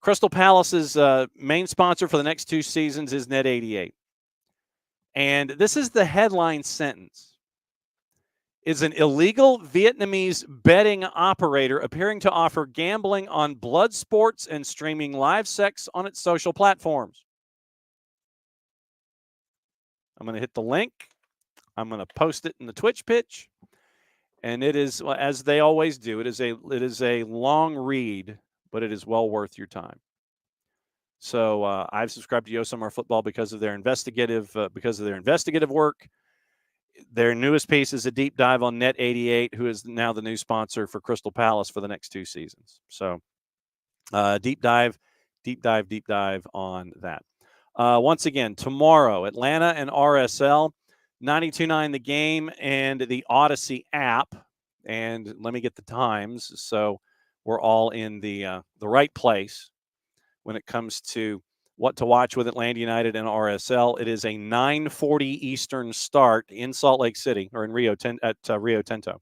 S1: Crystal Palace's main sponsor for the next 2 seasons is Net88. And this is the headline sentence. Is an illegal Vietnamese betting operator appearing to offer gambling on blood sports and streaming live sex on its social platforms. I'm going to hit the link. I'm going to post it in the Twitch pitch, and it is, as they always do, it is a long read, but it is well worth your time. So I've subscribed to Yosemar Football because of their investigative work. Their newest piece is a deep dive on Net88, who is now the new sponsor for Crystal Palace for the next 2 seasons. So deep dive on that. Once again, tomorrow, Atlanta and RSL. 92.9 The Game and the Odyssey app. And let me get the times so we're all in the right place when it comes to what to watch with Atlanta United and RSL. It is a 9:40 Eastern start in Salt Lake City, or in Rio Tinto.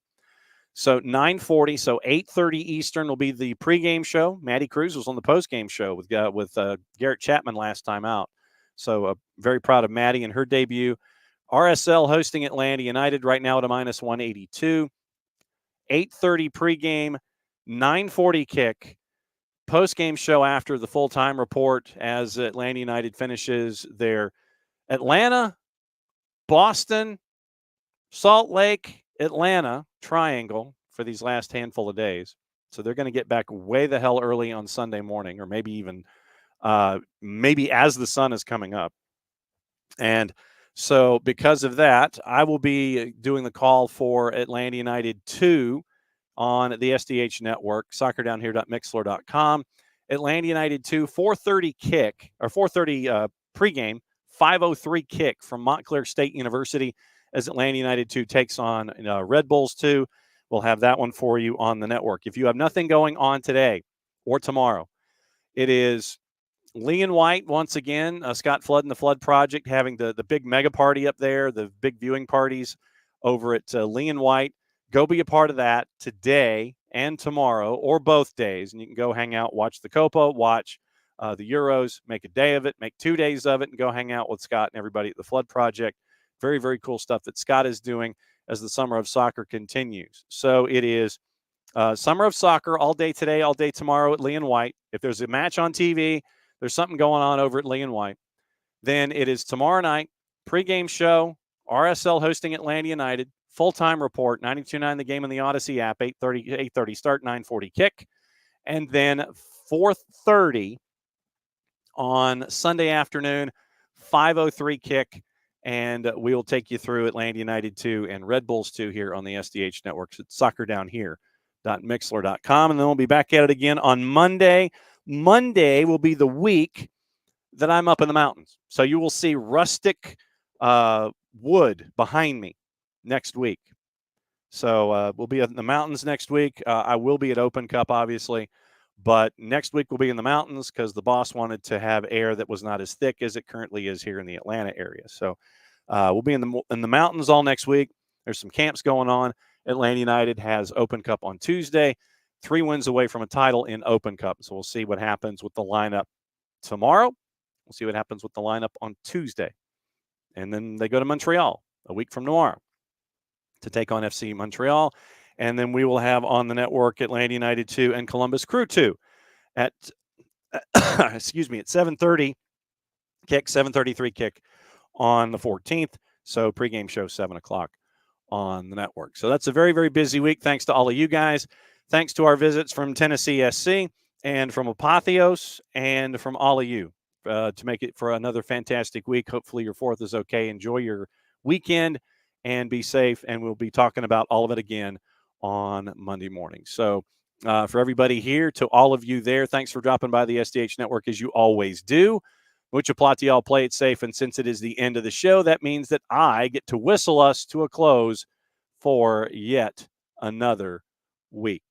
S1: So 9:40, so 8:30 Eastern will be the pregame show. Matty Cruz was on the postgame show with Garrett Chapman last time out. So very proud of Matty and her debut. RSL hosting Atlanta United right now at a -182. 8:30 pregame, 9:40 kick. Postgame show after the full-time report as Atlanta United finishes their Atlanta, Boston, Salt Lake, Atlanta triangle for these last handful of days. So they're going to get back way the hell early on Sunday morning, or maybe even maybe as the sun is coming up. And so because of that, I will be doing the call for Atlanta United 2 on the SDH network, soccerdownhere.mixlr.com. Atlanta United 2, 4:30 kick, or 4:30 pregame, 5:03 kick from Montclair State University as Atlanta United 2 takes on Red Bulls 2. We'll have that one for you on the network. If you have nothing going on today or tomorrow, it is Lee and White, once again, Scott Flood and the Flood Project having the big mega party up there, the big viewing parties over at Lee and White. Go be a part of that today and tomorrow, or both days. And you can go hang out, watch the Copa, watch the Euros, make a day of it, make 2 days of it, and go hang out with Scott and everybody at the Flood Project. Very, very cool stuff that Scott is doing as the Summer of Soccer continues. So it is Summer of Soccer all day today, all day tomorrow at Lee and White. If there's a match on TV, there's something going on over at Lee and White. Then it is tomorrow night, pregame show, RSL hosting Atlanta United, full-time report, 92.9 The Game on the Odyssey app, 8:30 start, 9:40 kick. And then 4:30 on Sunday afternoon, 5:03 kick, and we will take you through Atlanta United 2 and Red Bulls 2 here on the SDH networks at soccerdownhere.mixler.com. And then we'll be back at it again on Monday. Monday will be the week that I'm up in the mountains. So you will see rustic wood behind me next week. So we'll be in the mountains next week. I will be at Open Cup, obviously. But next week we'll be in the mountains because the boss wanted to have air that was not as thick as it currently is here in the Atlanta area. So we'll be in the mountains all next week. There's some camps going on. Atlanta United has Open Cup on Tuesday, 3 wins away from a title in Open Cup. So we'll see what happens with the lineup tomorrow. We'll see what happens with the lineup on Tuesday. And then they go to Montreal a week from tomorrow to take on FC Montreal. And then we will have on the network Atlanta United 2 and Columbus Crew 2 at, excuse me, at 7:30 kick, 7:33 kick on the 14th. So pregame show 7 o'clock on the network. So that's a very, very busy week. Thanks to all of you guys. Thanks to our visits from Tennessee SC and from Apotheos and from all of you to make it for another fantastic week. Hopefully your 4th is okay. Enjoy your weekend and be safe. And we'll be talking about all of it again on Monday morning. So for everybody here, to all of you there, thanks for dropping by the SDH Network as you always do. Mucho plati, I'll play it safe. And since it is the end of the show, that means that I get to whistle us to a close for yet another week.